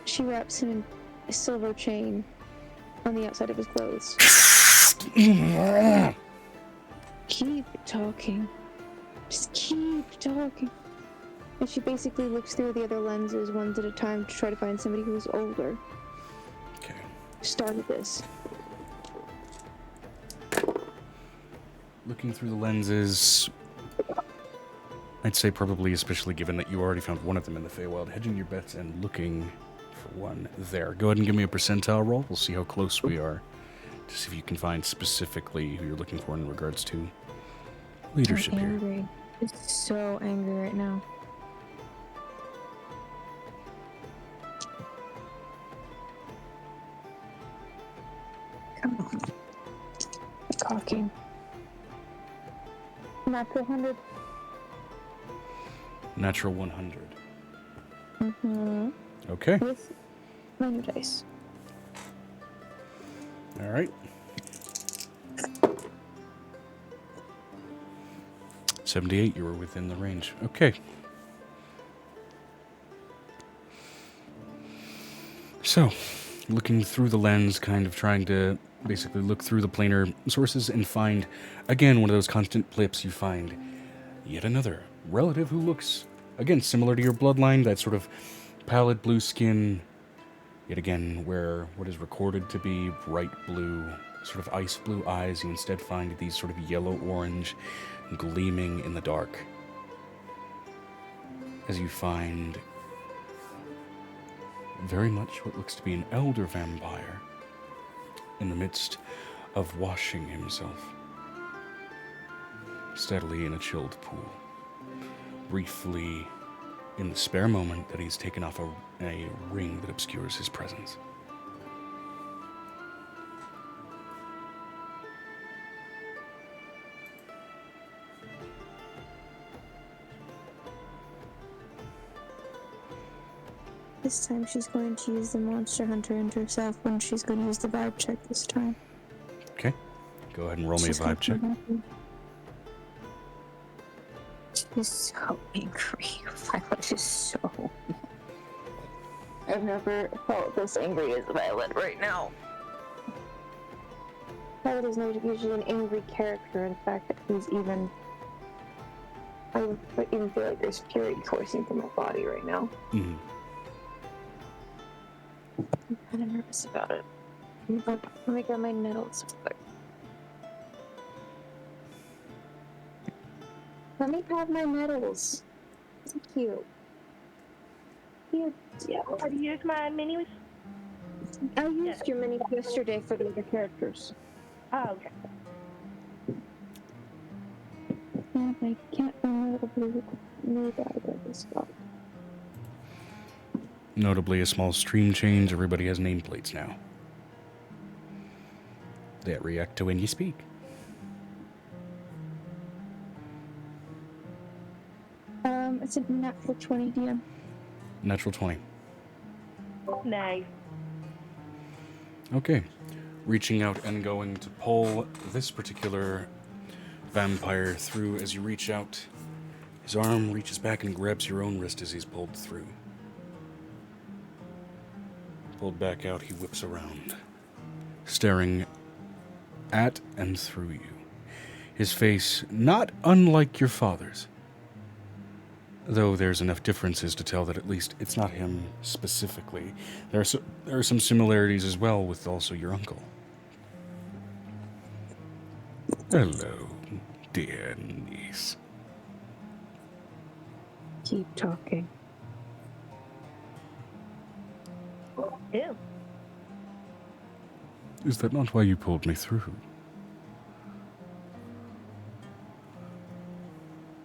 She wraps him in a silver chain on the outside of his clothes. Keep talking. Just keep talking. And she basically looks through the other lenses one at a time to try to find somebody who's older. Okay. Started this. Looking through the lenses, I'd say probably, especially given that you already found one of them in the Feywild, hedging your bets and looking for one there. Go ahead and give me a percentile roll. We'll see how close we are to see if you can find specifically who you're looking for in regards to leadership I'm here. angry. It's so angry right now. Come on. Talking. Natural 100. Natural 100. Mm-hmm. Okay. With my new dice. All right. 78, you were within the range. Okay. So, looking through the lens, kind of trying to basically look through the planar sources and find, again, one of those constant blips. You find yet another relative who looks, again, similar to your bloodline, that sort of pallid blue skin, yet again, where what is recorded to be bright blue, sort of ice blue eyes, you instead find these sort of yellow-orange gleaming in the dark. As you find very much what looks to be an elder vampire in the midst of washing himself steadily in a chilled pool. Briefly, in the spare moment that he's taken off a ring that obscures his presence. This time she's going to use the Monster Hunter into herself when she's going to use the vibe check this time. Okay. Go ahead and roll me a vibe check. She's so angry. Violet is so mad. I've never felt this angry as Violet right now. Violet is not usually an angry character. In fact, he's even... I even feel like there's fury coursing through my body right now. Mm-hmm. I'm kind of nervous about it. Let me grab my nettles real quick. Let me have my medals. Thank you. Yeah, have you used my minis? I used your mini yesterday for the other characters. Oh, okay. And I can't remember the new guy that this got. Notably, a small stream change. Everybody has nameplates now that react to when you speak. It's a natural 20 DM. Natural 20. Nice. Okay. Reaching out and going to pull this particular vampire through. As you reach out, his arm reaches back and grabs your own wrist as he's pulled through. Pulled back out, he whips around, staring at and through you. His face not unlike your father's, though there's enough differences to tell that at least it's not him specifically. There are some similarities as well with also your uncle. Hello, dear niece. Keep talking. Ew. Is that not why you pulled me through?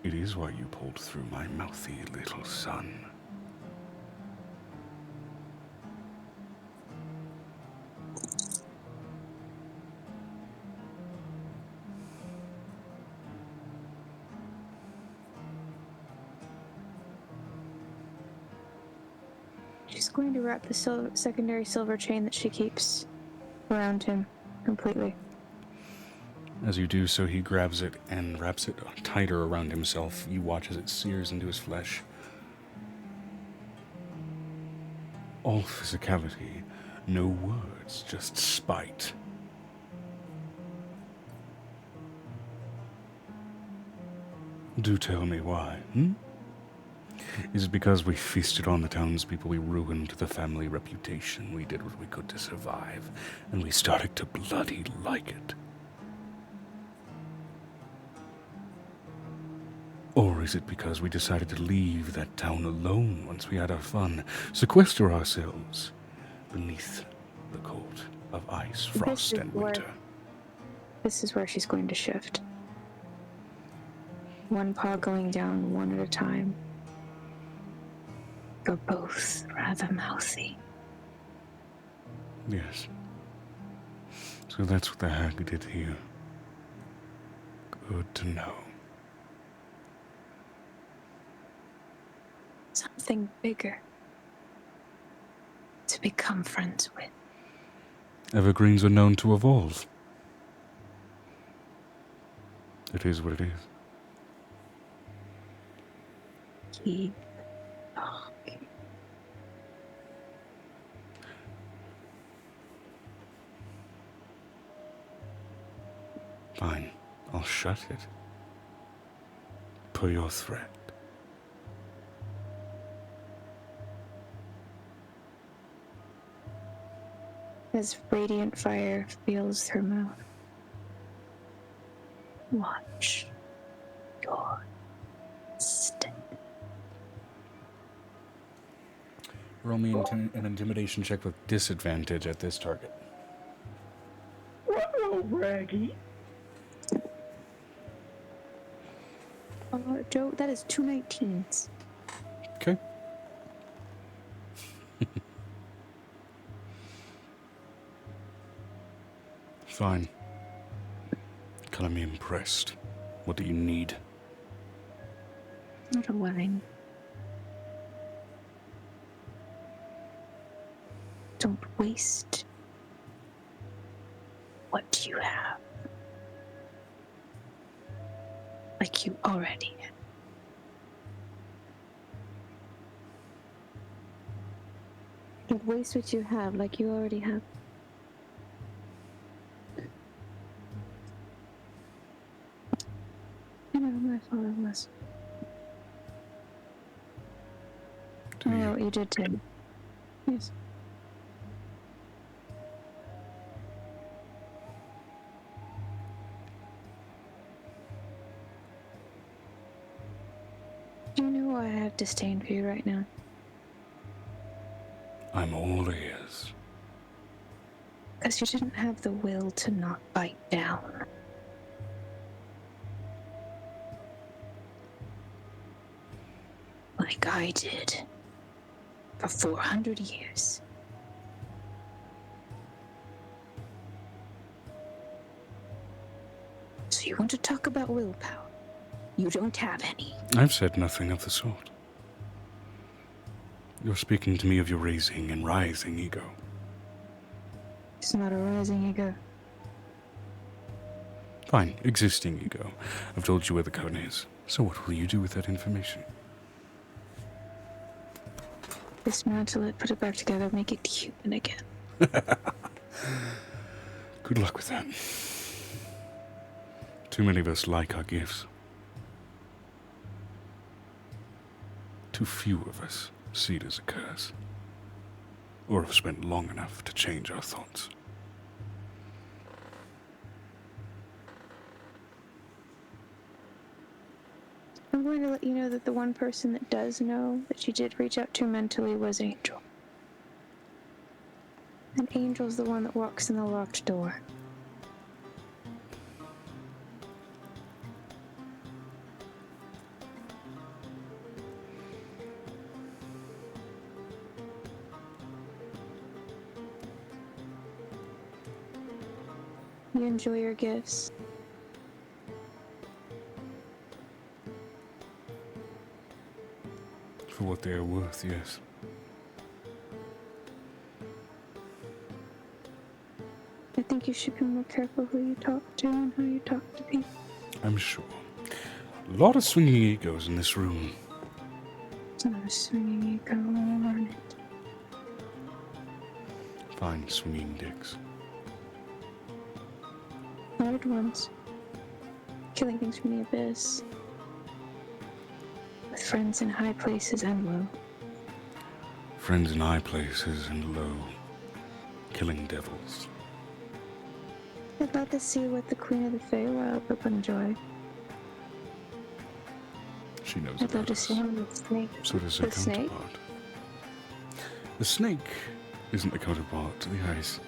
It is why you pulled through, my mouthy little son. She's going to wrap the secondary silver chain that she keeps around him completely. As you do so, he grabs it and wraps it tighter around himself. You watch as it sears into his flesh. All physicality, no words, just spite. Do tell me why, Is it because we feasted on the townspeople, we ruined the family reputation, we did what we could to survive, and we started to bloody like it? Or is it because we decided to leave that town alone once we had our fun, sequester ourselves beneath the coat of ice, frost, and winter? This is where she's going to shift. One paw going down, one at a time. You're both rather mouthy. Yes. So that's what the hag did here. Good to know. Something bigger to become friends with. Evergreens are known to evolve. It is what it is. Keep talking. Fine, I'll shut it. Per your threat. As radiant fire fills her mouth. Watch your step. Roll me an intimidation check with disadvantage at this target. Whoa, Raggy. Joe, that is 2 19s. Okay. Fine. Color me impressed. What do you need? Not a wine. Don't waste what you have. Like you already have. Don't waste what you have like you already have. I know, my father was. I know what you did too. Yes. Do you know why I have disdain for you right now? I'm all ears. Because you didn't have the will to not bite down. Like I did. For 400 years. So you want to talk about willpower? You don't have any. I've said nothing of the sort. You're speaking to me of your raising and rising ego. It's not a rising ego. Fine, existing ego. I've told you where the cone is. So what will you do with that information? Dismantle it, put it back together, make it human again. Good luck with that. Too many of us like our gifts. Too few of us see it as a curse. Or have spent long enough to change our thoughts. I'm going to let you know that the one person that does know that she did reach out to mentally was Angel. And Angel's the one that walks in the locked door. You enjoy your gifts. For what they are worth, yes. think you should be more careful who you talk to and how you talk to people. I'm sure. A lot of swinging egos in this room. It's not a swinging ego, learn it. Fine swinging dicks. Hard ones. Killing things from the abyss. With friends in high places and low. Friends in high places and low. Killing devils. I'd love to see what the Queen of the Feywild would enjoy. She knows I'd love about to us. see him with the snake. So does her The snake? counterpart. The snake isn't the counterpart to the ice.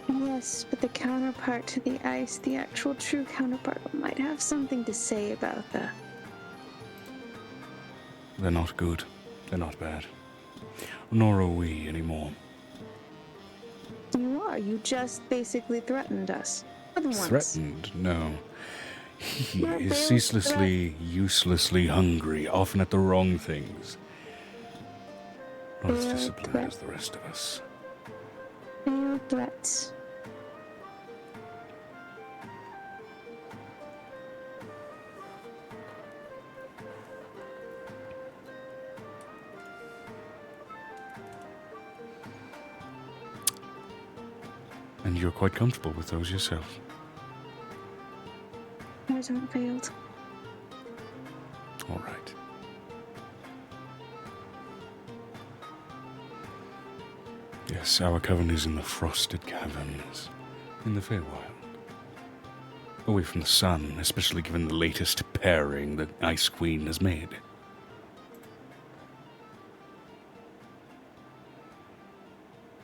Yes, but the counterpart to the ice, the actual true counterpart, might have something to say about that. They're not good. They're not bad. Nor are we anymore. You are. You just basically threatened us. More than once. Threatened? No. He Not is very ceaselessly, uselessly hungry, often at the wrong things. Not as Failed disciplined threat. as the rest of us. Failed threats. And you're quite comfortable with those yourself. Ours aren't failed. All right. Yes, our coven is in the frosted caverns, in the Feywild. Away from the sun, especially given the latest pairing that Ice Queen has made.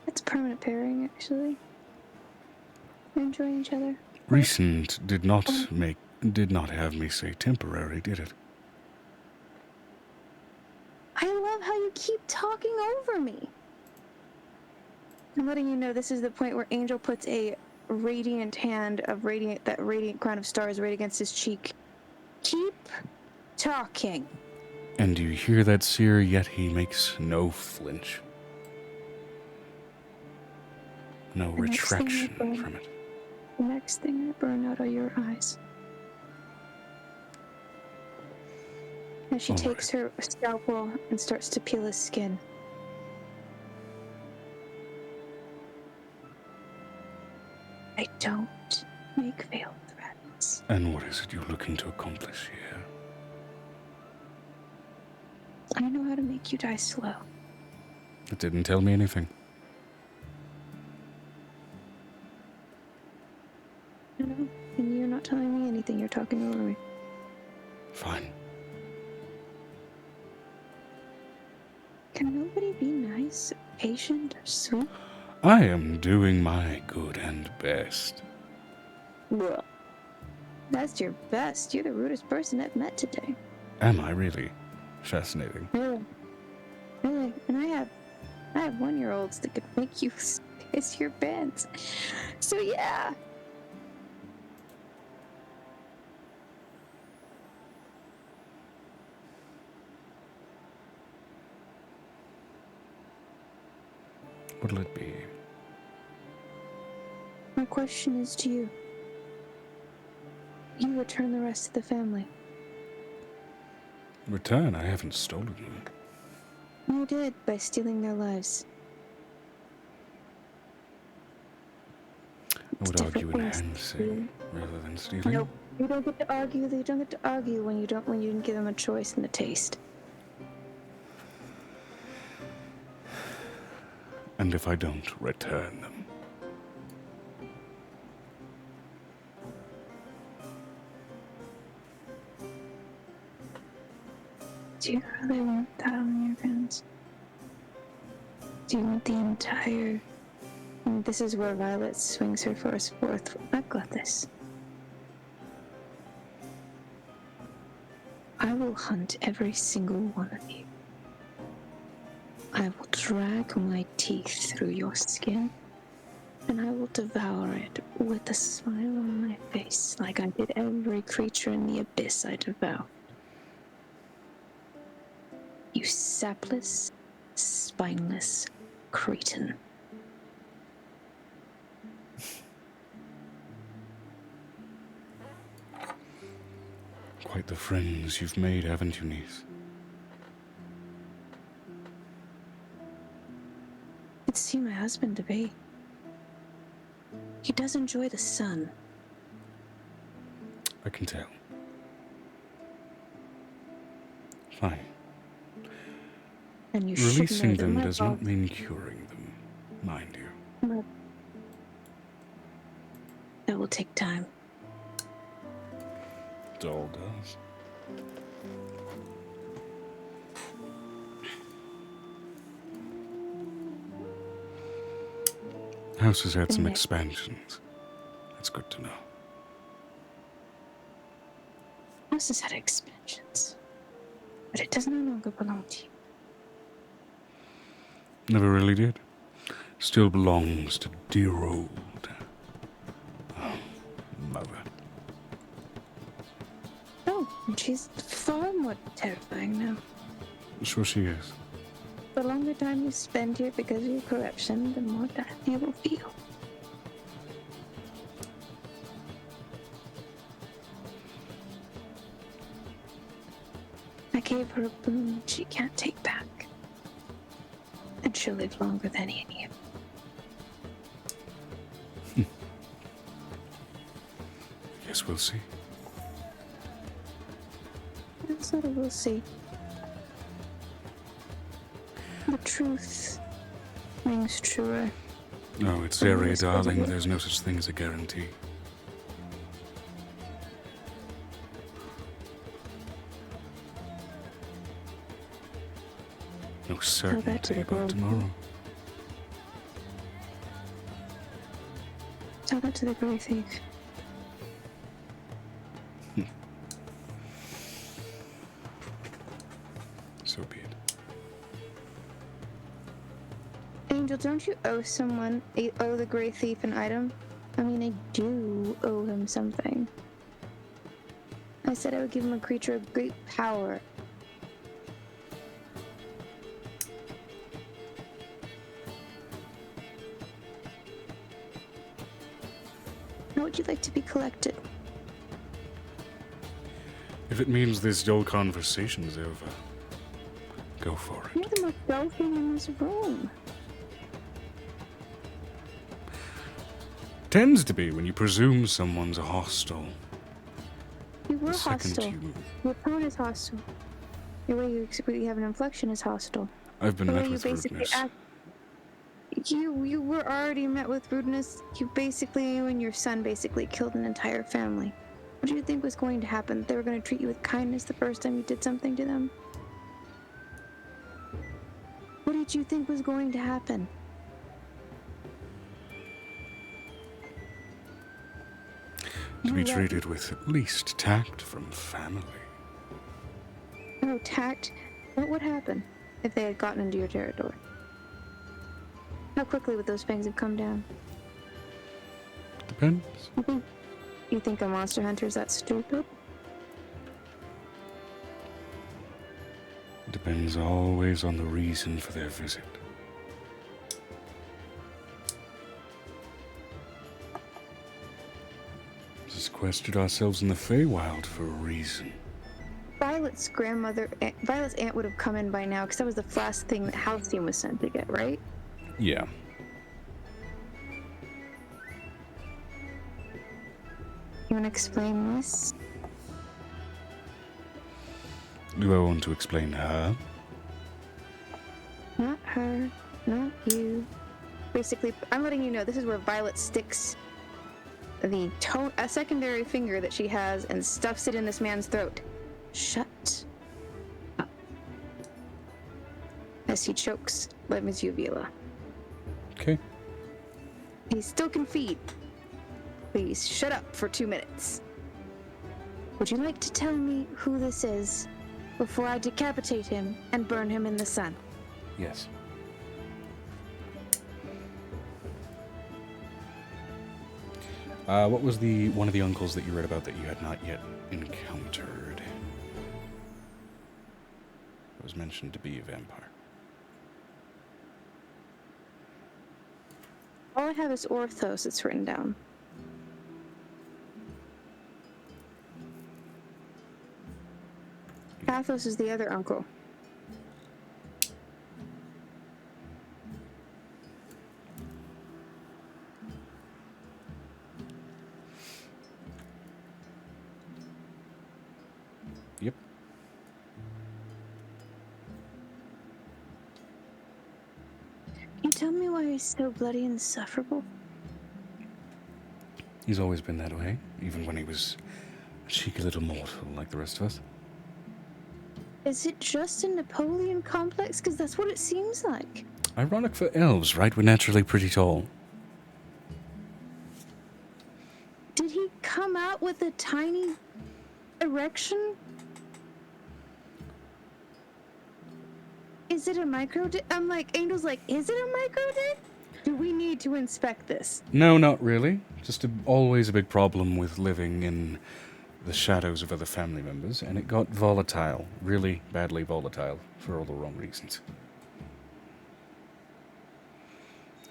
It's permanent pairing, actually. We're enjoying each other. Recent did not have me say temporary, did it? I love how you keep talking over me. I'm letting you know this is the point where Angel puts a radiant hand of that radiant crown of stars right against his cheek. Keep talking. And you hear that, Seer, yet he makes no flinch. No The next thing retraction I burn. from it. The next thing I burn out are your eyes. As she All takes her scalpel and starts to peel his skin. I don't make veiled threats. And what is it you're looking to accomplish here? I know how to make you die slow. It didn't tell me anything. I know, and you're not telling me anything. You're talking over me. Fine. Can nobody be nice, patient, or sweet? I am doing my good and best. Well, that's your best. You're the rudest person I've met today. Am I really? Fascinating. Really? Really? And I have 1-year-olds that could make you piss your pants. So yeah. What'll it be? My question is to you. You return the rest of the family. Return? I haven't stolen them. You did by stealing their lives. I would different argue in things. handshake rather than stealing. Nope. You don't get to argue. You don't get to argue when you didn't give them a choice and a taste. And if I don't return them? Do you really want that on your hands? Do you want the entire... And this is where Violet swings her force forth. I've got this. I will hunt every single one of you. I will drag my teeth through your skin, and I will devour it with a smile on my face, like I did every creature in the abyss I devoured. You sapless, spineless, cretin. Quite the friends you've made, haven't you, niece? I'd see my husband to be. He does enjoy the sun. I can tell. Fine. And you should know Releasing that them my does father- not mean curing them, mind you. That will take time. It all does. House has had some Yeah. expansions. That's good to know. House has had expansions, but it does no longer belong to you. Never really did. Still belongs to dear old mother. Oh, and she's far more terrifying now. Sure she is. The longer time you spend here because of your corruption, the more death you will feel. I gave her a boon she can't take back. And she'll live longer than any of you. Guess we'll see. That's what we'll see. The truth rings truer. No, it's Zeri, darling. There's no such thing as a guarantee. No certainty the about world. tomorrow. Tell that to the grey thief. So be it. Angel, don't you owe someone, owe the Grey Thief an item? I mean, I do owe him something. I said I would give him a creature of great power. How would you like to be collected? If it means this dull conversation is over, go for You're it. the most dull thing in this room. Tends to be when you presume someone's hostile. You were The second hostile. you... Your tone is hostile. The way you have an inflection is hostile. I've been The way met you with basically rudeness. act. You were already met with rudeness. You and your son basically killed an entire family. What did you think was going to happen? They were going to treat you with kindness the first time you did something to them? What did you think was going to happen? To be No, that- treated with at least tact from family. No tact. What would happen if they had gotten into your territory? How quickly would those fangs have come down? Depends. You think a monster hunter is that stupid? Depends always on the reason for their visit. We sequestered ourselves in the Feywild for a reason. Violet's aunt would have come in by now, because that was the last thing that Halcyon was sent to get, right? Yeah. You want to explain this? Do I want to explain her? Not her, not you. Basically, I'm letting you know this is where Violet sticks a secondary finger that she has and stuffs it in this man's throat. Shut up. As he chokes Lem's uvula. Okay. He still can feed. Please shut up for 2 minutes. Would you like to tell me who this is before I decapitate him and burn him in the sun? Yes. What was one of the uncles that you read about that you had not yet encountered? It was mentioned to be a vampire. I have is Orthos. It's written down. Pathos is the other uncle. Yep. Can you tell me why he's so bloody and insufferable? He's always been that way, even when he was a cheeky little mortal like the rest of us. Is it just a Napoleon complex? Because that's what it seems like. Ironic for elves, right? We're naturally pretty tall. Did he come out with a tiny erection? Is it a micro dick? I'm like, Angel's like, is it a micro dick? Do we need to inspect this? No, not really. Just always a big problem with living in the shadows of other family members, and it got volatile, really badly volatile, for all the wrong reasons.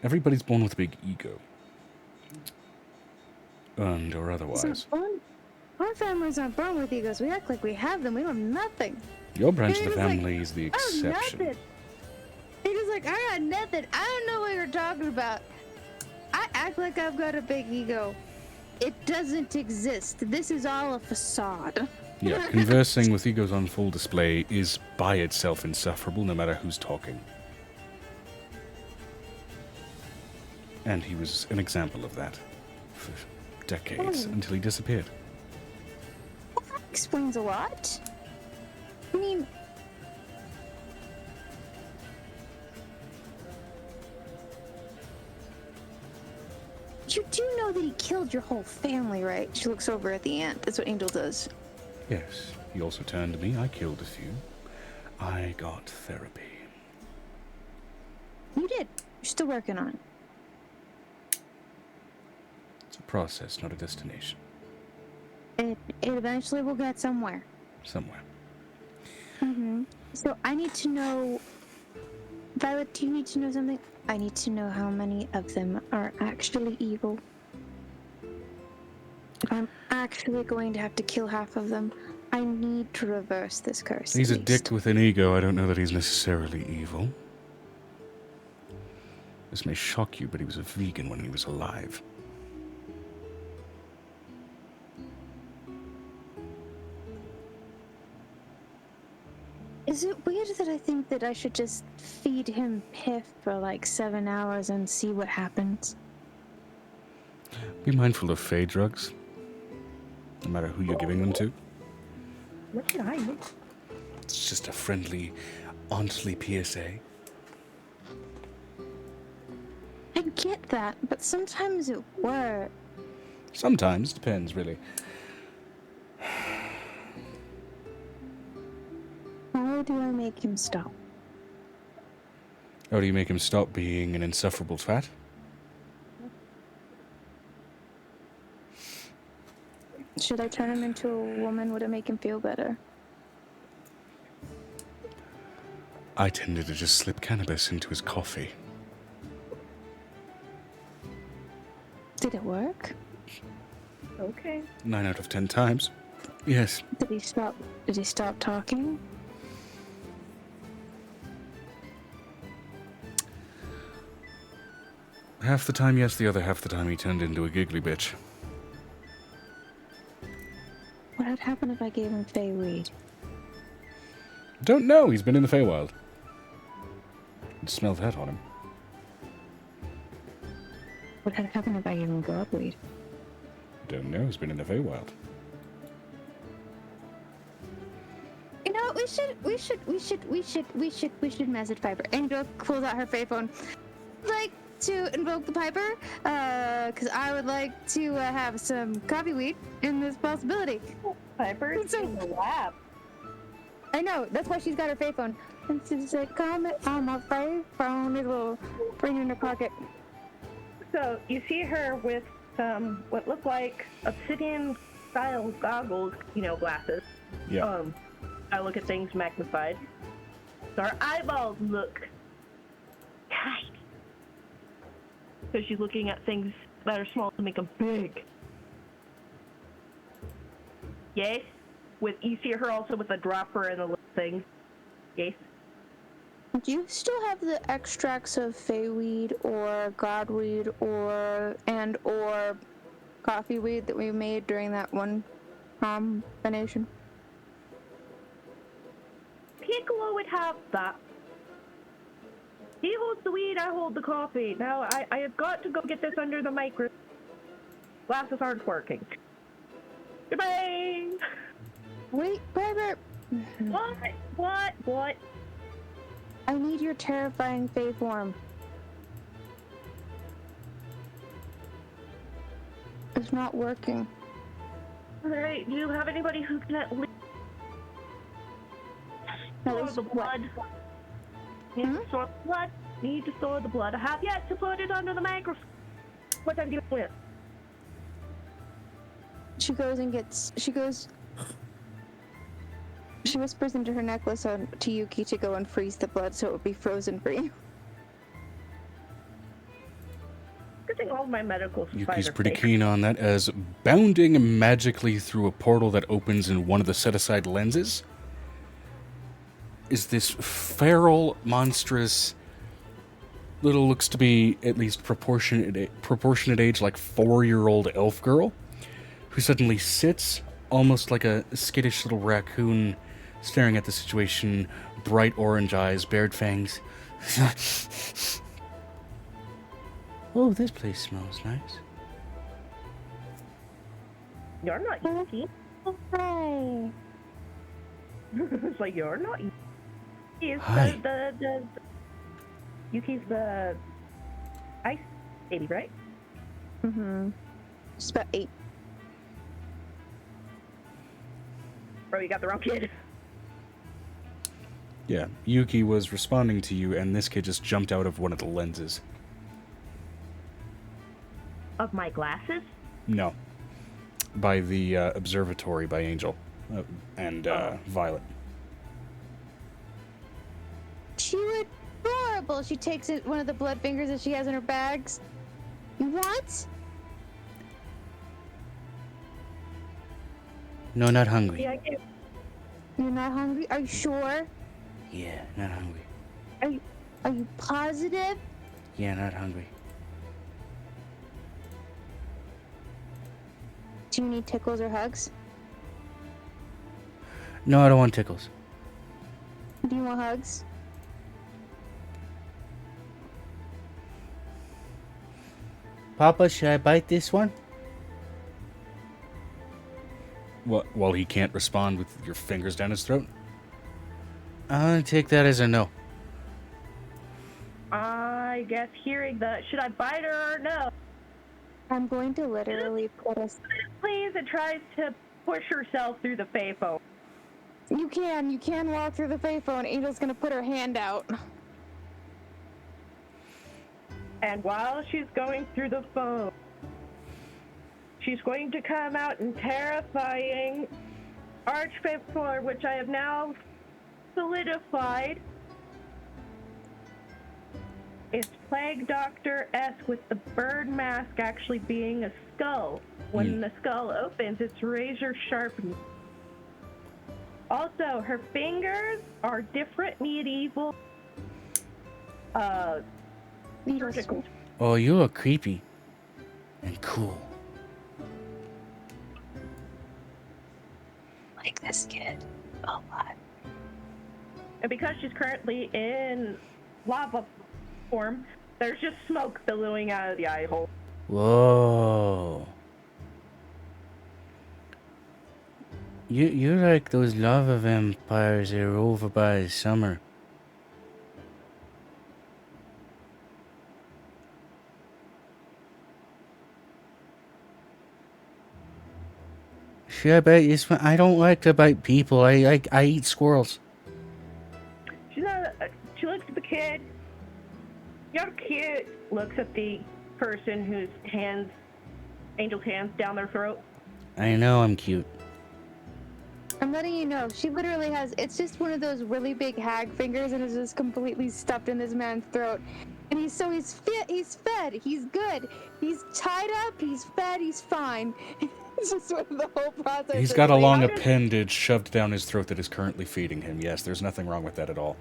Everybody's born with a big ego. Earned or otherwise. Our families aren't born with egos. We act like we have them. We don't have nothing. Your branch of the He's like, family is the Oh, exception. nothing. He was like, I got nothing. I don't know what you're talking about. I act like I've got a big ego. It doesn't exist. This is all a facade. Yeah, conversing with egos on full display is by itself insufferable, no matter who's talking. And he was an example of that for decades, until he disappeared. That explains a lot. I mean, you do know that he killed your whole family, right? She looks over at the ant. That's what Angel does. Yes, he also turned to me. I killed a few. I got therapy. You did. You're still working on it. It's a process, not a destination. It eventually will get somewhere. Somewhere. Mm-hmm. So I need to know, Violet, do you need to know something? I need to know how many of them are actually evil. If I'm actually going to have to kill half of them, I need to reverse this curse. He's a at dick least. with an ego. I don't know that he's necessarily evil. This may shock you, but he was a vegan when he was alive. Is it weird that I think that I should just feed him piff for like 7 hours and see what happens? Be mindful of Fey drugs, no matter who you're giving them to. What did I do? It's just a friendly, auntly PSA. I get that, but sometimes it works. Sometimes, depends, really. How do I make him stop? How do you make him stop being an insufferable twat? Should I turn him into a woman? Would it make him feel better? I tended to just slip cannabis into his coffee. Did it work? Okay. 9 out of 10 times. Yes. Did he stop? Did he stop talking? Half the time, yes. The other half the time, he turned into a giggly bitch. What would happen if I gave him Fey weed? Don't know. He's been in the Feywild. You'd smell that on him. What would happen if I gave him god weed? Don't know. He's been in the Feywild. You know, we should message Piper. Angel pulls out her Fae phone. I'd like to invoke the Piper, because I would like to have some coffee weed in this possibility. Piper's in the lab. I know, that's why she's got her Fae phone. And she said, comment on my Fae phone. It will bring you in her pocket. So you see her with some what look like obsidian-style goggles, glasses. Yeah. I look at things magnified. So her eyeballs look tight. because she's looking at things that are small to make them big. Yes? You see her also with a dropper and a little thing. Yes? Do you still have the extracts of feyweed or godweed or coffee weed that we made during that one combination? Piccolo would have that. He holds the weed, I hold the coffee. Now, I have got to go get this under the microscope. Glasses aren't working. Goodbye! Wait, Barbara! What? I need your terrifying fey form. It's not working. Alright, do you have anybody who can at least store the blood? Need to store the blood? Need to store the blood. I have yet to put it under the microscope. What I'm dealing with? She whispers into her necklace to Yuki to go and freeze the blood so it would be frozen for you. Good thing all my medical supplies Yuki's are pretty fake. keen on that, as bounding magically through a portal that opens in one of the set-aside lenses is this feral, monstrous, little looks to be at least proportionate age, like 4-year-old elf girl, who suddenly sits almost like a skittish little raccoon, staring at the situation, bright orange eyes, bared fangs. Oh, this place smells nice. You're not Yuki. Hi. It's like, you're not Yuki. He's Hi. the Yuki's the ice baby, right? Mm-hmm. She's about 8. Bro, you got the wrong kid. Yeah, Yuki was responding to you, and this kid just jumped out of one of the lenses. Of my glasses? No. By the observatory by Angel and Violet. She looked adorable. She takes one of the blood fingers that she has in her bags. You want? No, not hungry. Yeah, I do. You're not hungry? Are you sure? Yeah, not hungry. Are you positive? Yeah, not hungry. Do you need tickles or hugs? No, I don't want tickles. Do you want hugs? Papa, should I bite this one? While he can't respond with your fingers down his throat? I'm gonna take that as a no. I guess hearing the should I bite her or no? I'm going to literally put us. Please, it tries to push herself through the fey foam. You can walk through the fey phone. Angel's gonna put her hand out. And while she's going through the foam, she's going to come out in terrifying archfey form, which I have now solidified. It's Plague Doctor-esque, with the bird mask actually being a skull. When the skull opens, it's razor sharp. Also, her fingers are different medieval surgical. Oh, you look creepy. And cool. Like this kid a lot. And because she's currently in lava form, there's just smoke billowing out of the eye hole. Whoa. You're like those lava vampires that are over by the summer. Should I bite this one? I don't like to bite people. I eat squirrels. She looks at the kid. You're cute. Looks at the person whose hands, Angel's hands down their throat. I know I'm cute. I'm letting you know, she literally has, it's just one of those really big hag fingers and it's just completely stuffed in this man's throat. And he's fit, he's fed, he's good, he's tied up, he's fed, he's fine. It's just sort of the whole process. He's is got a like, long how does- appendage shoved down his throat that is currently feeding him. Yes, there's nothing wrong with that at all.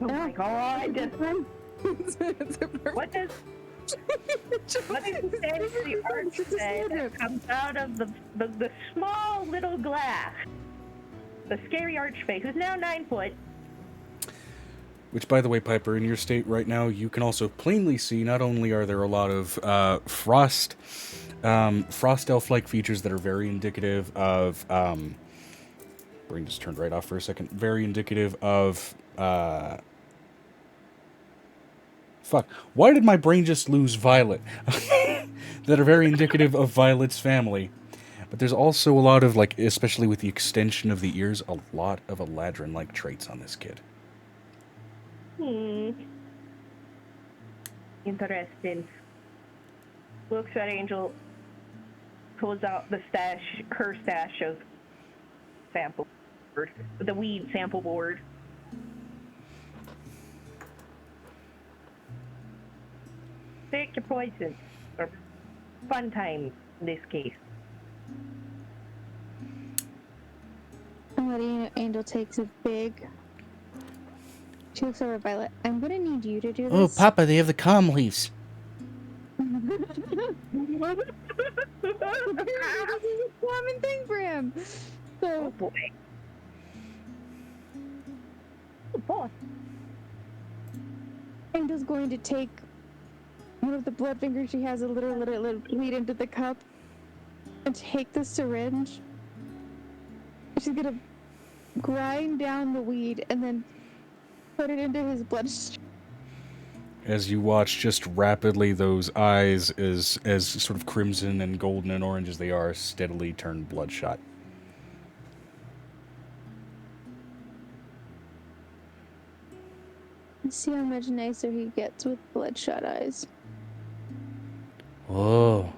Oh my god. It's a perfect- What does the fancy arch say that comes out of the small little glass? The scary archfey, who's now 9 foot. Which, by the way, Piper, in your state right now, you can also plainly see not only are there a lot of frost elf-like features that are very indicative of... brain just turned right off for a second. Very indicative of... fuck. Why did my brain just lose Violet? That are very indicative of Violet's family. But there's also a lot of, like, especially with the extension of the ears, a lot of Eladrin-like traits on this kid. Interesting. Looks at Angel, pulls out her stash of sample board, the weed sample board. Pick your poison. Or fun time in this case. Somebody, Angel takes a big... She looks over at Violet. I'm gonna need you to do Oh, this. Papa, they have the calm leaves. This is a common thing for him. Oh So, boy. Oh boy. Angel's going to take one of the blood fingers she has and literally let it bleed into the cup and take the syringe. She's gonna grind down the weed and then put it into his bloodstream. As you watch just rapidly those eyes, as sort of crimson and golden and orange as they are, steadily turn bloodshot. See how much nicer he gets with bloodshot eyes. Whoa.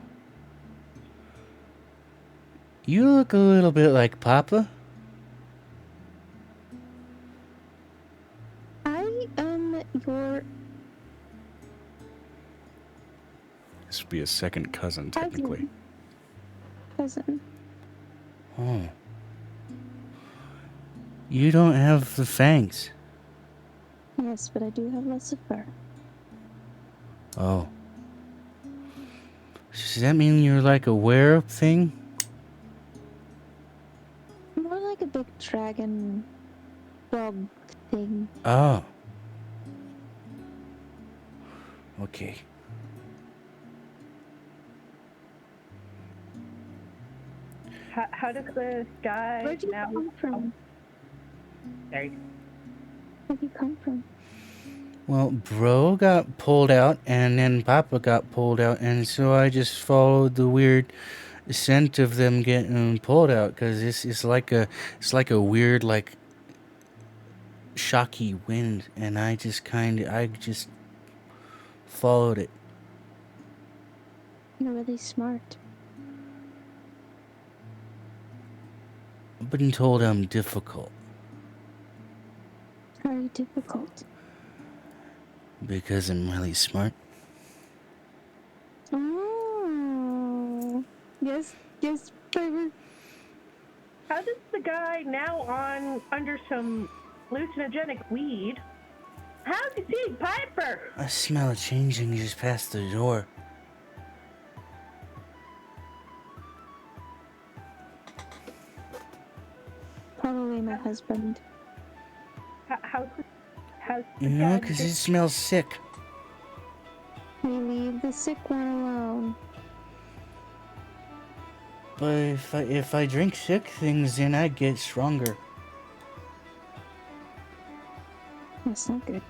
You look a little bit like Papa. I am your This would be a second cousin, technically. cousin. Oh. You don't have the fangs. Yes, but I do have lots of fur. Oh. Does that mean you're like a were thing? More like a big dragon dog thing. Oh. Okay. How does the guy Where'd you now... come from? Sorry. Where'd you come from? Well, Bro got pulled out, and then Papa got pulled out, and so I just followed the weird scent of them getting pulled out, because it's like a weird, like, shocky wind, and I just followed it. You're really smart. I've been told I'm difficult, Very difficult. because I'm really smart. Oh. Yes, Piper. How does the guy now under some hallucinogenic weed? How's he see Piper? I smell a changing just past the door. Probably my husband. How's the No, guy? because it smells sick. We leave the sick one alone. But if I drink sick things, then I get stronger. That's not good.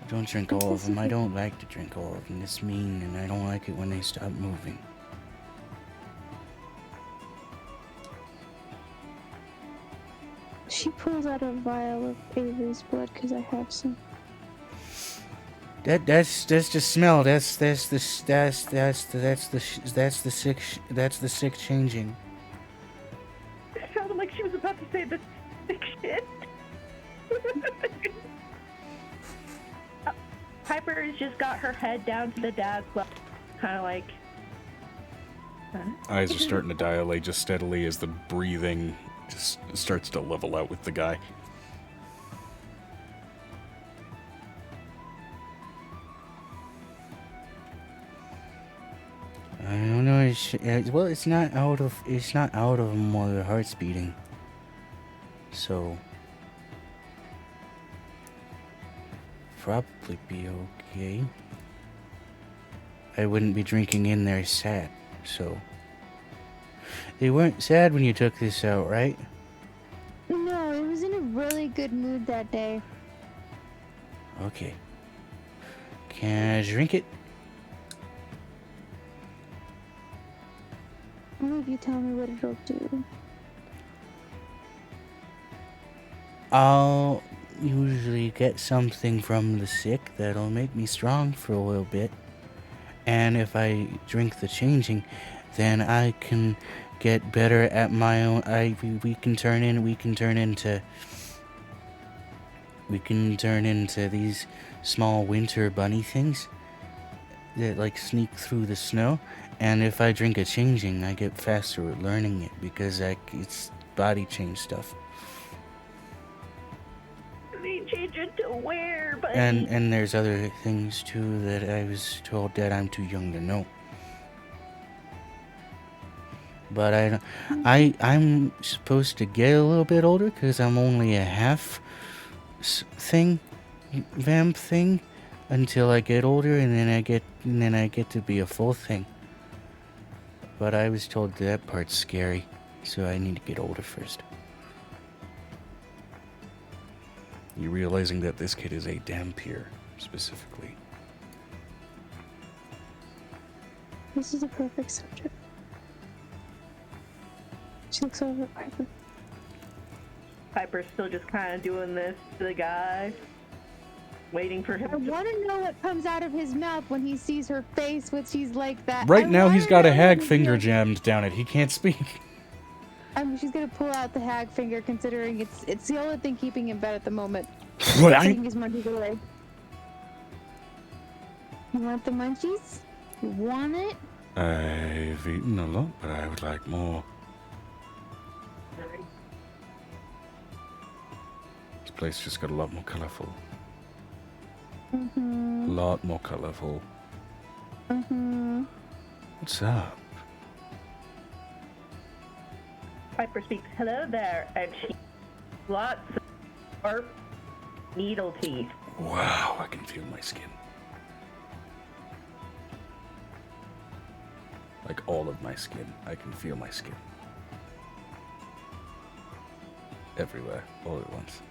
Don't drink all of them. I don't like to drink all of them. It's mean, and I don't like it when they stop moving. She pulls out a vial of Avery's blood because I have some. That's just smell. That's the sick changing. So say this shit. Piper's just got her head down to the dad's level, kind of like. Eyes are starting to dilate just steadily as the breathing just starts to level out with the guy. I don't know. Well, it's not out of them while their heart's beating. So probably be okay. I wouldn't be drinking in there sad. So they weren't sad when you took this out, right? No, it was in a really good mood that day. Okay. Can I drink it? Only if you tell me what it'll do. I'll usually get something from the sick that'll make me strong for a little bit. And if I drink the changing, then I can get better at my own. We can turn into these small winter bunny things that like sneak through the snow. And if I drink a changing, I get faster at learning it because it's body change stuff. They change it to where, but And there's other things too that I was told that I'm too young to know. But I'm supposed to get a little bit older because I'm only a half vamp thing until I get older, and then I get to be a full thing. But I was told that part's scary, so I need to get older first. You realizing that this kid is a Dampier, specifically. This is a perfect subject. She looks over at Piper. Piper's still just kind of doing this to the guy, waiting for him I to... want to know what comes out of his mouth when he sees her face when she's like that. Right I now he's wanna got a know hag what finger he's jammed down it. He can't speak. she's gonna pull out the hag finger, considering it's the only thing keeping him bed at the moment. What? Taking his munchies away. You want the munchies? You want it? I've eaten a lot, but I would like more. This place just got a lot more colorful. Mm-hmm. A lot more colorful. Mm-hmm. What's up? Piper speaks, hello there, and she lots of sharp needle teeth. Wow, I can feel my skin. Like all of my skin. I can feel my skin. Everywhere, all at once.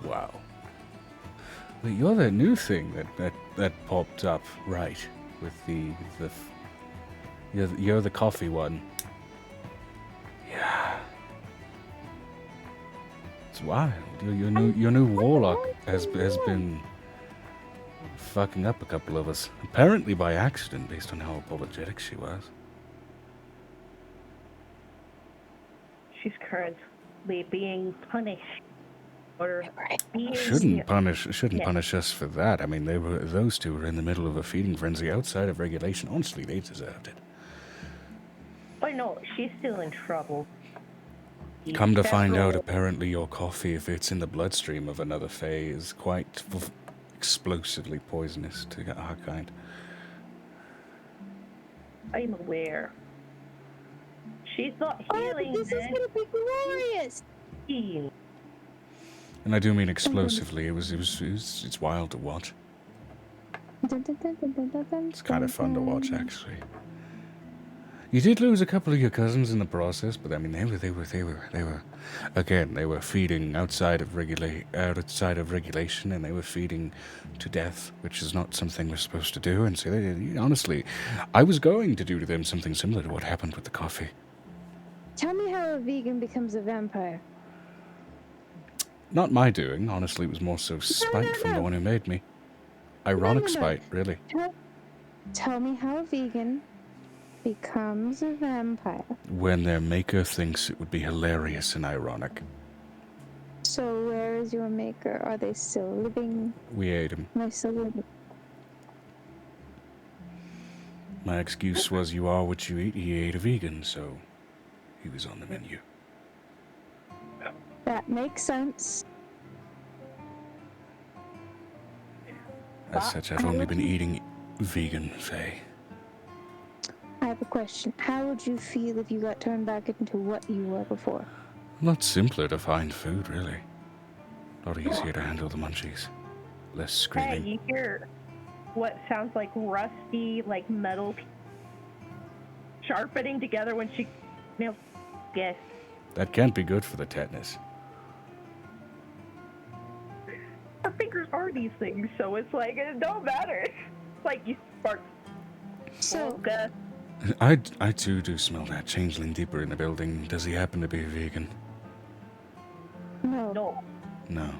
Wow. But you're that new thing that popped up, right? With you're the coffee one. Yeah. It's wild. Your new warlock has been fucking up a couple of us. Apparently by accident, based on how apologetic she was. She's currently being punished. Or Shouldn't punish us for that. I mean, those two were in the middle of a feeding frenzy outside of regulation. Honestly, they deserved it. But no, she's still in trouble. Come to find out, apparently your coffee, if it's in the bloodstream of another Fae, is quite explosively poisonous to our kind. I'm aware. She's not healing. This is gonna be glorious. And I do mean explosively. It's wild to watch. It's kind of fun to watch, actually. You did lose a couple of your cousins in the process, but I mean, they were feeding outside of regulation, and they were feeding to death, which is not something we're supposed to do. And so, honestly, I was going to do to them something similar to what happened with the coffee. Tell me how a vegan becomes a vampire. Not my doing. Honestly, it was more so spite from the one who made me. Ironic spite, really. Tell me how a vegan becomes a vampire. When their maker thinks it would be hilarious and ironic. So where is your maker? Are they still living? We ate him. Are they still living? My excuse was you are what you eat. He ate a vegan, so he was on the menu. That makes sense. As such, I've only been eating vegan, Faye. I have a question. How would you feel if you got turned back into what you were before? A lot simpler to find food, really. A lot easier to handle the munchies. Less Hey, screaming. you hear what sounds like rusty, like metal sharpening together when she nails. Yes. That can't be good for the tetanus. Her fingers are these things, so it's like it don't matter. It's like you spark. So, I too do smell that changeling deeper in the building. Does he happen to be a vegan? no. No. No.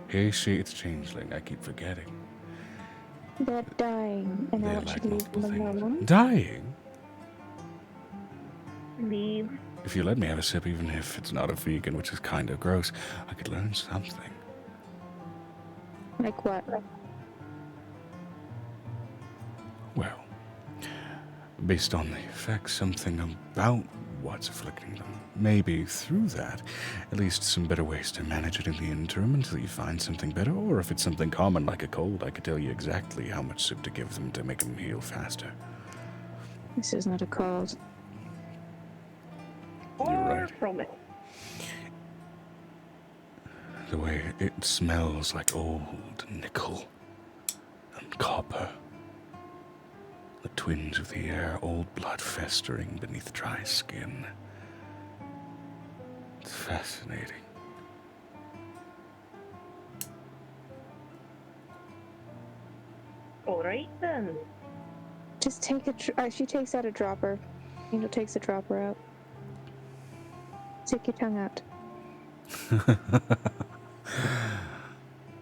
Hey, she, it's changeling. I keep forgetting. They're dying, and I They're want you like to leave multiple them things. alone. Dying? Leave. If you let me have a sip, even if it's not a vegan, which is kind of gross, I could learn something. Like what? Well, based on the effects, something about what's afflicting them. Maybe through that, at least some better ways to manage it in the interim until you find something better. Or if it's something common like a cold, I could tell you exactly how much soup to give them to make them heal faster. This is not a cold. You're Far right. from it. The way it smells like old nickel and copper. The twinge of the air, old blood festering beneath dry skin. It's fascinating. All right then. Just take a. She takes out a dropper. Angel takes a dropper out. Stick your tongue out.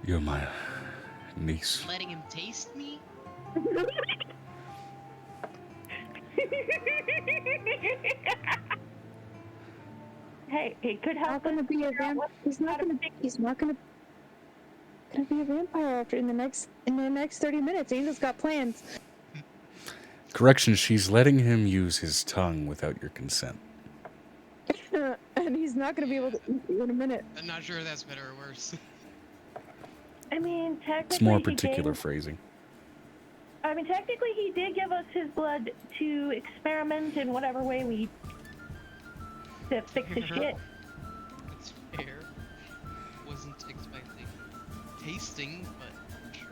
You're my niece. Letting him taste me? Hey, it could Not help. gonna be a figure out vamp. what- He's not gonna. He's not gonna be a vampire after in the next 30 minutes. Angel's got plans. Correction, she's letting him use his tongue without your consent. And he's not gonna be able to eat you in a minute. I'm not sure if that's better or worse. I mean, technically. It's more he particular gave- phrasing. I mean, technically, he did give us his blood to experiment in whatever way we to fix his shit. That's fair. Wasn't expecting tasting, but sure.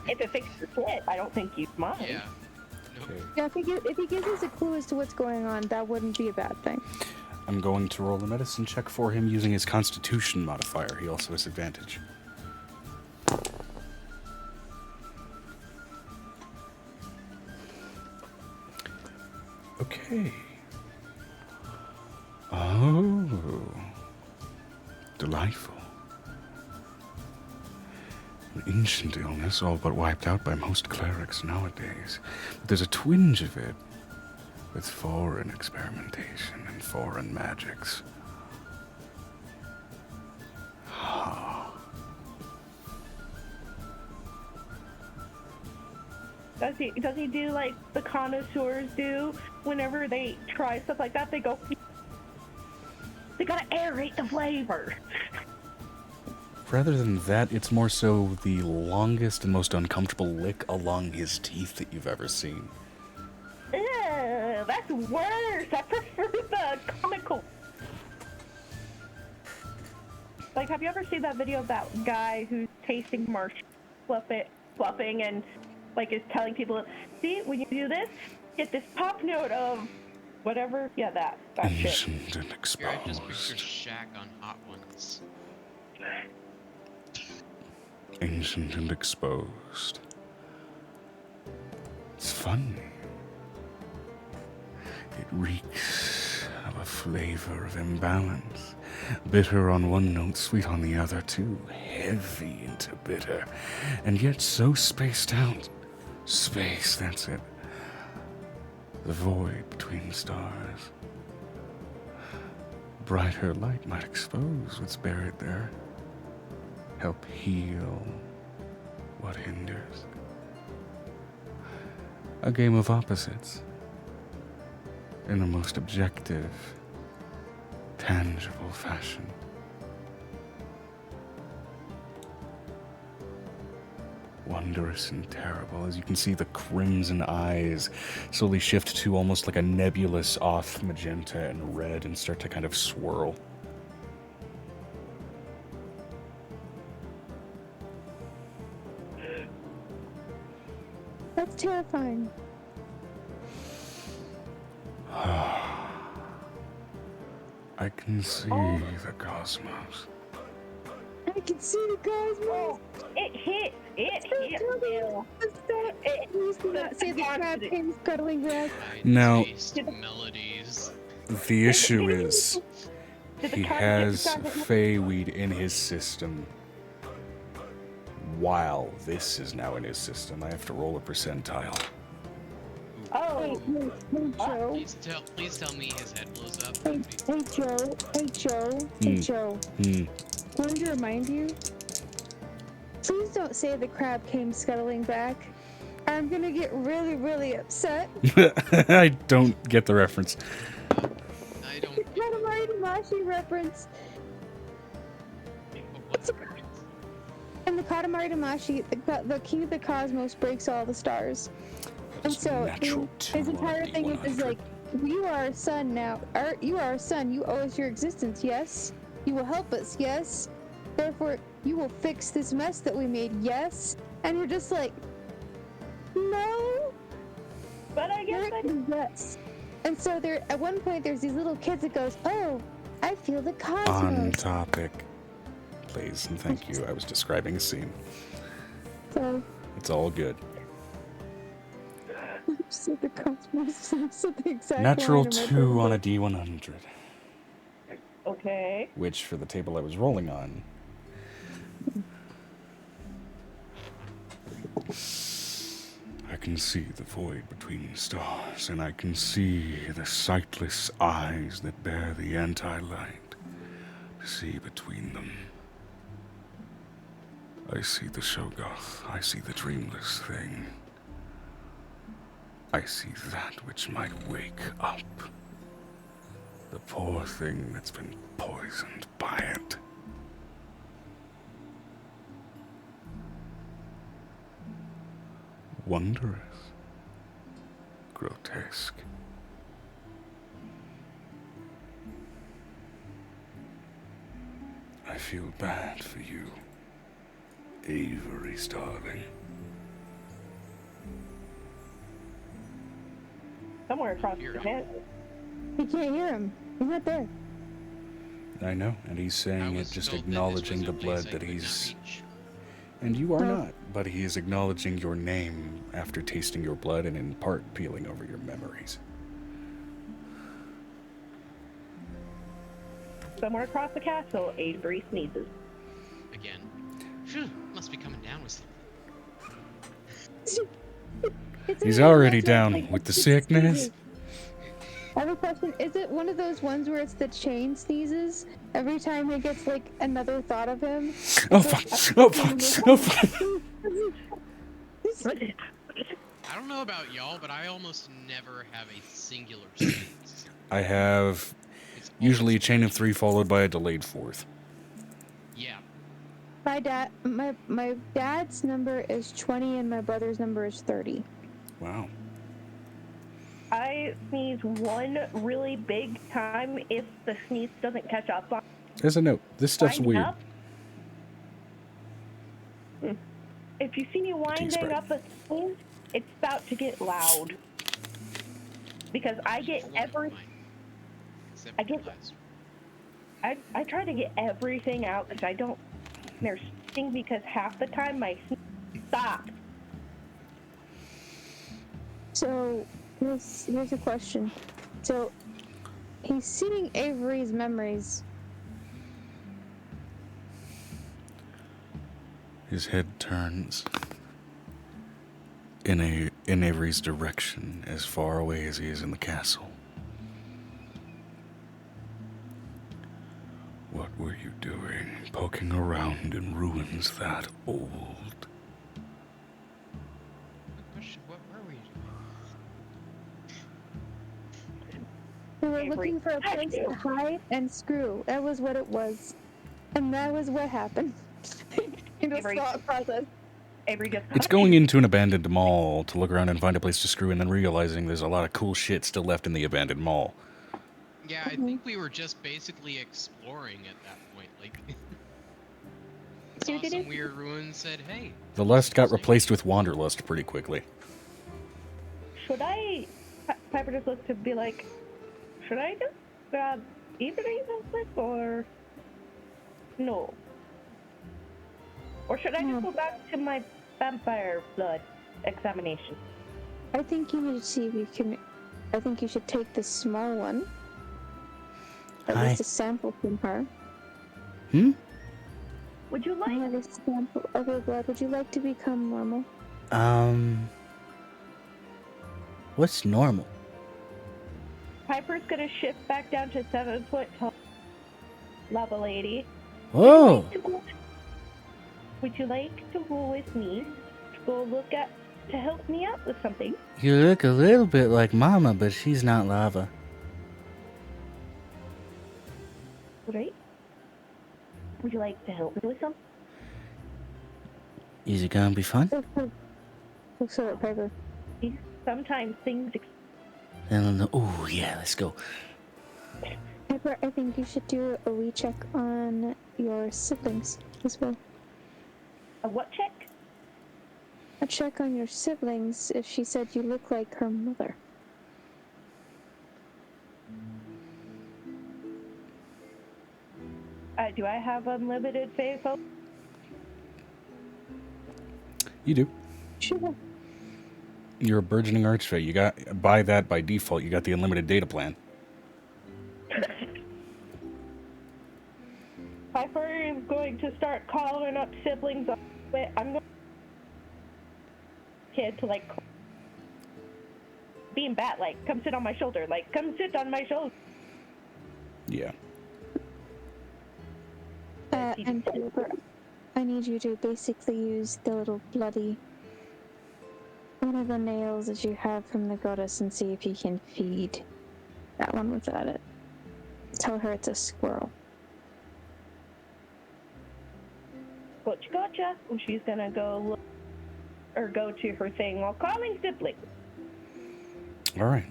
If it fixes the shit, I don't think you'd mind. Yeah. Nope. Okay. Yeah, if he gives us a clue as to what's going on, that wouldn't be a bad thing. I'm going to roll a medicine check for him using his constitution modifier. He also has advantage. Okay. Oh. Delightful. An ancient illness all but wiped out by most clerics nowadays. But there's a twinge of it with foreign experimentation and foreign magics. Does he do like the connoisseurs do whenever they try stuff like that? They go, they gotta aerate the flavor. Rather than that, it's more so the longest and most uncomfortable lick along his teeth that you've ever seen. Ew, that's worse. I prefer the comical. Like, have you ever seen that video of that guy who's tasting fluffing and like is telling people, see, when you do this, get this pop note of whatever. Yeah, that shit. Ancient and Here, I just picture exposed. Shaq on Hot Ones. Ancient and exposed. It's funny. It reeks of a flavor of imbalance. Bitter on one note, sweet on the other, too heavy into bitter, and yet so spaced out. Space, that's it. the void between the stars. Brighter light might expose what's buried there, help heal what hinders. A game of opposites in the most objective, tangible fashion. Wondrous and terrible, as you can see the crimson eyes slowly shift to almost like a nebulous off magenta and red and start to kind of swirl. That's terrifying. I can see the cosmos. I can see the cosmos. It hit you. Please do not say the crab came scuttling back. Now- Taste melodies. The issue is he has Feyweed in his system while this is now in his system. I have to roll a percentile. Oh, Hey, Joe. Please tell me his head blows up. Hey, Joe. Wanted to remind you. Please don't say the crab came scuttling back. I'm gonna get really, really upset. I don't get the reference. I don't. Katamari Damacy reference. What's the reference? In the Katamari Damacy, the king of the cosmos breaks all the stars. And That's so natural his 2 on entire a thing is D100. like, you are our son now. You are our son. You owe us your existence, yes? You will help us, yes? Therefore, you will fix this mess that we made, yes? And you're just like, no. but I guess I Yes. And so there, at one point, there's these little kids that goes, oh, I feel the On cosmos. topic. Please and thank you. I was describing a scene. So, It's all good. so the cosmos. So the exact Natural line of my 2 on a brain. D100. okay. Which, for the table I was rolling on, I can see the void between the stars, and I can see the sightless eyes that bear the anti-light to see between them. I see the Shoggoth, I see the dreamless thing. I see that which might wake up. The poor thing that's been poisoned by it. Wondrous. Grotesque. I feel bad for you, Avery Starling. Somewhere across You're the up. net. You can't hear him. He's not there. I know, and he's I saying it was just told that this acknowledging was the a place blood I that could not he's... reach. And you are No. not, but he is acknowledging your name after tasting your blood and in part peeling over your memories. Somewhere across the castle, Avery sneezes. Again. Phew, must be coming down with something. He's already down with the sickness. I have a question. Is it one of those ones where it's the chain sneezes? Every time he gets like another thought of him. Oh fuck! Oh fuck! Oh fuck! I don't know about y'all, but I almost never have a singular sneeze. I have It's usually a always chain of bullshit. 3 followed by a delayed 4th. Yeah. My dad's number is 20 and my brother's number is 30. Wow. I sneeze one really big time if the sneeze doesn't catch up on There's a note. This stuff's wind weird. up. If you see me winding spread. up a sneeze, it's about to get loud. Because I get One of every mine. Except I get- for last I try to get everything out because I don't there's thing because half the time my sneeze stops. So here's a question. So he's seeing Avery's memories. His head turns in a in Avery's direction, as far away as he is in the castle. What were you doing, poking around in ruins that old? What were we doing? We were looking for a place to hide and screw. That was what it was. And that was what happened. In the Avery. thought process. Avery just It's going into an abandoned mall to look around and find a place to screw, and then realizing there's a lot of cool shit still left in the abandoned mall. Yeah, I think we were just basically exploring at that point. Like, saw some weird ruins, said, "Hey." The lust got replaced with wanderlust pretty quickly. Should I? Piper just looks to be like, should I just grab Avery real quick, or no? Or should I just go back to my vampire blood examination? I think you need to see if you can. I think you should take the small one. At least a sample from her. Would you like? Another sample of her blood. Would you like to become normal? What's normal? Piper's gonna shift back down to 7 foot tall, lava lady. Whoa! Would you like to go with me to go look at to help me out with something? You look a little bit like Mama, but she's not lava. Right? Would you like to help me with something? Is it gonna be fun? Looks at Piper. Sometimes things. Oh yeah, let's go. Piper, I think you should do a recheck on your siblings as well. A what check? A check on your siblings if she said you look like her mother. Do I have unlimited faith? You do. Sure. You're a burgeoning archfey. You got by default. You got the unlimited data plan. Piper is going to start calling up siblings. Wait, I'm going kid to like being bat like come sit on my shoulder, like come sit on my shoulder. Yeah. And Piper, I need you to basically use the little bloody one of the nails that you have from the goddess and see if you can feed that one without it. Tell her it's a squirrel. Gotcha. And she's gonna go look or go to her thing while calling siblings. All right.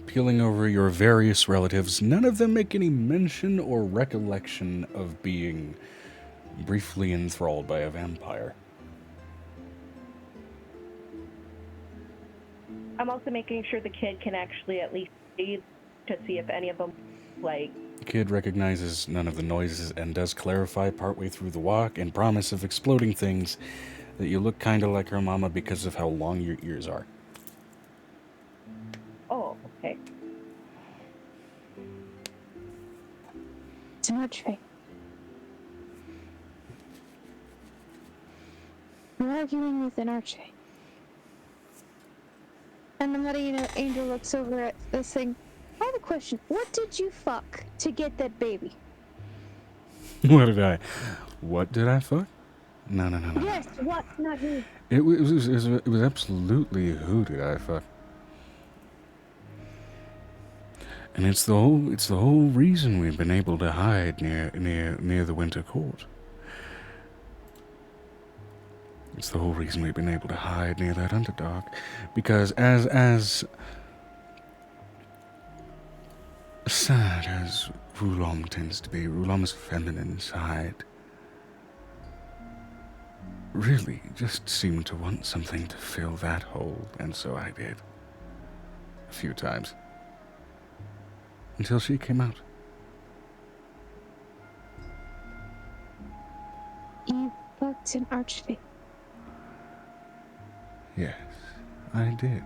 Peeling over your various relatives, none of them make any mention or recollection of being briefly enthralled by a vampire. I'm also making sure the kid can actually at least see to see if any of them like. The kid recognizes none of the noises and does clarify partway through the walk and promise of exploding things that you look kind of like her mama because of how long your ears are. Oh, okay. It's an archfey. You're arguing with an archfey. And I'm letting you know, Angel looks over at this thing. I have a question. What did you fuck to get that baby? What did I fuck? No. Yes, what? Not who. It was absolutely who did I fuck? And it's the whole reason we've been able to hide near the Winter Court. It's the whole reason we've been able to hide near that Underdark, because as sad as Rulom tends to be, Rulom's feminine side really just seemed to want something to fill that hole, and so I did. A few times. Until she came out. You fucked an archfey. Yes, I did.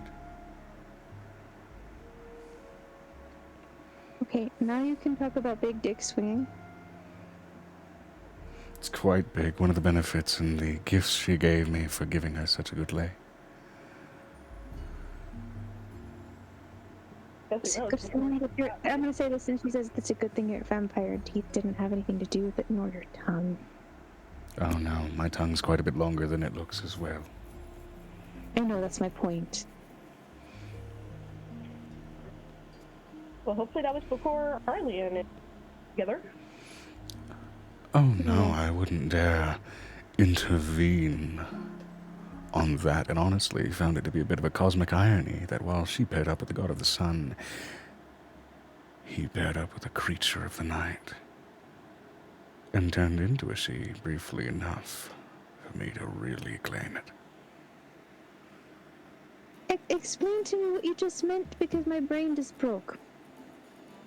Okay, now you can talk about big dick swinging. It's quite big. One of the benefits and the gifts she gave me for giving her such a good lay. It's a good thing that I'm gonna say this, and she says it's a good thing your vampire teeth didn't have anything to do with it, nor your tongue. Oh no, my tongue's quite a bit longer than it looks as well. I know, that's my point. Well, hopefully that was before Harley and it together. Oh no, I wouldn't dare intervene on that, and honestly found it to be a bit of a cosmic irony that while she paired up with the god of the sun, he paired up with a creature of the night and turned into a she briefly enough for me to really claim it. Explain to me what you just meant, because my brain just broke.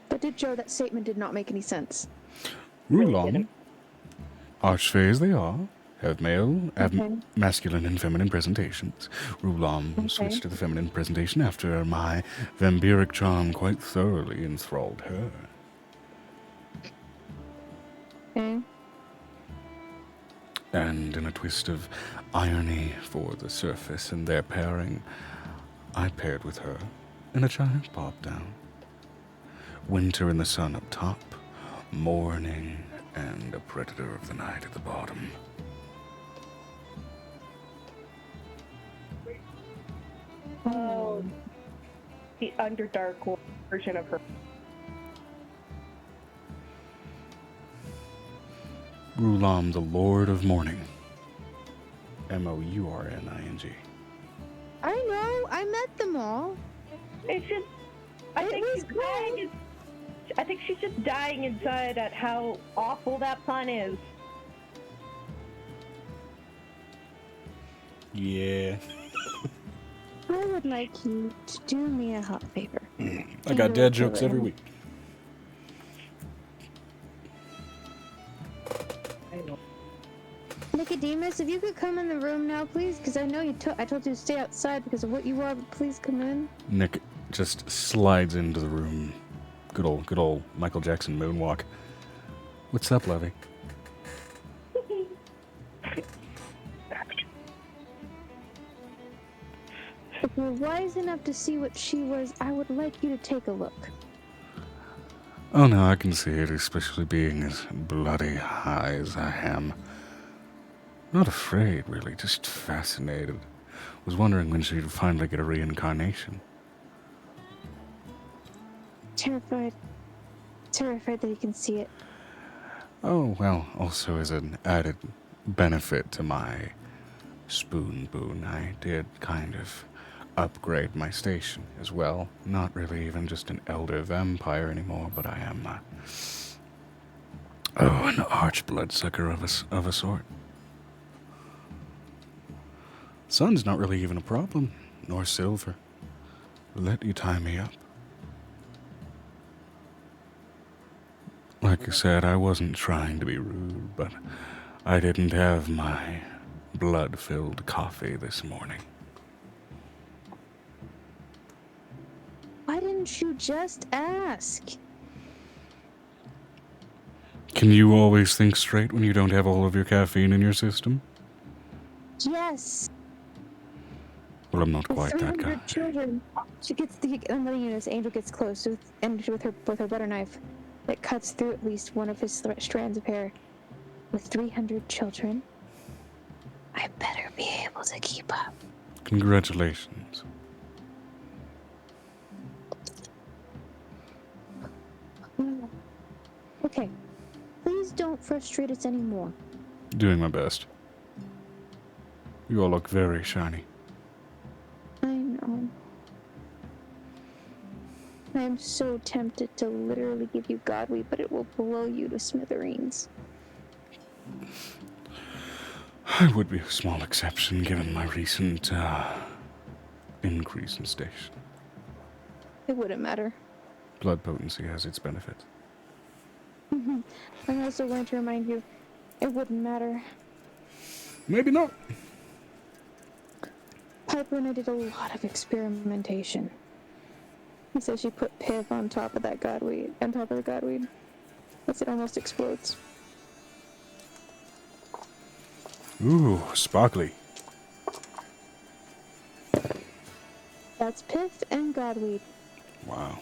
But did Joe, that statement did not make any sense. Rulon, archfey as they are, have Okay. masculine and feminine presentations. Rulon switched to the feminine presentation after my vampiric charm quite thoroughly enthralled her. Okay. And in a twist of irony for the surface and their pairing, I paired with her, and a child popped down. Winter in the sun up top, morning and a predator of the night at the bottom. Oh, the Underdark version of her. Rulam, the Lord of Morning. Mourning. I know. I met them all. It's just, I think she's just dying inside at how awful that plan is. Yeah. I would like you to do me a hot favor. I got dad jokes every week. Nicodemus, if you could come in the room now, please, because I know I told you to stay outside because of what you are, but please come in. Nick just slides into the room. Good old Michael Jackson moonwalk. What's up, Levy? If you're wise enough to see what she was, I would like you to take a look. Oh no, I can see it, especially being as bloody high as I am. Not afraid, really, just fascinated. Was wondering when she'd finally get a reincarnation. Terrified that you can see it. Oh, well, also as an added benefit to my spoon boon, I did kind of upgrade my station as well. Not really even just an elder vampire anymore, but I am, an arch bloodsucker of a sort. Sun's not really even a problem, nor silver. Let you tie me up. Like I said, I wasn't trying to be rude, but I didn't have my blood-filled coffee this morning. Why didn't you just ask? Can you always think straight when you don't have all of your caffeine in your system? Yes. Well, I'm not quite that 300 guy. children. She gets I'm letting you know, this Angel gets close with her butter knife that cuts through at least one of his strands of hair. With 300 children, I better be able to keep up. Congratulations. Okay, please don't frustrate us anymore. Doing my best. You all look very shiny. I know. I am so tempted to literally give you Godweed, but it will blow you to smithereens. I would be a small exception given my recent, increase in station. It wouldn't matter. Blood potency has its benefits. I'm also going to remind you, it wouldn't matter. Maybe not. Piper and I did a lot of experimentation. He says she put Piv on top of that Godweed, on top of the Godweed. As it almost explodes. Ooh, sparkly. That's Piff and Godweed. Wow.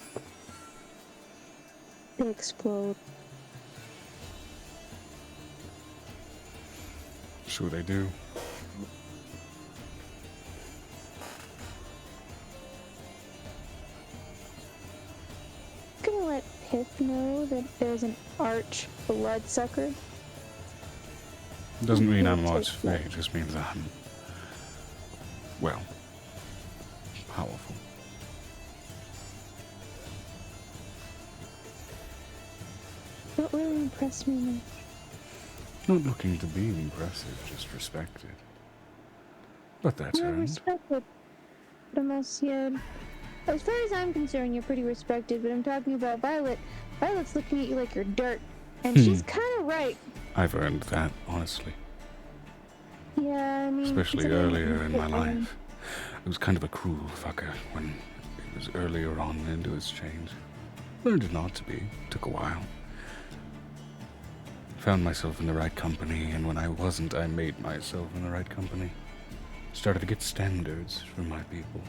They explode. Sure they do. I'm gonna let Pip know that there's an arch bloodsucker. Doesn't mean I'm He'll much. take flight. It just means I'm, well, powerful. Don't really impress me much. Not looking to be impressive, just respected. But that's You're earned. respected. Demasiad. As far as I'm concerned, you're pretty respected, but I'm talking about Violet. Violet's looking at you like you're dirt. And she's kind of right. I've earned that, honestly. Yeah, I mean... Especially considering earlier in you my put life. I was kind of a cruel fucker when it was earlier on into its change. Learned it not to be. Took a while. Found myself in the right company, and when I wasn't, I made myself in the right company. Started to get standards for my people.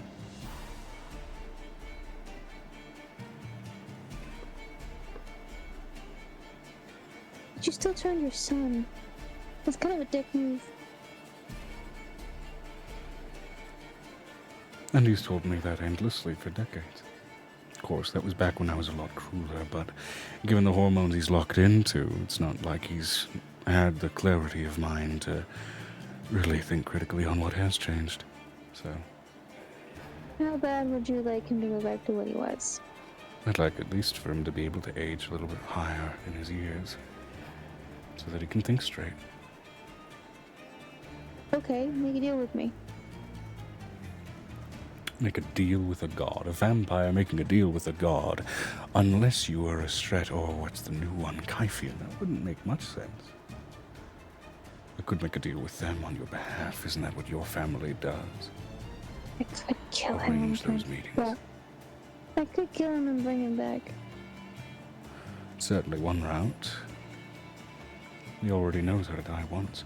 But you still turned your son. That's kind of a dick move. And he's told me that endlessly for decades. Of course, that was back when I was a lot crueler, but given the hormones he's locked into, it's not like he's had the clarity of mind to really think critically on what has changed. So, How bad would you like him to go back to what he was? I'd like at least for him to be able to age a little bit higher in his years, so that he can think straight. Okay, make a deal with me. Make a deal with a god. A vampire making a deal with a god. Unless you were a Stret or what's the new one, Kyphian. That wouldn't make much sense. I could make a deal with them on your behalf. Isn't that what your family does? I could kill him and Arrange bring those him meetings. back. I could kill him and bring him back. Certainly one route. He already knows how to die once.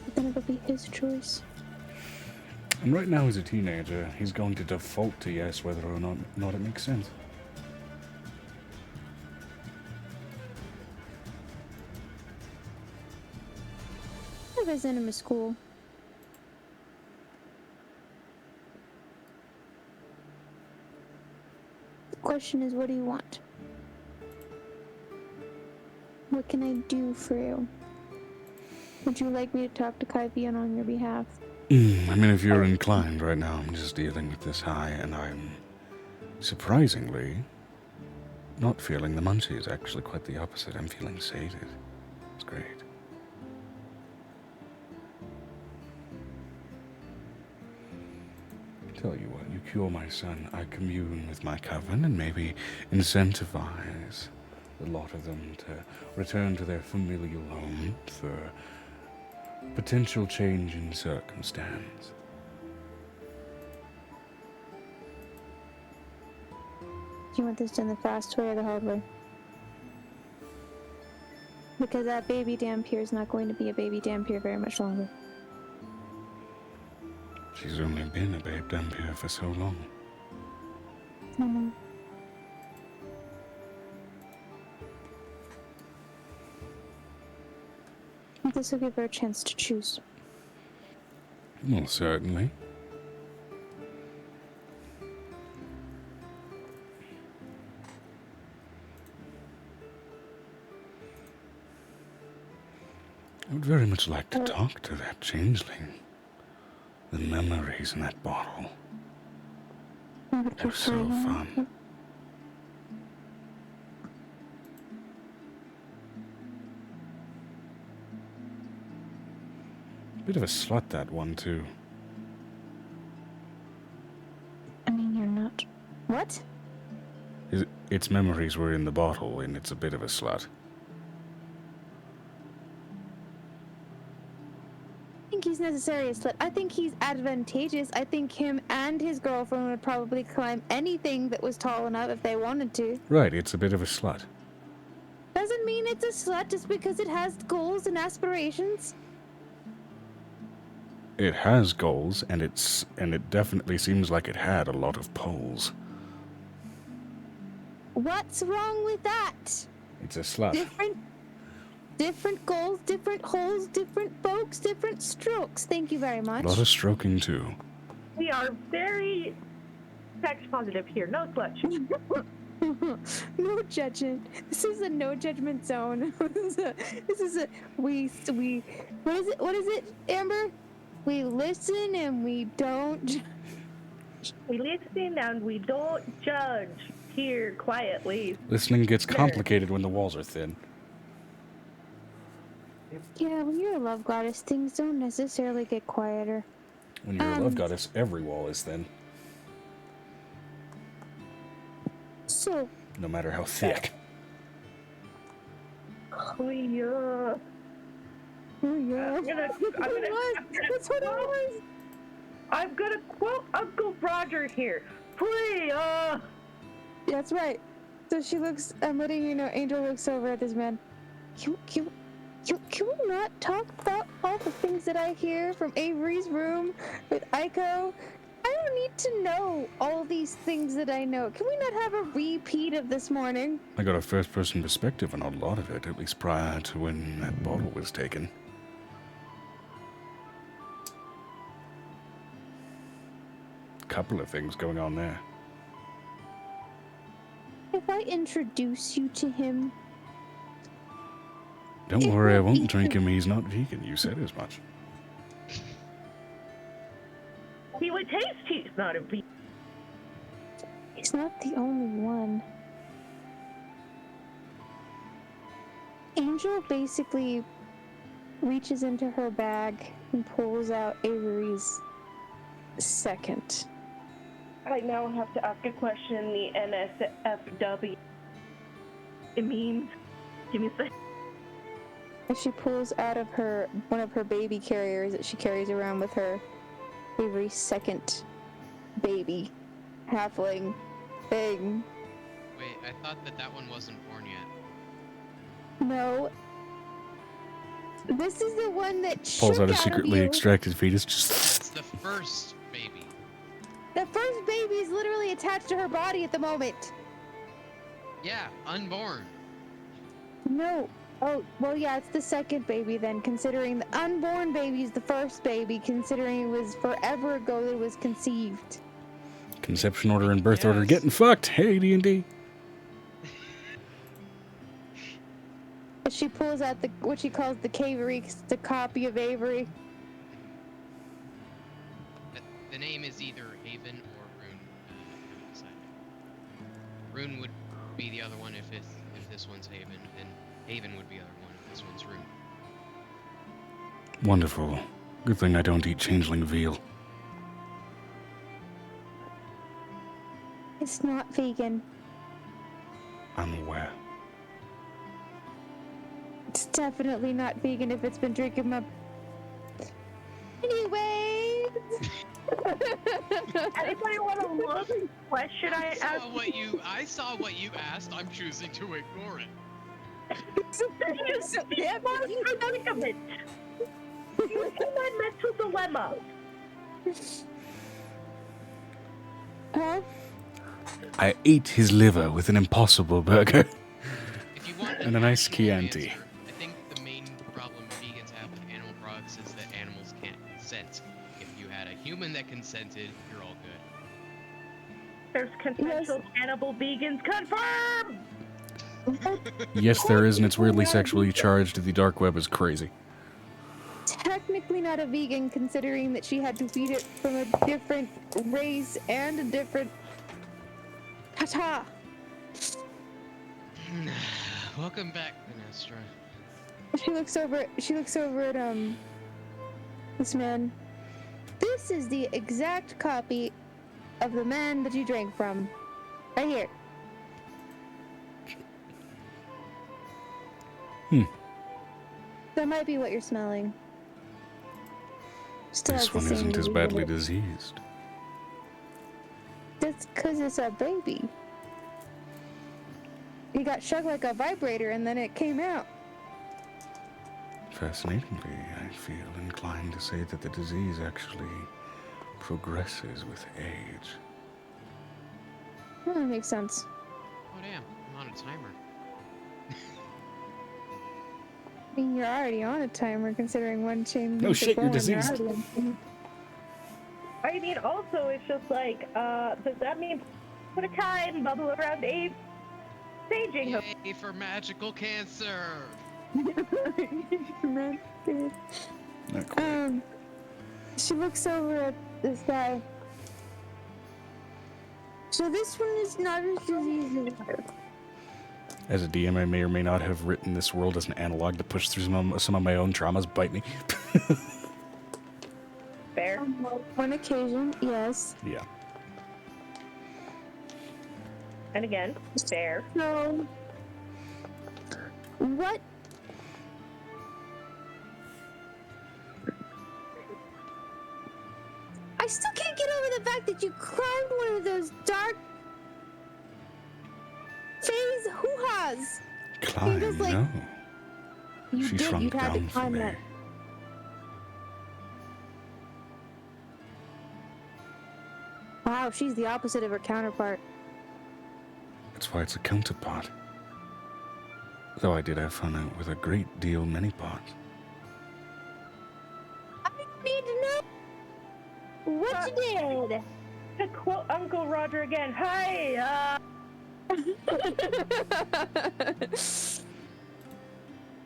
But then it'll be his choice. And right now, as a teenager, he's going to default to yes whether or not it makes sense. If I send him to school. The question is, what do you want? What can I do for you? Would you like me to talk to Kyvian on your behalf? I mean, if you're inclined right now, I'm just dealing with this high, and I'm surprisingly not feeling the munchies. Actually, quite the opposite. I'm feeling sated. It's great. Tell you what, you cure my son, I commune with my coven and maybe incentivize a lot of them to return to their familial home for potential change in circumstance. Do you want this done the fast way or the hard way? Because that baby Dampier is not going to be a baby Dampier very much longer. She's only been a babe Dampier for so long. I know. This will give her a chance to choose. Well, certainly. I would very much like to talk to that changeling. The memories in that bottle. They're so fun. Bit of a slut, that one, too. I mean, you're not. What? Its memories were in the bottle, and it's a bit of a slut. I think he's necessarily a slut. I think he's advantageous. I think him and his girlfriend would probably climb anything that was tall enough if they wanted to. Right, it's a bit of a slut. Doesn't mean it's a slut just because it has goals and aspirations. It has goals, and it definitely seems like it had a lot of poles. What's wrong with that? It's a slut. Different goals, different holes, different folks, different strokes. Thank you very A much. lot of stroking too. We are very sex positive here. No clutch. No judgment. This is a no judgment zone. this is a we what is it, Amber? We listen and we don't We listen and we don't judge here quietly. Listening gets complicated when the walls are thin. Yeah, when you're a love goddess, things don't necessarily get quieter. When you're a love goddess, every wall is thin, So no matter how thick. Oh yeah. That's what it was. I'm gonna quote Uncle Roger here. That's right. So she looks, I'm letting you know, Angel looks over at this man. Can we not talk about all the things that I hear from Avery's room with Aiko? I don't need to know all these things that I know. Can we not have a repeat of this morning? I got a first-person perspective on a lot of it, at least prior to when that bottle was taken. Couple of things going on there. If I introduce you to him, Don't worry, I won't drink him. He's not vegan. You said as much. He would taste he's not a vegan. he's not the only one. Angel basically reaches into her bag and pulls out Avery's second. I now have to ask a question. The NSFW. It means. Give me a sec. As she pulls out of her one of her baby carriers that she carries around with her, Avery's second baby halfling thing. Wait, I thought that one wasn't born yet. No. This is the one that Pulls shook out a of secretly you. extracted fetus. Just It's the first baby. The first baby is literally attached to her body at the moment. Yeah, unborn. No. Oh, well, yeah, it's the second baby then, considering the unborn baby is the first baby, considering it was forever ago that it was conceived. conception order and birth order Yes. getting fucked. Hey, D&D. She pulls out what she calls the Cavery, the copy of Avery. The name is either Haven or Rune. Decided. Rune would be the other one if this one's Haven, and Haven would be the other one if this one's Rune. Wonderful. Good thing I don't eat changeling veal. It's not vegan. I'm aware. It's definitely not vegan if it's been drinking my... Anyways! Anybody want to look? What should I ask? I saw what you asked. I'm choosing to ignore it. Think of it. You see my mental dilemma. Huh? I ate his liver with an Impossible Burger. If you want And a nice actual Chianti. answer, I think the main problem vegans have with animal products is that animals can't consent. If you had a human that consented, you're all good. There's consensual cannibal vegans. Confirm! Yes, there is, and it's weirdly sexually charged. The dark web is crazy. Technically not a vegan, considering that she had to feed it from a different race and a different... Ta-ta! Welcome back, Minestra. She looks over at, this man. This is the exact copy of the man that you drank from. Right here. That might be what you're smelling. Still has This the one same isn't as leaf in badly it. diseased. That's because it's a baby. He got shook like a vibrator and then it came out. Fascinatingly, I feel inclined to say that the disease actually progresses with age. That makes sense. Oh damn, I'm on a timer. I mean, you're already on a timer considering one chain. No shit, you're diseased. I mean, also, it's just like, does that mean put a time bubble around Abe staging? Yay for magical cancer! Not quite. She looks over at this guy. So this one is not as diseased as her. As a DM, I may or may not have written this world as an analog to push through some of my own traumas bite me. Fair. On occasion, yes. Yeah. And again, fair. So, what? I still can't get over the fact that you climbed one of those dark phase hoo-has. Climb, just like- no. You She did. shrunk You had down to for climb me. that. Wow, she's the opposite of her counterpart. That's why it's a counterpart. Though I did have fun with a great deal many parts. I need to know what you did. To quote Uncle Roger again, hi,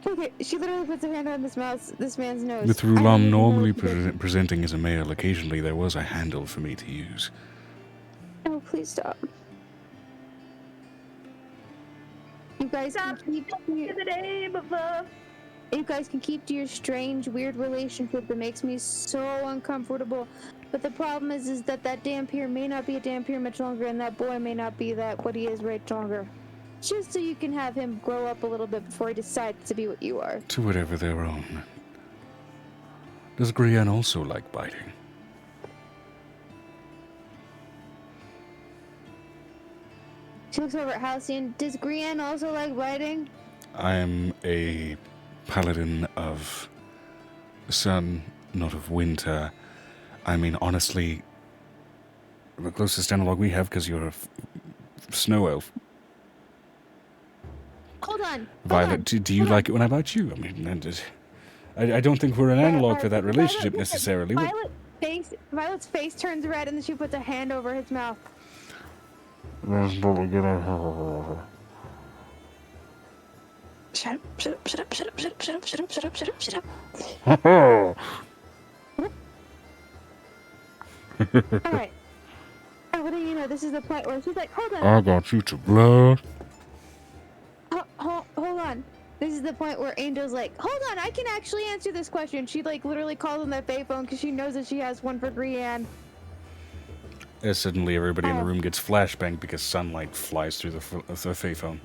Okay, she literally puts her hand on this man's nose. With I don't Rulam even know normally what you did. presenting as a male, occasionally there was a handle for me to use. Oh, please stop. You guys can keep to in your, the name of love. you guys can keep to your strange, weird relationship that makes me so uncomfortable. But the problem is that Dampier may not be a Dampier much longer, and that boy may not be what he is right longer. Just so you can have him grow up a little bit before he decides to be what you are. To whatever their own. Does Grianne also like biting? She looks over at Halcyon. Does Grianne also like biting? I am a paladin of sun, not of winter. I mean, honestly, the closest analog we have, because you're a snow elf. Hold on. Violet, do you like it when I bite you? I mean, I don't think we're an analog for that relationship necessarily. Violet's face turns red, and then she puts a hand over his mouth. Shut up, shut up, shut up, shut up, shut up, shut up, shut up, shut up, shut up, shut up. Alright. And what do you know? This is the point where she's like, hold on. I got you to blood. Hold on. This is the point where Angel's like, hold on, I can actually answer this question. She like literally calls on that payphone because she knows that she has one for Grianne. As suddenly everybody in the room gets flashbanged because sunlight flies through the payphone.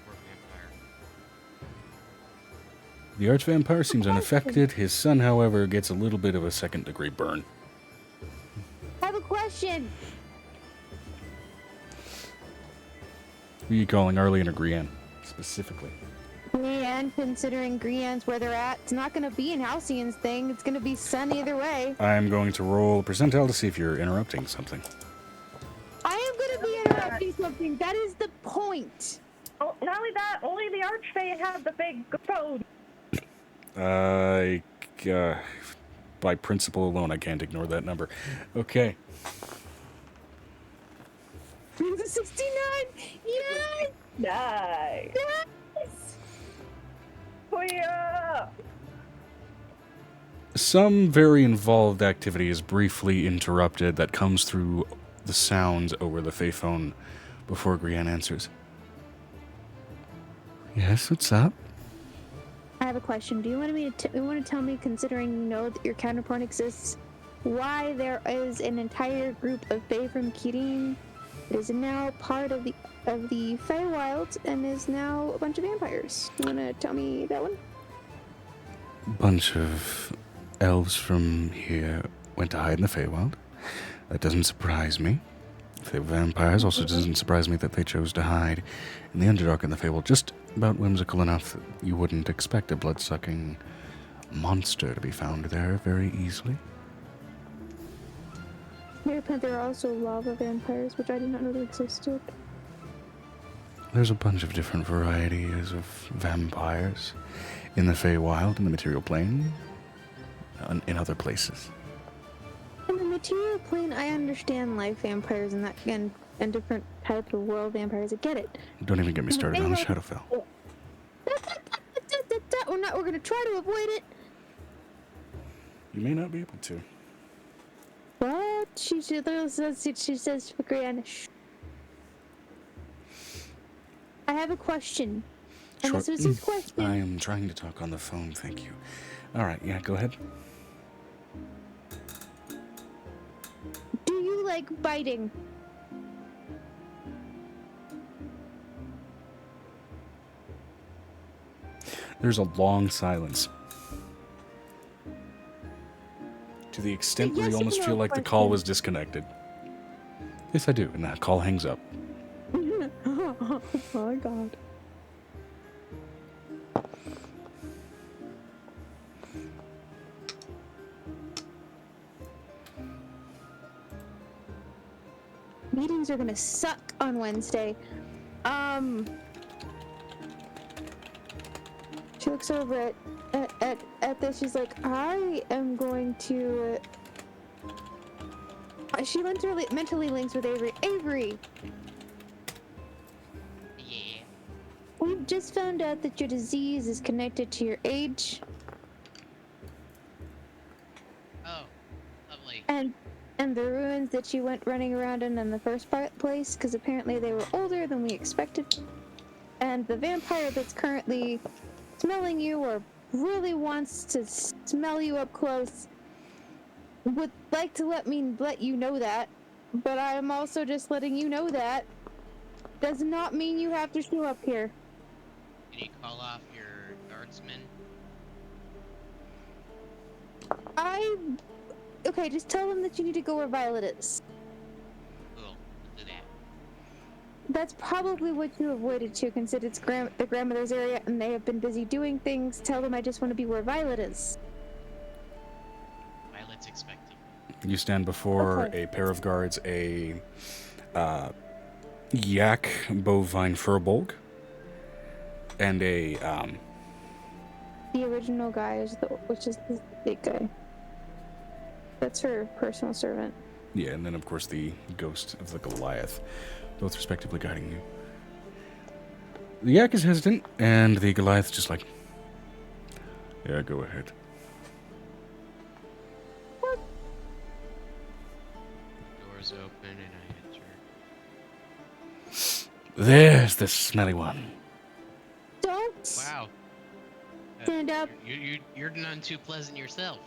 Or vampire. The archvampire seems unaffected. His son, however, gets a little bit of a second-degree burn. I have a question. Who are you calling Arlene or Grianne, specifically? Grianne, considering Grianne's where they're at, it's not going to be in Halcyon's thing. It's going to be Sun either way. I'm going to roll a percentile to see if you're interrupting something. I am going to be interrupting something. That is the point. Oh, not only that, only the Archfey have the big phone. By principle alone, I can't ignore that number. Okay. The 69. Yes. Nice. Yes. Oh, yeah. Some very involved activity is briefly interrupted that comes through the sounds over the payphone before Grianne answers. Yes, what's up? I have a question. Do you want to tell me, considering you know that your counterpart exists, why there is an entire group of Fae from Kirin that is now part of the Feywild and is now a bunch of vampires? You want to tell me that one? Bunch of elves from here went to hide in the Feywild. That doesn't surprise me. They were vampires. Also, doesn't surprise me that they chose to hide in the Underdark in the fable. Just about whimsical enough that you wouldn't expect a blood-sucking monster to be found there very easily. Apparently there are also lava vampires, which I did not know they existed. There's a bunch of different varieties of vampires in the Feywild, in the material plane, and in other places. In the material plane, I understand life vampires and that and different types of world vampires. I get it. Don't even get me started on Shadowfell. We're gonna try to avoid it. You may not be able to. What? She says for Granish. I have a question. And Sure. this was his question. I am trying to talk on the phone, thank you. Alright, yeah, go ahead. Do you like biting? There's a long silence. To the extent where you Yes or almost no feel like the question. call was disconnected. Yes, I do, and that call hangs up. Oh my god. Meetings are gonna suck on Wednesday. She looks over at this. She's like, I am going to. She mentally links with Avery. Avery, Yeah. we've just found out that your disease is connected to your age, Oh, lovely. and the ruins that you went running around in the first place, because apparently they were older than we expected. And the vampire that's currently smelling you or really wants to smell you up close would like to let you know that, but I'm also just letting you know that does not mean you have to show up here. Can you call off your guardsmen? Okay, just tell them that you need to go where Violet is. Cool. We'll do that. That's probably what you avoided to, consider it's the grandmother's area and they have been busy doing things. Tell them I just want to be where Violet is. Violet's expecting. You stand before Okay. a pair of guards, a yak bovine furbolg, and a The original guy which is the big guy. That's her personal servant. yeah, and then of course the ghost of the Goliath, both respectively guiding you. The yak is hesitant, and the Goliath's just like, yeah, go ahead. Doors open and I enter. There's the smelly one. Don't Wow. stand up. You're none too pleasant yourself.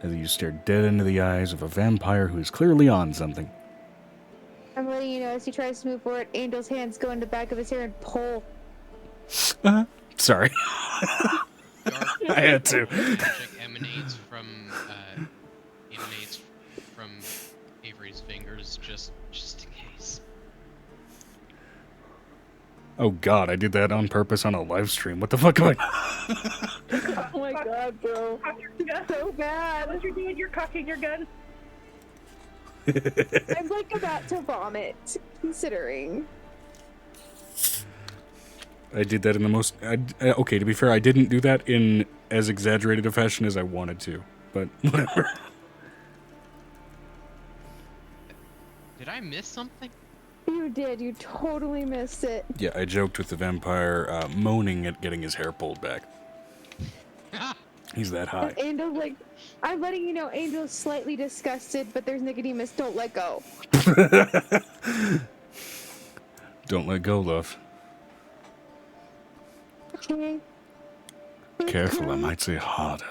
As you stare dead into the eyes of a vampire who is clearly on something. I'm letting you know as he tries to move forward, Angel's hands go in the back of his hair and pull. Sorry. Dark I had to. magic emanates from Avery's fingers, just in case. Oh god, I did that on purpose on a live stream. What the fuck am I... Oh my god, bro. So bad. What you're doing, you're cocking your gun. I'm like about to vomit, considering. I did that in the most... okay, to be fair, I didn't do that in as exaggerated a fashion as I wanted to. But whatever. Did I miss something? You did. You totally missed it. Yeah, I joked with the vampire moaning at getting his hair pulled back. He's that high. And Angel's like, I'm letting you know, Angel's slightly disgusted, but there's Nicodemus. Don't let go. Don't let go, love. Okay. Careful, I might say harder.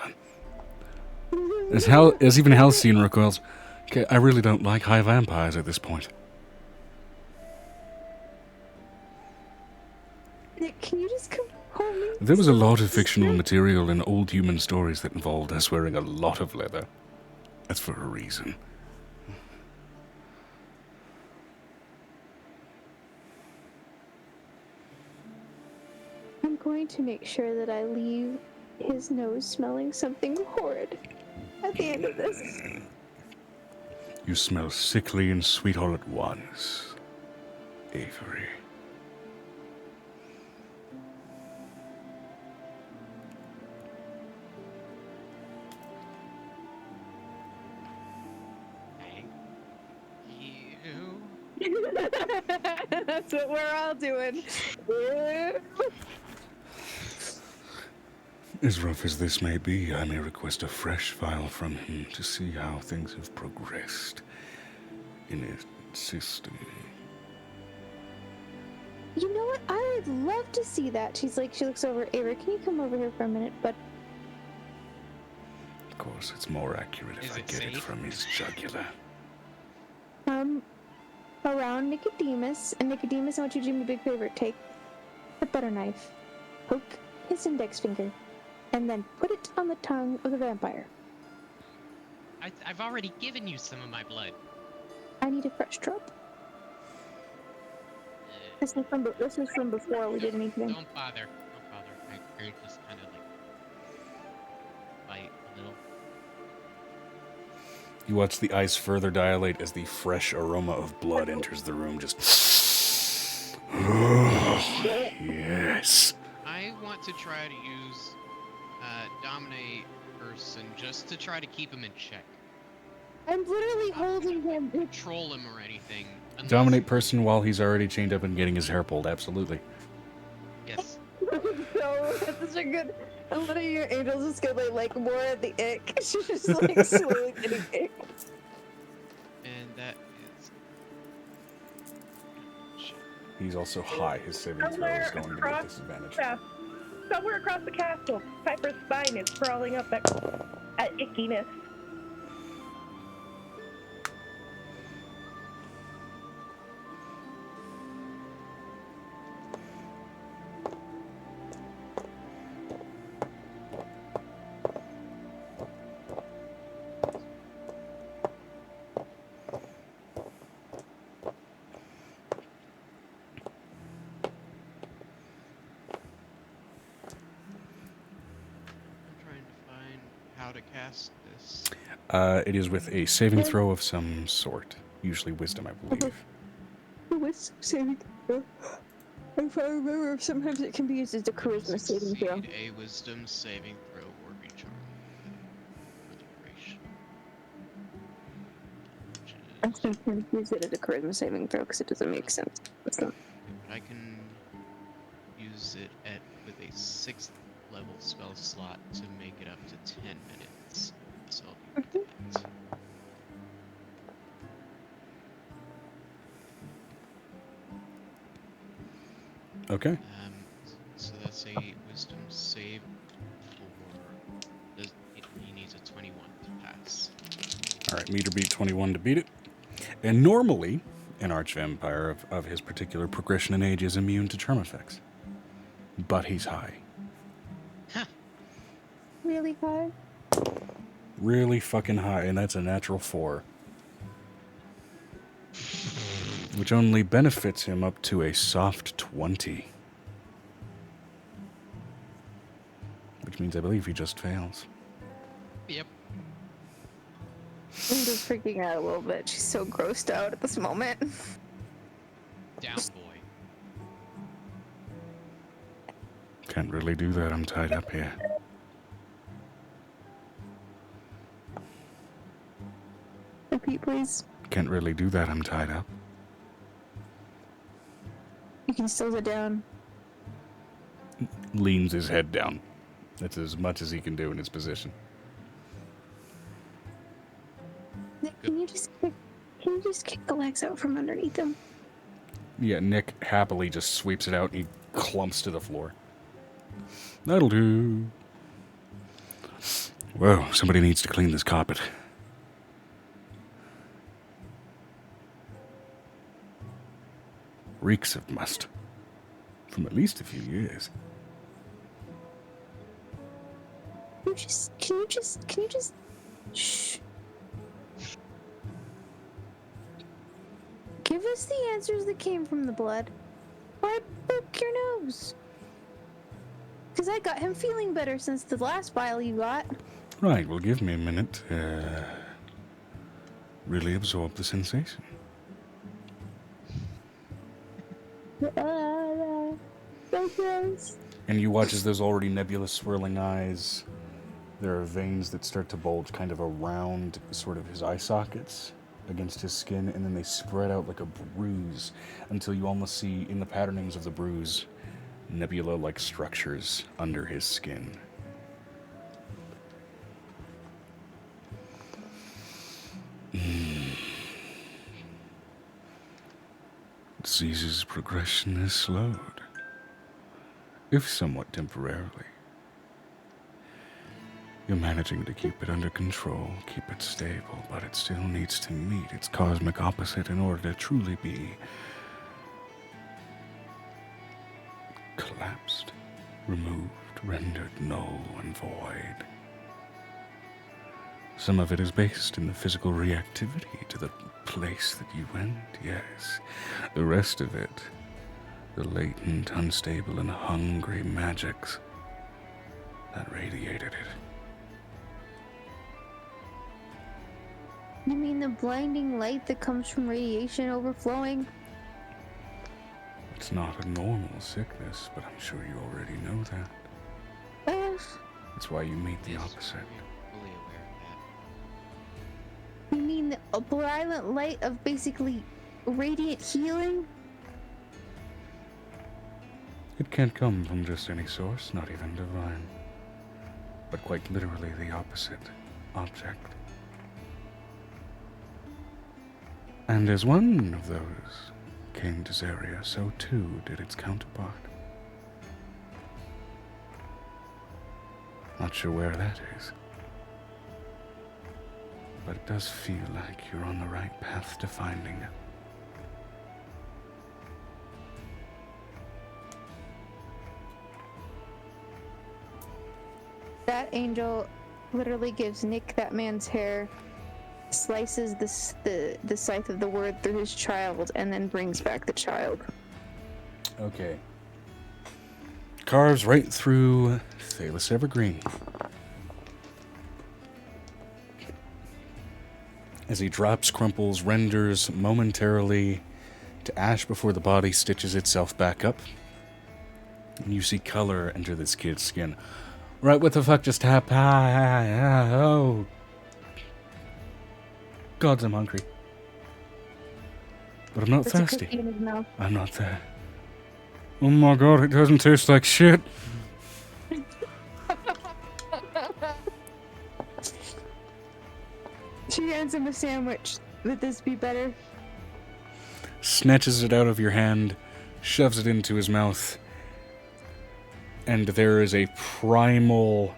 As even Halcyon recoils, okay, I really don't like high vampires at this point. Nick, can you just come home? There was a lot of fictional material in old human stories that involved us wearing a lot of leather. That's for a reason. going to make sure that I leave his nose smelling something horrid at the end of this. You smell sickly and sweet all at once, Avery. Thank you. That's what we're all doing. As rough as this may be, I may request a fresh file from him to see how things have progressed in his system. You know what? I would love to see that. She looks over. Avery, can you come over here for a minute? But Of course, it's more accurate if Is I it get it safe? from his jugular. around Nicodemus, and Nicodemus, I want you to do me a big favor. Take the butter knife, poke his index finger, and then put it on the tongue of the vampire. I've already given you some of my blood. I need a fresh drop. This is from before we did anything. Don't bother. Don't bother. I just kind of like bite a little. You watch the ice further dilate as the fresh aroma of blood enters the room. Just. Yes. I want to try to use dominate person just to try to keep him in check. I'm literally holding him. Control him or anything. unless- Dominate person while he's already chained up and getting his hair pulled. Absolutely. Yes. No, that's such a good. I'm letting your angels just get like more at the ick. She's just like slowly getting ick. And that is. Shit. He's also high. His saving throw is going to get disadvantage. Somewhere across the castle, Piper's spine is crawling up at ickiness. I'm trying to find how to cast this. It is with a saving throw of some sort. Usually wisdom, I believe. Wisdom saving throw. If I remember, sometimes it can be used as a charisma saving throw. Succeed a wisdom saving throw or be charmed for the duration. I Which is- sometimes use it as a charisma saving throw because it doesn't make sense. So, I can use it with a 6th level spell slot to make it up to 10 minutes. So I'll do that. Okay. So that's a wisdom save for. He needs a 21 to pass. All right, meter beat 21 to beat it. And normally, an archvampire of his particular progression in age is immune to charm effects. But he's high. really high? Really fucking high, and that's a natural 4. Which only benefits him up to a soft 20. Which means I believe he just fails. Yep. I'm just freaking out a little bit. She's so grossed out at this moment. Down boy. Can't really do that, I'm tied up here. Repeat, please. Can't really do that, I'm tied up. You can still sit down. Leans his head down. That's as much as he can do in his position. Nick, can you just kick the legs out from underneath him? Yeah, Nick happily just sweeps it out and he clumps to the floor. That'll do. Whoa, somebody needs to clean this carpet. Reeks of must. From at least a few years. Can you just shh. Give us the answers that came from the blood. Why poke your nose? Because I got him feeling better since the last vial you got. Right, well, give me a minute to really absorb the sensation. So gross. And you watch as those already nebulous swirling eyes, there are veins that start to bulge kind of around sort of his eye sockets against his skin, and then they spread out like a bruise until you almost see in the patternings of the bruise nebula-like structures under his skin. Disease's progression is slowed, if somewhat temporarily. You're managing to keep it under control, keep it stable, but it still needs to meet its cosmic opposite in order to truly be collapsed, removed, rendered null and void. Some of it is based in the physical reactivity to the place that you went, yes. The rest of it, the latent, unstable, and hungry magics that radiated it. You mean the blinding light that comes from radiation overflowing? It's not a normal sickness, but I'm sure you already know that. That's why you meet the Yes. opposite. Fully aware of You mean a violent light of basically radiant healing? It can't come from just any source, not even divine, but quite literally the opposite object. And as one of those came to Zaria, so too did its counterpart. Not sure where that is, but it does feel like you're on the right path to finding it. That angel literally gives Nick that man's hair, slices the scythe of the word through his child, and then brings back the child. Okay. Carves right through Thalis Evergreen. As he drops, crumples, renders momentarily to ash before the body stitches itself back up. And you see color enter this kid's skin. Right, what the fuck just happened? Oh. Gods, I'm hungry. But I'm not There's a thirsty. cookie in his mouth. I'm not there. Oh my god, it doesn't taste like shit. She hands him a sandwich. Would this be better? Snatches it out of your hand, shoves it into his mouth, and there is a primal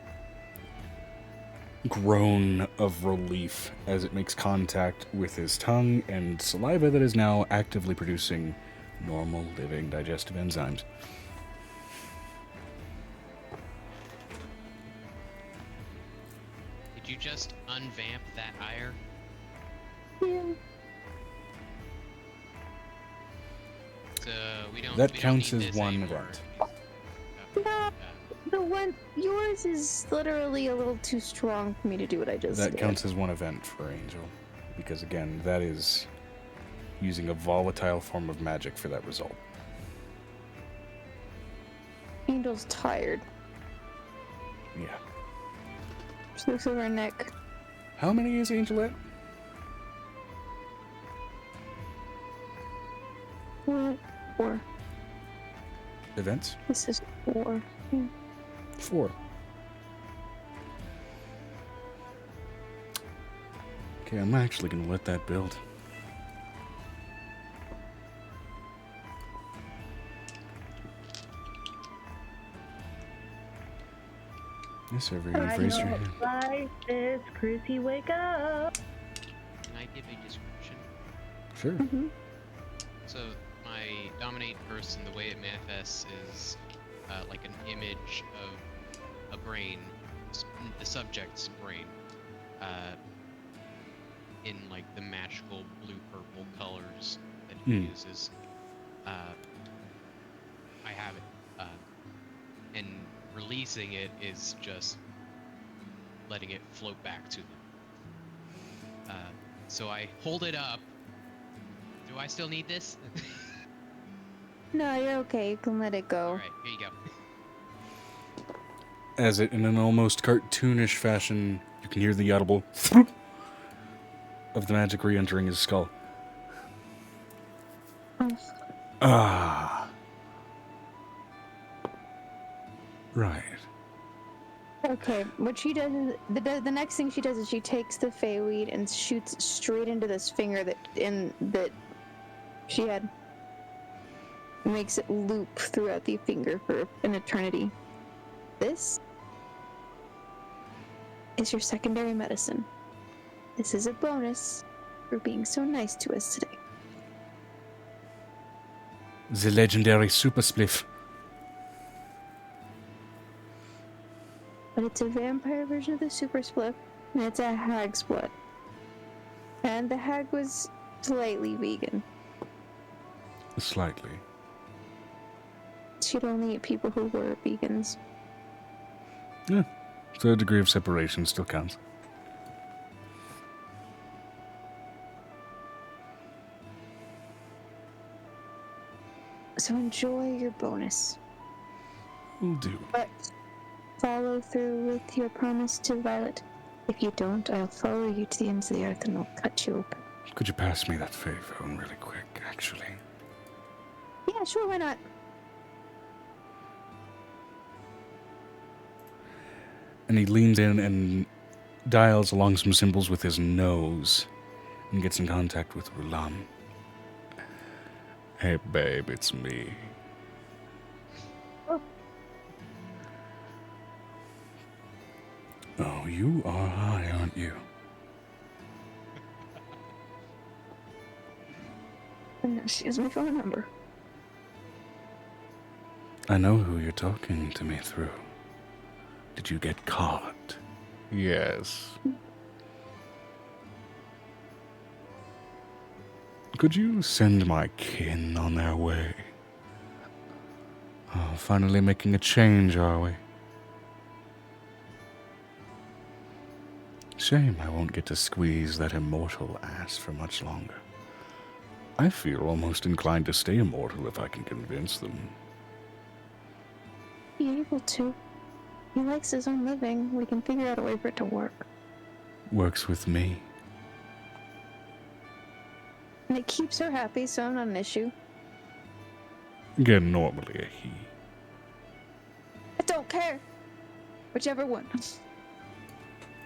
groan of relief as it makes contact with his tongue and saliva that is now actively producing normal living digestive enzymes. Did you just unvamp that ire? Yeah. So we don't. That we don't counts need as this one anymore. No, the one yours is literally a little too strong for me to do what I just That did. counts as one event for Angel, because again, that is using a volatile form of magic for that result. Angel's tired. Yeah. She looks over her neck. How many is Angel at? Four. Events? This is 4. Yeah. 4. Okay, I'm actually gonna let that build. Yes, everyone, raise your hand. Like this, Chrissy, wake up. Can I give a description? Sure. Mm-hmm. So my dominate person, the way it manifests is like an image of a brain, the subject's brain, in like the magical blue-purple colors that he uses. I have it, and releasing it is just letting it float back to them. So I hold it up. Do I still need this? No, you're okay. You can let it go. All right, here you go. As it, in an almost cartoonish fashion, you can hear the audible throop of the magic re-entering his skull. Ah. Right. Okay, what she does is the next thing she does is she takes the fey weed and shoots straight into this finger that she had. Makes it loop throughout the finger for an eternity. This is your secondary medicine. This is a bonus for being so nice to us today. The legendary super spliff. But it's a vampire version of the super spliff, and it's a hag split. And the hag was slightly vegan. Slightly. She'd only eat people who were vegans. Yeah. So a degree of separation still counts. So enjoy your bonus. Will do. But follow through with your promise to Violet. If you don't, I'll follow you to the ends of the earth and I'll cut you open. Could you pass me that fey phone really quick, actually? Yeah, sure, why not? And he leans in and dials along some symbols with his nose and gets in contact with Rulam. Hey, babe, it's me. Oh, you are high, aren't you? And she has my phone number. I know who you're talking to me through. Did you get caught? Yes. Could you send my kin on their way? Oh, finally making a change, are we? Shame I won't get to squeeze that immortal ass for much longer. I feel almost inclined to stay immortal if I can convince them. Be able to. He likes his own living. We can figure out a way for it to work. Works with me. And it keeps her happy, so not an issue. Again, normally a he. I don't care. Whichever one.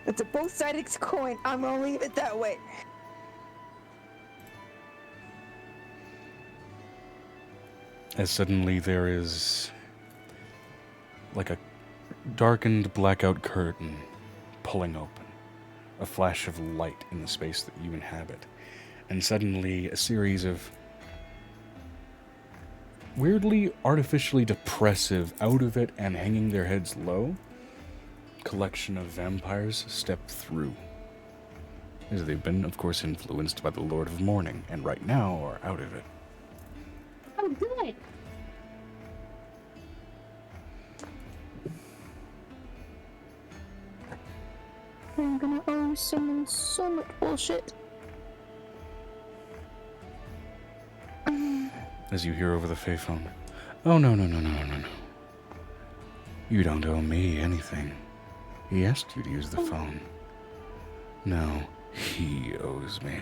It's a both-sided coin. I'm gonna leave it that way. As suddenly there is like a darkened blackout curtain pulling open, a flash of light in the space that you inhabit, and suddenly a series of weirdly artificially depressive, out of it and hanging their heads low, collection of vampires step through. As they've been, of course, influenced by the Lord of Morning, and right now are out of it. Oh, good. I'm gonna owe someone so much bullshit. As you hear over the Fey phone, oh, no. You don't owe me anything. He asked you to use the phone. No, he owes me.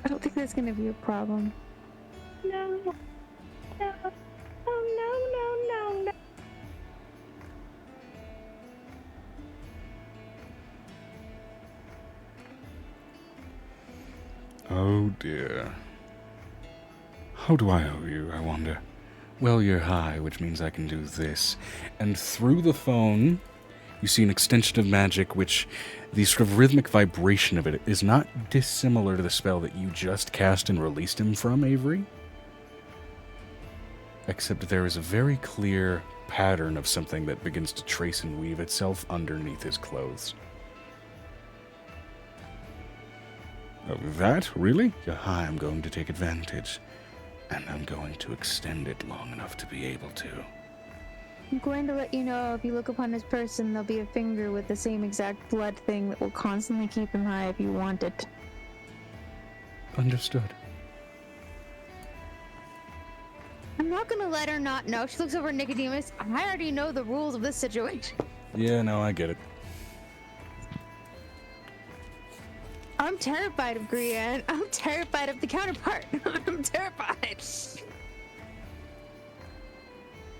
I don't think that's gonna be a problem. No. No. Oh, no. Oh dear. How do I owe you, I wonder? Well, you're high, which means I can do this. And through the phone, you see an extension of magic, which the sort of rhythmic vibration of it is not dissimilar to the spell that you just cast and released him from, Avery. Except there is a very clear pattern of something that begins to trace and weave itself underneath his clothes. Oh, that? Really? Yeah, I'm going to take advantage, and I'm going to extend it long enough to be able to. I'm going to let you know if you look upon his person, there'll be a finger with the same exact blood thing that will constantly keep him high if you want it. Understood. I'm not gonna let her not know. She looks over at Nicodemus. I already know the rules of this situation. Yeah, no, I get it. I'm terrified of Grianne. I'm terrified of the counterpart. I'm terrified.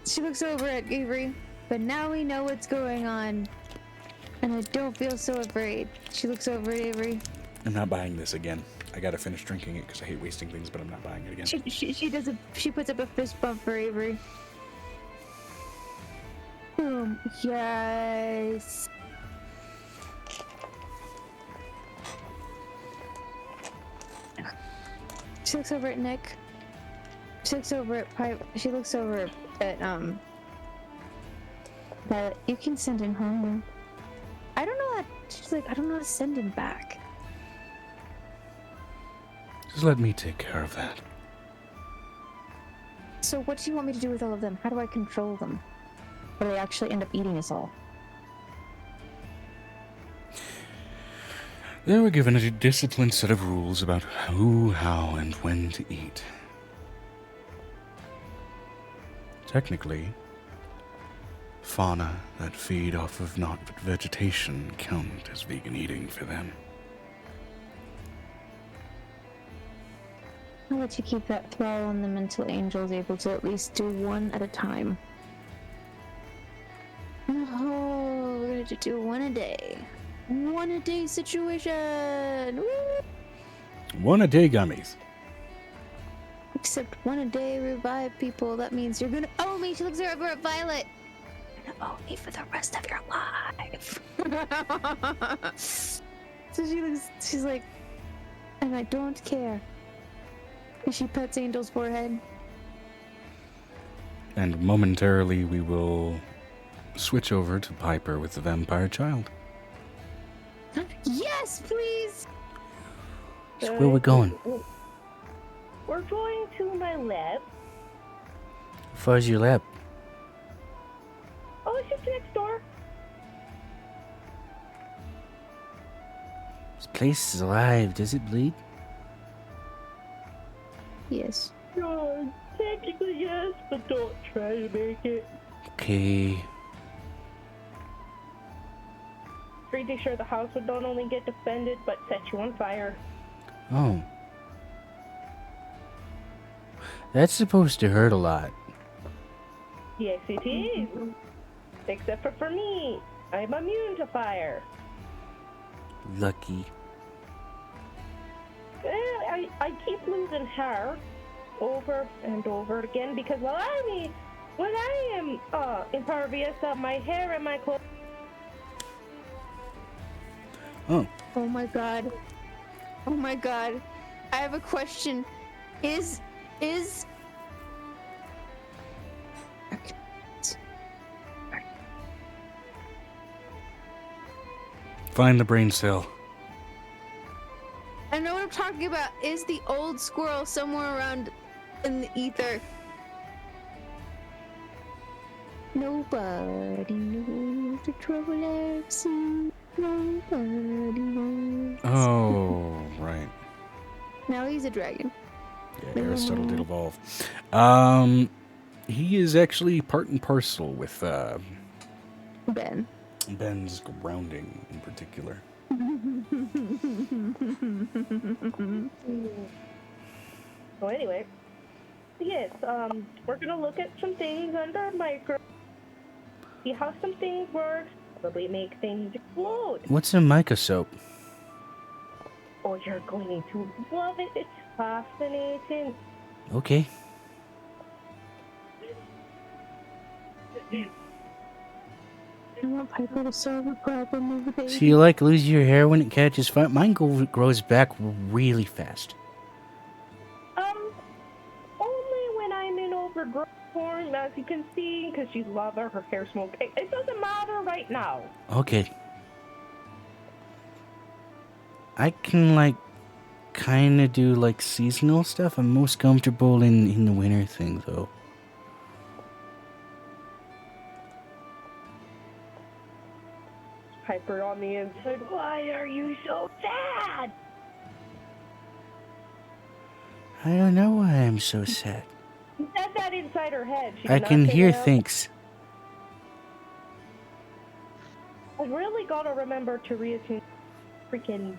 She looks over at Avery. But now we know what's going on. And I don't feel so afraid. She looks over at Avery. I'm not buying this again. I gotta finish drinking it because I hate wasting things, but I'm not buying it again. She puts up a fist bump for Avery. Boom. Yes. She looks over at Nick. She looks over at Pipe. She looks over at Violet. You can send him home. I don't know that. She's like, I don't know how to send him back. Just let me take care of that. So what do you want me to do with all of them? How do I control them? Or do they actually end up eating us all? They were given a disciplined set of rules about who, how, and when to eat. Technically, fauna that feed off of not vegetation count as vegan eating for them. I'll let you keep that thrall on them until Angel's able to at least do one at a time. Oh, we're gonna do one a day. One a day situation! Woo! One a day gummies. Except one a day revive people. That means you're gonna owe me. She looks over at Violet. You're gonna owe me for the rest of your life. So she's like, and I don't care. And she pets Angel's forehead. And momentarily we will switch over to Piper with the vampire child. Yes, please! So where we going? We're going to my lab. How far is your lab? Oh, it's just next door. This place is alive. Does it bleed? Yes. No, technically yes, but don't try to make it. Okay. Pretty sure the house would not only get defended, but set you on fire. Oh. That's supposed to hurt a lot. Yes, it is. Except for me. I'm immune to fire. Lucky. Well, I keep losing hair over and over again because when I am impervious of my hair and my clothes. Oh. Oh my god. Oh my god. I have a question. Is Find the brain cell. I know what I'm talking about. Is the old squirrel somewhere around in the ether? Nobody knows the trouble I've seen. Nobody knows. Oh, right. Now he's a dragon. Yeah, Aristotle did evolve. He is actually part and parcel with Ben. Ben's grounding in particular. So anyway, yes, we're gonna look at some things under a micro, see how some things work, probably make things explode. What's a mycosope? Oh, you're going to love it. It's fascinating. Okay. I want Piper to solve a problem over there. So you like lose your hair when it catches fire? Mine grows back really fast. Only when I'm in overgrowth form, as you can see, because she's lava, her hair smoke. It doesn't matter right now. Okay. I can, like, kind of do like seasonal stuff. I'm most comfortable in the winter thing, though. Piper on the inside. Why are you so sad? I don't know why I'm so sad. She said that inside her head. She I did not can say hear that out. things. I really gotta remember to reattune freaking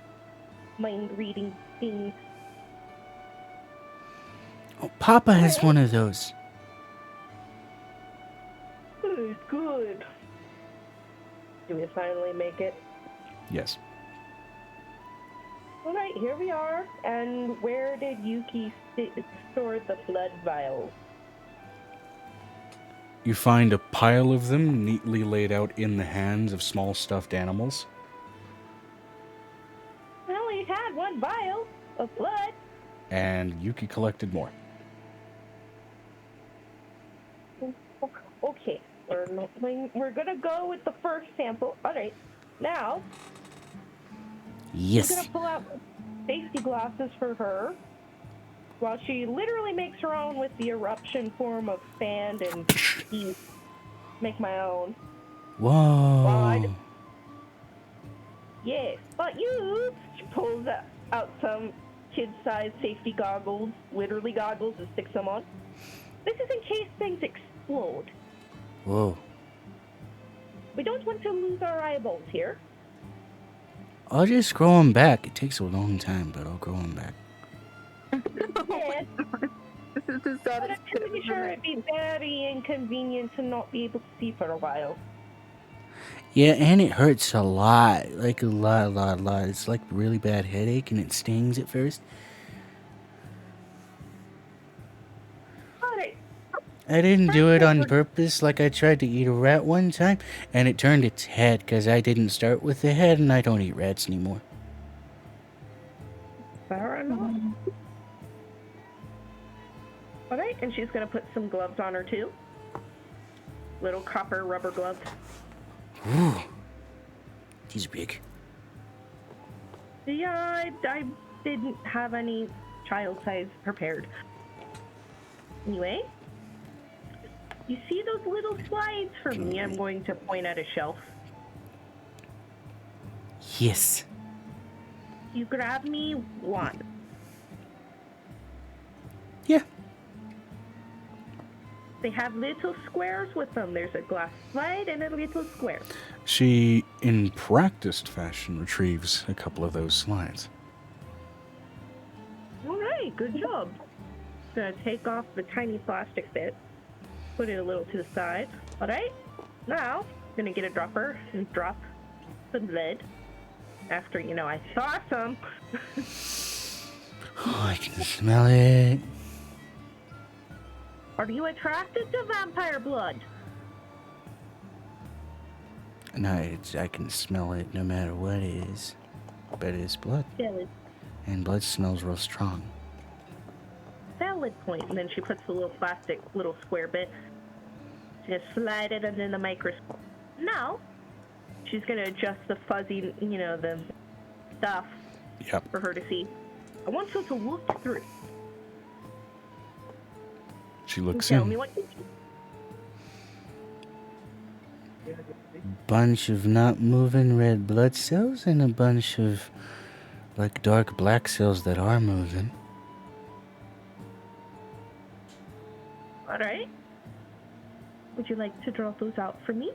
mind reading things. Oh, Papa has one of those. Good, good. Do we finally make it? Yes. Alright, here we are. And where did Yuki store the blood vials? You find a pile of them neatly laid out in the hands of small stuffed animals. I only had one vial of blood. And Yuki collected more. Okay, we're gonna go with the first sample. Alright, now I'm Yes. gonna pull out safety glasses for her while she literally makes her own with the eruption form of sand and heat. Make my own. Whoa. Yes, but you, she pulls out some kid-sized safety goggles, literally goggles, and sticks them on. This is in case things explode. Whoa. We don't want to lose our eyeballs here. I'll just grow them back. It takes a long time, but I'll grow them back. Yes, This is the but saddest I'm pretty sure it'd be very inconvenient to not be able to see for a while. Yeah, and it hurts a lot. Like a lot. It's like really bad headache and it stings at first. Alright, I didn't do it on purpose. Like I tried to eat a rat one time and it turned its head because I didn't start with the head and I don't eat rats anymore. fair enough. Alright, and she's gonna put some gloves on her too. Little copper rubber gloves. Ooh. He's big. Yeah, I didn't have any child size prepared. Anyway, you see those little slides for me? I'm going to point at a shelf. Yes. You grab me one. Yeah. They have little squares with them. There's a glass slide and a little square. She, in practiced fashion, retrieves a couple of those slides. Alright, good job. Gonna take off the tiny plastic bit, put it a little to the side. Alright, now, gonna get a dropper and drop some lead. After, I saw some. Oh, I can smell it. Are you attracted to vampire blood? No, I can smell it no matter what it is. But it's blood. Valid, And blood smells real strong. valid point. And then she puts the little plastic, little square bit. Just slide it under the microscope. Now, she's gonna adjust the fuzzy, the stuff Yep. for her to see. I want you to look through. She looks Tell in. me what you see. Bunch of not moving red blood cells and a bunch of like dark black cells that are moving. Alright. Would you like to draw those out for me?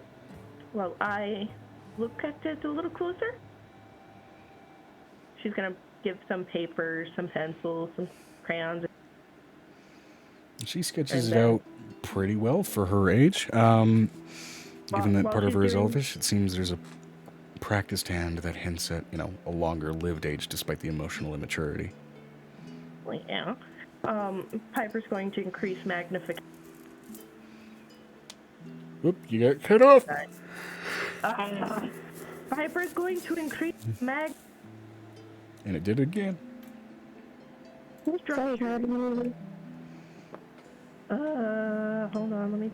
While I look at it a little closer? She's gonna give some papers, some pencils, some crayons. She sketches And it then- out pretty well for her age. Given that While part of she's her is doing- elvish, it seems there's a practiced hand that hints at, a longer lived age despite the emotional immaturity. Well, yeah. Piper's going to increase magnification. Oop, you got cut off. Piper's going to increase And it did it again. Sorry, God. Hold on, let me.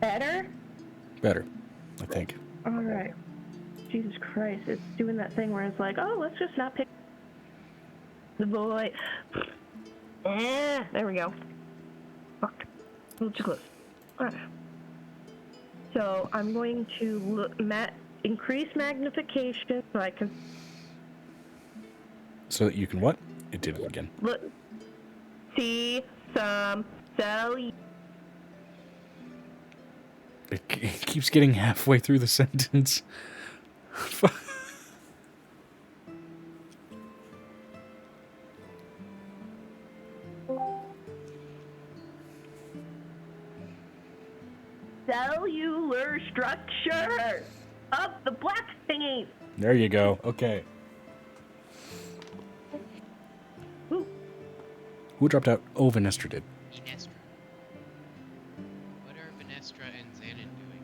Better? Better, I think. Alright. Jesus Christ, it's doing that thing where it's like, oh, let's just not pick the boy. There we go. Fuck. A little too close. Alright. So I'm going to increase magnification so I can... So that you can what? It did it again. Look, see some cell. It keeps getting halfway through the sentence. Cellular structure of the black thingy. There you go. Okay. Ooh. Who dropped out? Oh, Venestra did. Venestra. What are Venestra and Xanon doing?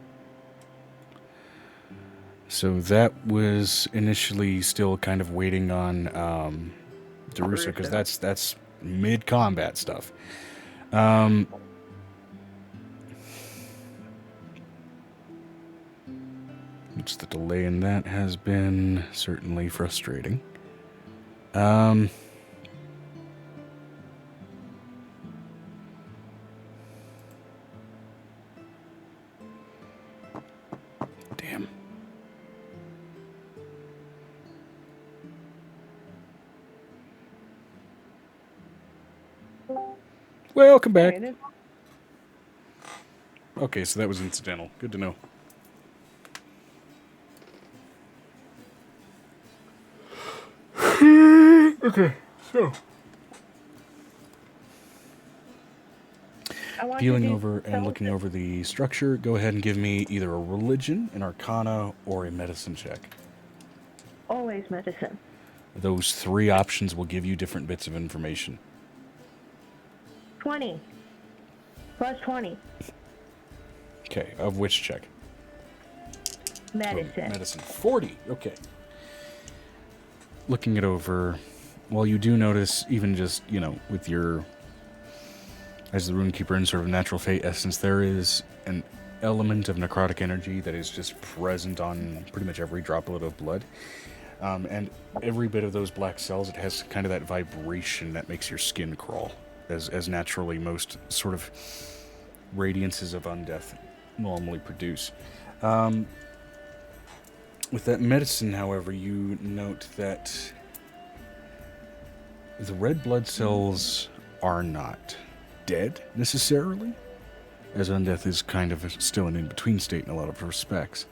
So that was initially still kind of waiting on Darusa, because that's mid-combat stuff. Which the delay in that has been certainly frustrating. Damn. Welcome back. Okay, so that was incidental. Good to know. Okay, so feeling over and looking over the structure, go ahead and give me either a religion, an arcana, or a medicine check. Always medicine. Those three options will give you different bits of information. 20. Plus 20. Okay, of which check? Medicine. Medicine. 40. Okay. Looking it over, well, you do notice, even just, with your, as the Runekeeper in sort of natural fate essence, there is an element of necrotic energy that is just present on pretty much every droplet of blood. And every bit of those black cells, it has kind of that vibration that makes your skin crawl, as naturally most sort of radiances of undeath normally produce. With that medicine, however, you note that the red blood cells are not dead, necessarily, as undeath is kind of still an in-between state in a lot of respects.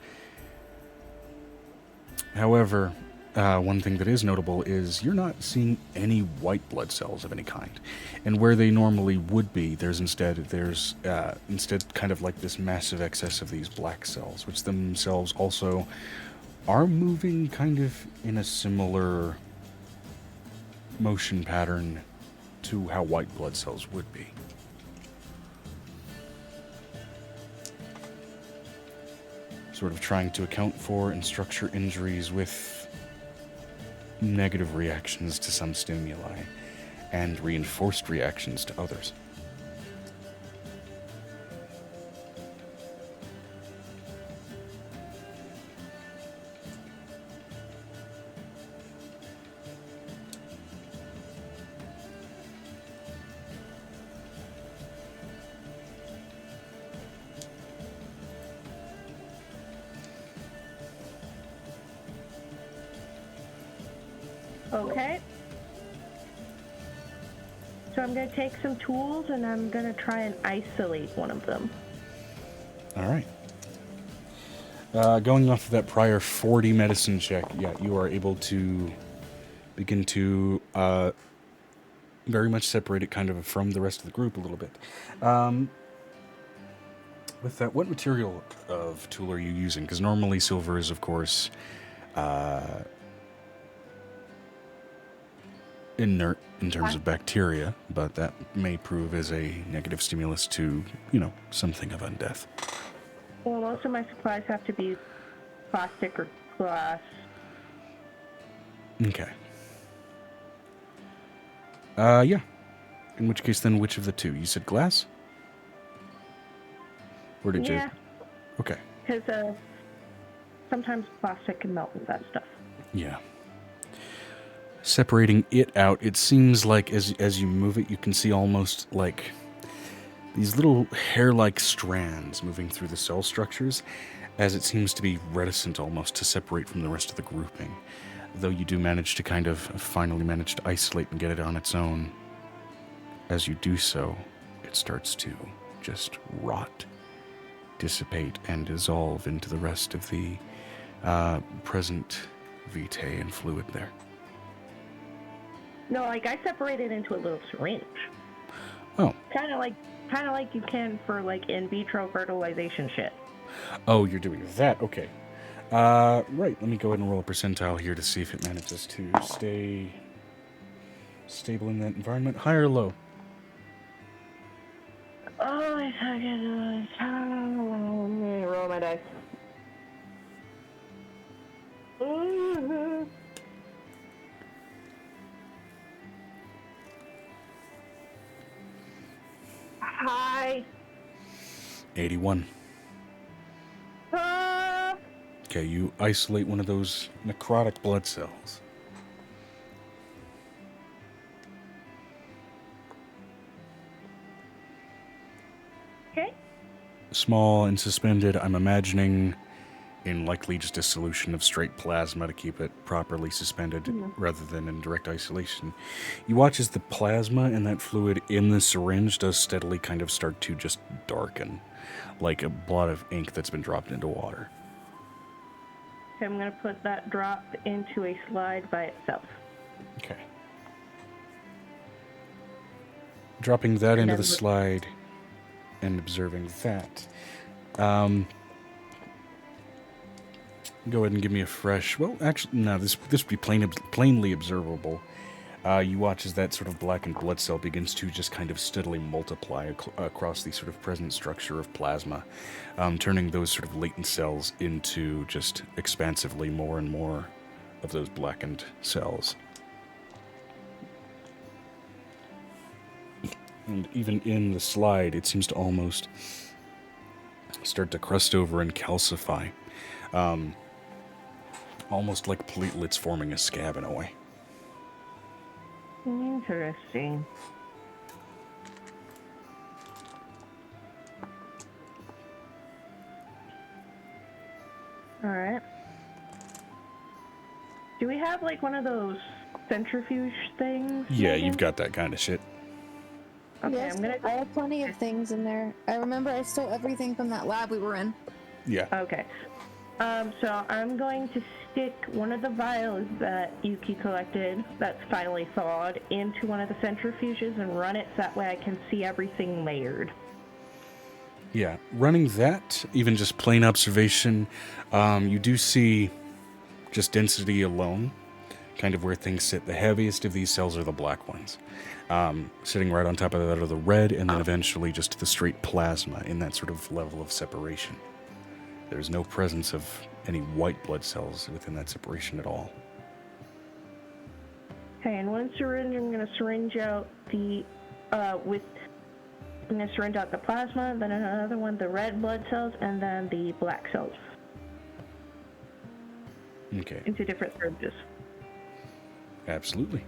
However, one thing that is notable is you're not seeing any white blood cells of any kind. And where they normally would be, there's instead kind of like this massive excess of these black cells, which themselves also are moving kind of in a similar motion pattern to how white blood cells would be. Sort of trying to account for and structure injuries with negative reactions to some stimuli and reinforced reactions to others. Okay. So I'm going to take some tools and I'm going to try and isolate one of them. All right. Going off of that prior 40 medicine check, yeah, you are able to begin to very much separate it kind of from the rest of the group a little bit. With that, what material of tool are you using? Because normally silver is, of course, inert in terms of bacteria, but that may prove as a negative stimulus to, something of undeath. Well, most of my supplies have to be plastic or glass. Okay. Yeah. In which case, then, which of the two? You said glass? Or did you? Yeah. Okay. Because sometimes plastic can melt and that stuff. Yeah. Separating it out, it seems like as you move it, you can see almost like these little hair-like strands moving through the cell structures, as it seems to be reticent almost to separate from the rest of the grouping. Though you do manage to kind of finally manage to isolate and get it on its own. As you do so, it starts to just rot, dissipate, and dissolve into the rest of the present vitae and fluid there. No, like I separated into a little syringe. Oh. Kind of like you can for like in vitro fertilization shit. Oh, you're doing that? Okay. Right, let me go ahead and roll a percentile here to see if it manages to stay stable in that environment. High or low? Oh my fucking roll my dice. Hi. 81. Okay, you isolate one of those necrotic blood cells. Okay. Small and suspended, I'm imagining in likely just a solution of straight plasma to keep it properly suspended rather than in direct isolation. You watch as the plasma and that fluid in the syringe does steadily kind of start to just darken, like a blot of ink that's been dropped into water. Okay, I'm gonna put that drop into a slide by itself. Okay. Dropping that into the slide and observing that. Go ahead and give me a fresh... Well, actually, no, this would be plainly observable. You watch as that sort of blackened blood cell begins to just kind of steadily multiply across the sort of present structure of plasma, turning those sort of latent cells into just expansively more and more of those blackened cells. And even in the slide, it seems to almost start to crust over and calcify. Almost like platelets forming a scab in a way. Interesting. Alright. Do we have like one of those centrifuge things? Yeah, Megan? you've got that kind of shit. Okay, Yes, I have plenty of things in there. I remember I stole everything from that lab we were in. Yeah. Okay. So I'm going to stick one of the vials that Yuki collected that's finally thawed into one of the centrifuges and run it so that way I can see everything layered. Yeah, running that, even just plain observation, you do see just density alone, kind of where things sit. The heaviest of these cells are the black ones. Sitting right on top of that are the red, and then eventually just the straight plasma in that sort of level of separation. There's no presence of any white blood cells within that separation at all. Okay, in one syringe, I'm going to syringe out the, I'm going to syringe out the plasma, then in another one, the red blood cells, and then the black cells. Okay. Into different syringes. Absolutely.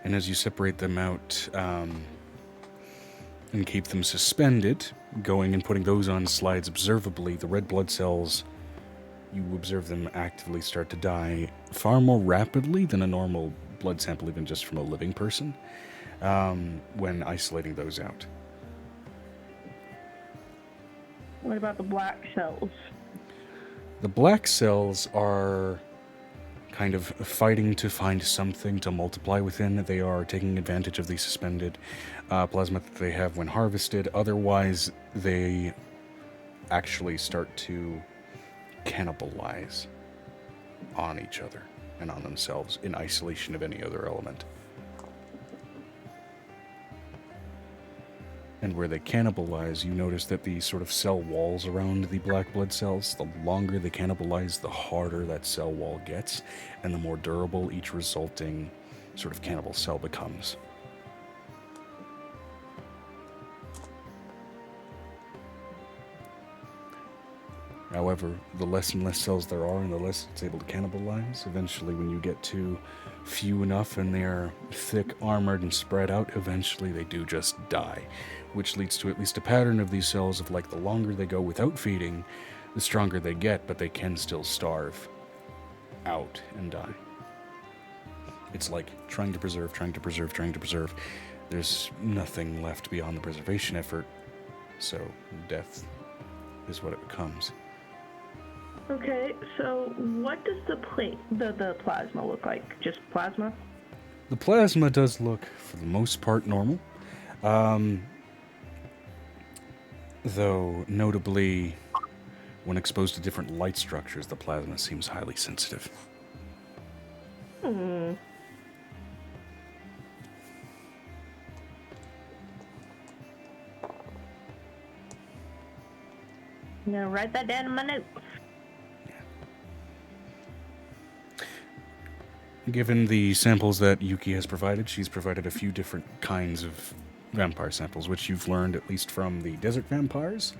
And as you separate them out, and keep them suspended, going and putting those on slides observably, the red blood cells, you observe them actively start to die far more rapidly than a normal blood sample, even just from a living person, when isolating those out. What about the black cells? The black cells are kind of fighting to find something to multiply within. They are taking advantage of the suspended plasma that they have when harvested. Otherwise, they actually start to cannibalize on each other and on themselves in isolation of any other element. And where they cannibalize, you notice that the sort of cell walls around the black blood cells, the longer they cannibalize, the harder that cell wall gets, and the more durable each resulting sort of cannibal cell becomes. However, the less and less cells there are and the less it's able to cannibalize, eventually when you get to few enough and they're thick, armored, and spread out, eventually they do just die, which leads to at least a pattern of these cells of like the longer they go without feeding, the stronger they get, but they can still starve out and die. It's like trying to preserve. There's nothing left beyond the preservation effort, so death is what it becomes. Okay, so what does the plasma look like? Just plasma? The plasma does look, for the most part, normal. Though, notably, when exposed to different light structures, the plasma seems highly sensitive. I'm gonna write that down in my notes. Given the samples that Yuki has provided, she's provided a few different kinds of vampire samples, which you've learned at least from the desert vampires.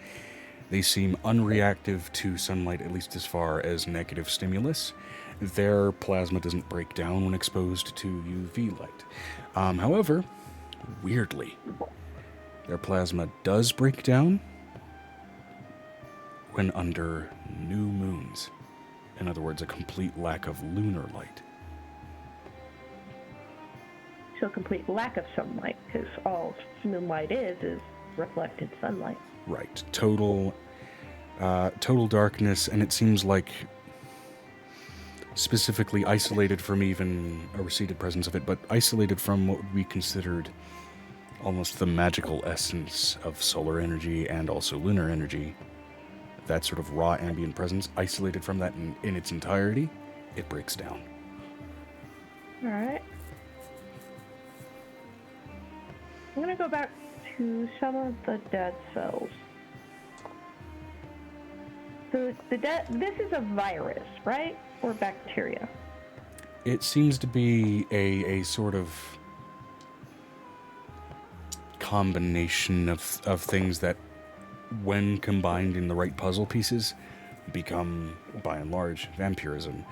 They seem unreactive to sunlight, at least as far as negative stimulus. Their plasma doesn't break down when exposed to UV light. However, weirdly, their plasma does break down when under new moons. In other words, a complete lack of lunar light. So a complete lack of sunlight, because all moonlight is reflected sunlight. Right. Total darkness, and it seems like specifically isolated from even a receded presence of it, but isolated from what would be considered almost the magical essence of solar energy and also lunar energy. That sort of raw ambient presence, isolated from that in its entirety, it breaks down. Alright. I'm gonna go back to some of the dead cells. So this is a virus, right? Or bacteria? It seems to be a sort of combination of things that, when combined in the right puzzle pieces, become, by and large, vampirism.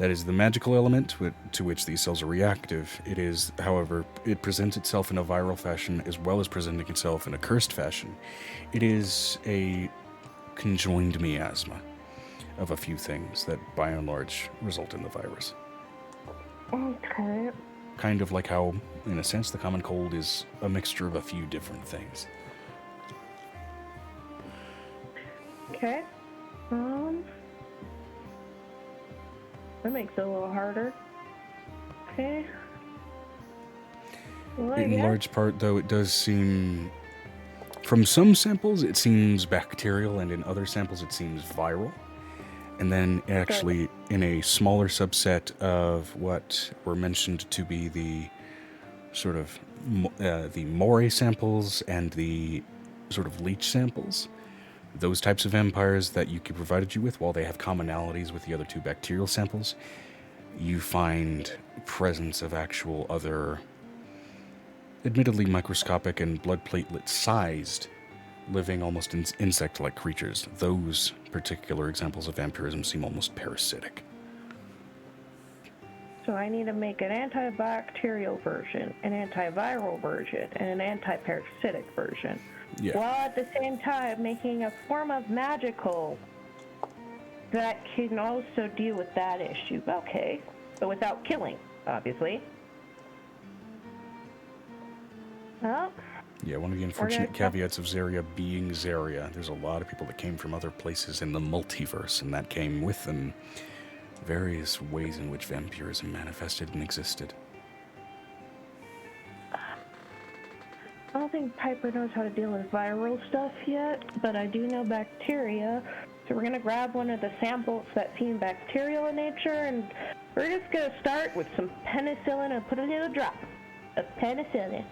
That is the magical element to which these cells are reactive. It is, however, it presents itself in a viral fashion as well as presenting itself in a cursed fashion. It is a conjoined miasma of a few things that, by and large, result in the virus. Okay. Kind of like how, in a sense, the common cold is a mixture of a few different things. Okay. That makes it a little harder. Okay. Well, In large part, though, it does seem... From some samples, it seems bacterial, and in other samples, it seems viral. And then, actually, in a smaller subset of what were mentioned to be the sort of the moray samples and the sort of leech samples, those types of vampires that Yuki provided you with, while they have commonalities with the other two bacterial samples, you find presence of actual other, admittedly microscopic and blood platelet-sized, living almost insect-like creatures. Those particular examples of vampirism seem almost parasitic. So I need to make an antibacterial version, an antiviral version, and an antiparasitic version. Yeah. While at the same time making a form of magical that can also deal with that issue. Okay. But without killing, obviously. Well, Yeah, one of the unfortunate caveats of Zaria being Zaria, there's a lot of people that came from other places in the multiverse, and that came with them various ways in which vampirism manifested and existed. I don't think Piper knows how to deal with viral stuff yet, but I do know bacteria. So we're going to grab one of the samples that seem bacterial in nature, and we're just going to start with some penicillin and put a little drop of penicillin.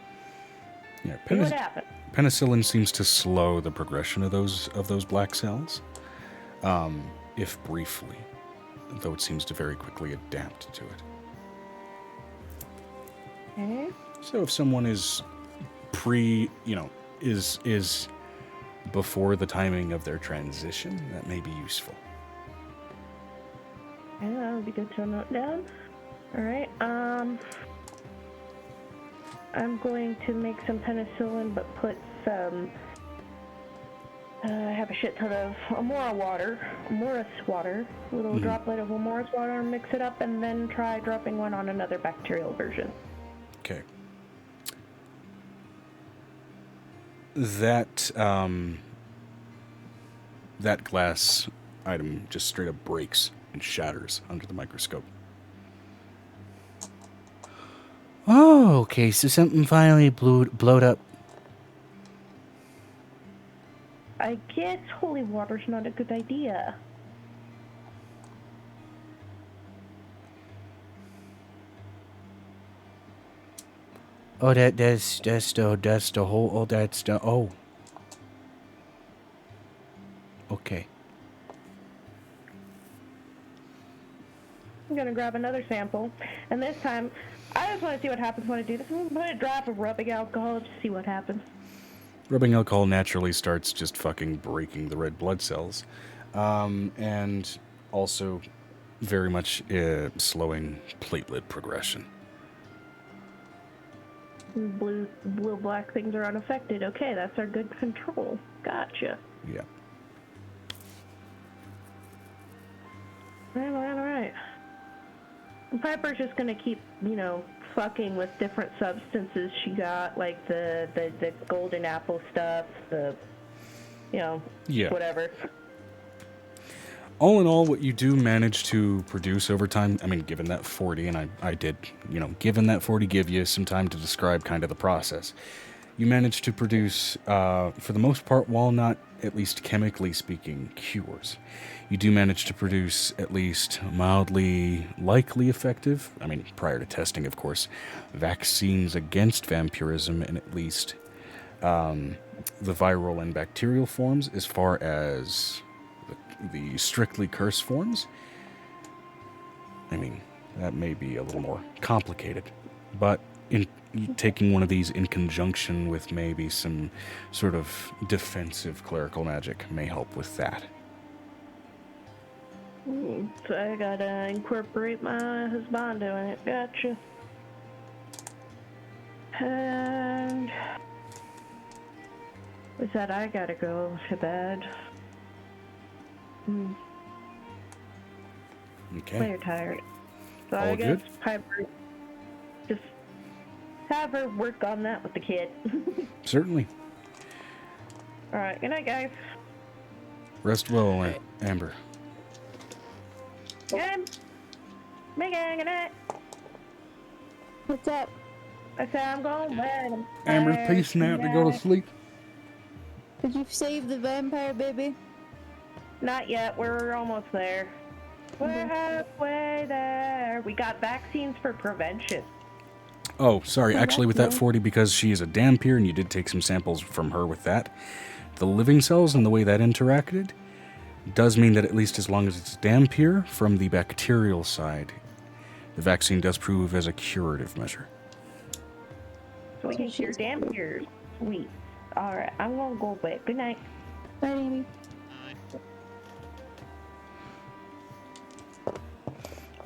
Yeah, See what happens. penicillin seems to slow the progression of those black cells, if briefly, though it seems to very quickly adapt to it. Okay. So if someone is is before the timing of their transition, that may be useful. Yeah, that would be good to note down. Alright, I'm going to make some penicillin, but put some, I have a shit ton of Amora water, Amoris water, a little droplet of Amoris water, mix it up, and then try dropping one on another bacterial version. Okay. That, that glass item just straight up breaks and shatters under the microscope. Oh, okay, so something finally blowed up. I guess holy water's not a good idea. Oh, that's the whole, oh, that's the, oh. Okay. I'm gonna grab another sample, and this time, I just want to see what happens when I do this. I'm gonna put a drop of rubbing alcohol to see what happens. Rubbing alcohol naturally starts just fucking breaking the red blood cells. And also very much slowing platelet progression. Blue black things are unaffected. Okay, that's our good control. Gotcha. Yeah. Alright. Piper's just gonna keep, fucking with different substances she got, like the golden apple stuff, Yeah. whatever. All in all, what you do manage to produce over time, I mean, given that 40, and I did, given that 40 give you some time to describe kind of the process, you manage to produce, for the most part, while not, at least chemically speaking, cures. You do manage to produce at least mildly likely effective, I mean, prior to testing, of course, vaccines against vampirism in at least the viral and bacterial forms. As far as the strictly curse forms, I mean, that may be a little more complicated, but in taking one of these in conjunction with maybe some sort of defensive clerical magic may help with that. So I gotta incorporate my husbando in it. Gotcha. And with that, I gotta go to bed. Okay. Player tired. So All I guess good? Piper, just have her work on that with the kid. Certainly. Alright, good night, guys. Rest well, Amber. Good. Megan, good night. What's up? I said I'm going to bed. I'm Amber's tired. peacing out to go to sleep. Did you save the vampire baby? Not yet. We're almost there. We're halfway there. We got vaccines for prevention. Oh, sorry. Actually, with that that's 40, because she is a Dampier, and you did take some samples from her with that, the living cells and the way that interacted does mean that at least as long as it's Dampier, from the bacterial side, the vaccine does prove as a curative measure. Sweet, your damn ears. Sweet. Alright, I'm gonna go bed. Good night. Bye, Amy.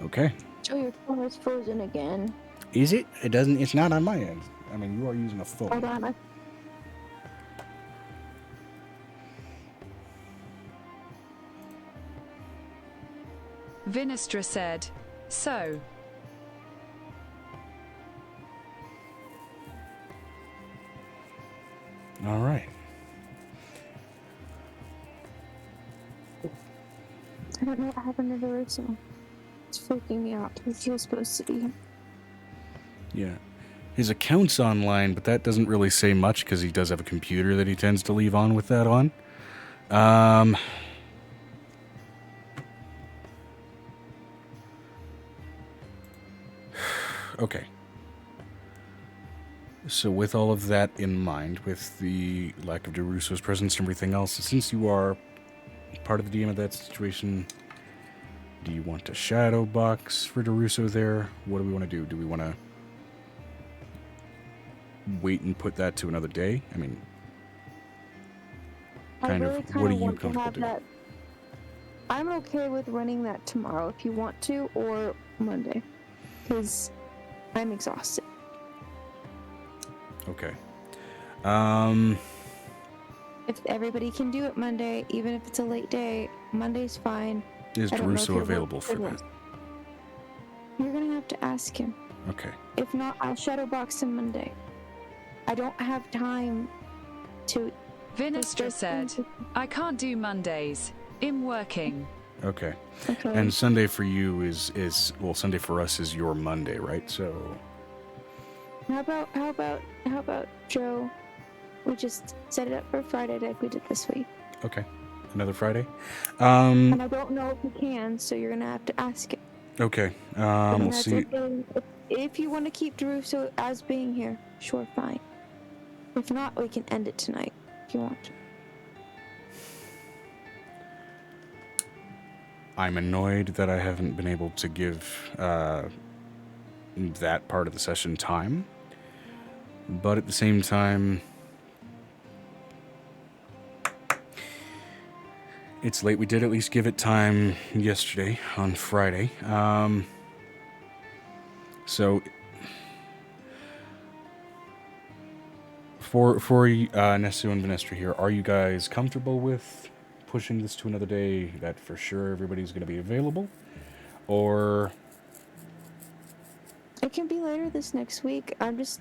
Okay. Oh, your phone is frozen again. Is it? It doesn't. It's not on my end. I mean, you are using a phone. Hold on. Vinestra said, so. All right. I don't know what happened to Russo. It's freaking me out. He was supposed to be here. Yeah. His account's online, but that doesn't really say much because he does have a computer that he tends to leave on with that on. Okay. So with all of that in mind, with the lack of DeRusso's presence and everything else, since you are part of the DM of that situation, do you want a shadow box for DeRusso there? What do we want to do? Do we want to wait and put that to another day? I mean... Kind I of, really what kind are of you want to comfortable have doing? that. I'm okay with running that tomorrow if you want to, or Monday, because I'm exhausted. Okay. If everybody can do it Monday, even if it's a late day, Monday's fine. Is I don't know if Druso you're available for that? You're gonna have to ask him. Okay. If not, I'll shadow box him Monday. I don't have time to. Vinestra said, I can't do Mondays. I'm working. Okay. Okay. And Sunday for you is well, Sunday for us is your Monday, right? So How about Joe? We just set it up for Friday like we did this week. okay, another Friday. And I don't know if you can, so you're gonna have to ask it. Okay. And We'll that's see. okay. If you want to keep Deruso as being here, sure, fine. If not, we can end it tonight if you want to. I'm annoyed that I haven't been able to give that part of the session time, but at the same time, it's late. We did at least give it time yesterday on Friday. So for Nesu and Venestra here, are you guys comfortable with pushing this to another day that for sure everybody's going to be available? Or It can be later this next week. It's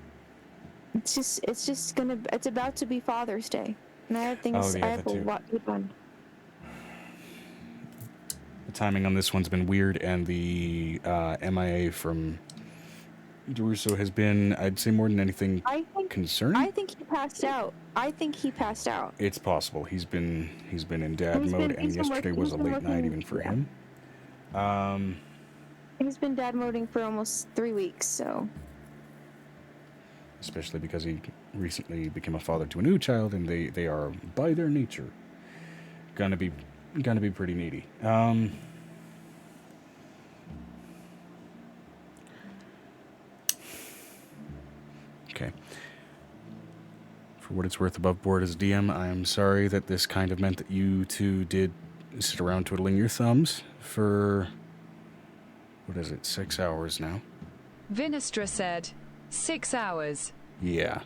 about to be Father's Day. And I have things, Oh, yeah, I have that a too. lot to get done. the timing on this one's been weird, and the MIA from Deruso has been, I'd say, more than anything, concerning. I think he passed out. It's possible. He's been in dad He's mode, been- and he's been yesterday working- was he's a been late night working- even for yeah. him. He's been dad moding for almost 3 weeks, so. Especially because he recently became a father to a new child, and they are by their nature gonna be pretty needy. Okay. For what it's worth, above board as DM, I'm sorry that this kind of meant that you two did sit around twiddling your thumbs for, what is it, 6 hours now? Vinestra said, 6 hours. Yeah.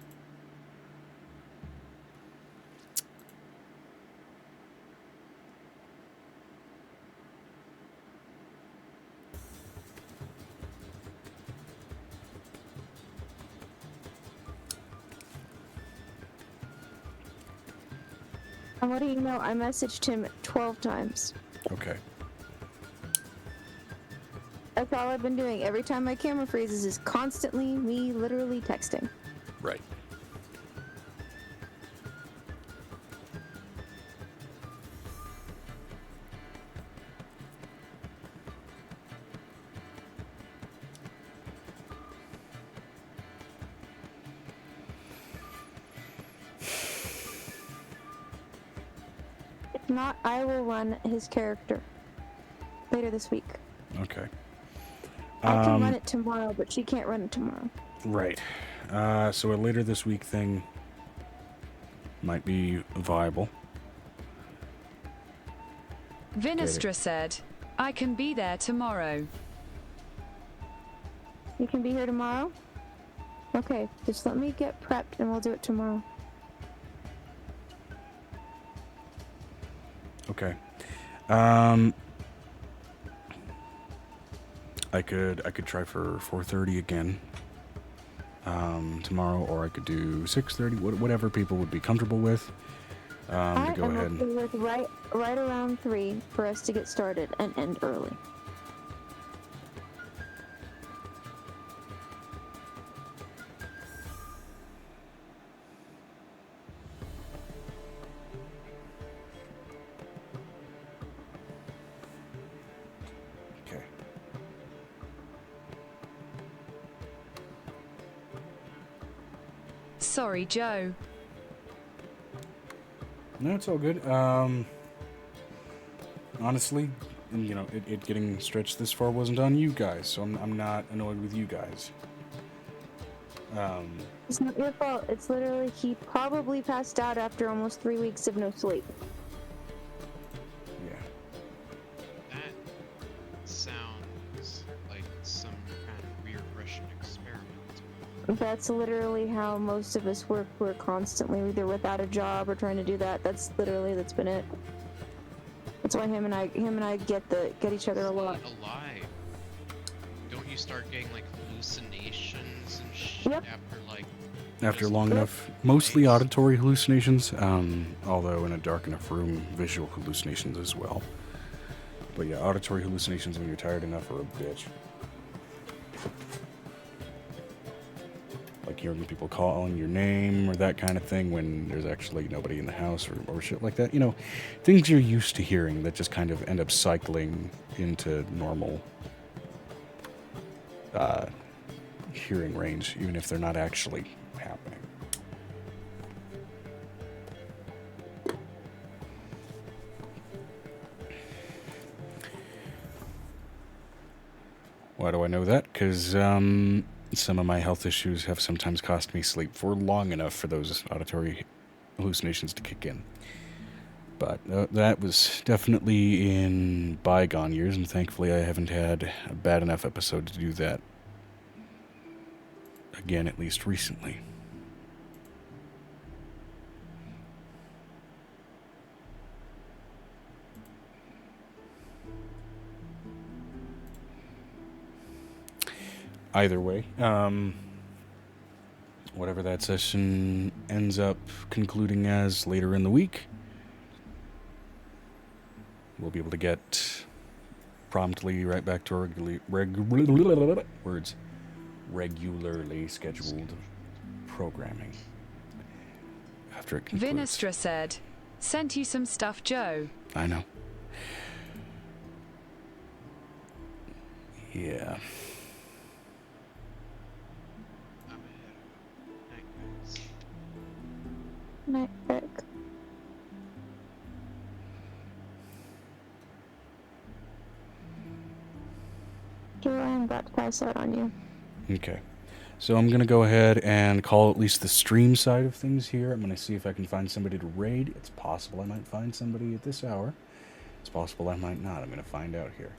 I'm letting you know I messaged him 12 times. Okay. That's all I've been doing. Every time my camera freezes is constantly me literally texting. Right. If not, I will run his character later this week. Okay. I can run it tomorrow, but she can't run it tomorrow. Right. So a later this week thing might be viable. Vinestra said, I can be there tomorrow. You can be here tomorrow? Okay, just let me get prepped and we'll do it tomorrow. Okay. I could try for 4:30 again tomorrow, or I could do 6:30. Whatever people would be comfortable with. To go I'm ahead. okay with right around 3 for us to get started and end early. Okay. Sorry, Joe. No, it's all good. Honestly, you know, it getting stretched this far wasn't on you guys, so I'm not annoyed with you guys. It's not your fault. It's literally he probably passed out after almost 3 weeks of no sleep. Yeah. That sounds like some kind of weird Russian experiment. That's literally how most of us work. We're constantly either without a job or trying to do that. That's been it. That's why him and I get each other a lot. Alive. Don't you start getting like hallucinations and shit Yep. After long enough, mostly auditory hallucinations, although in a dark enough room, visual hallucinations as well. But yeah, auditory hallucinations when you're tired enough are a bitch. Like hearing people calling your name or that kind of thing when there's actually nobody in the house or shit like that. You know, things you're used to hearing that just kind of end up cycling into normal hearing range, even if they're not actually happening. Why do I know that? Because some of my health issues have sometimes cost me sleep for long enough for those auditory hallucinations to kick in. But that was definitely in bygone years, and thankfully I haven't had a bad enough episode to do that again, at least recently. Either way, whatever that session ends up concluding as later in the week, we'll be able to get promptly right back to our regularly scheduled programming after it concludes. Vinestra said, "Sent you some stuff, Joe." I know. Yeah. Night, Rick. Here I am about to pass out on you. Okay. So I'm going to go ahead and call at least the stream side of things here. I'm going to see if I can find somebody to raid. It's possible I might find somebody at this hour. It's possible I might not. I'm going to find out here.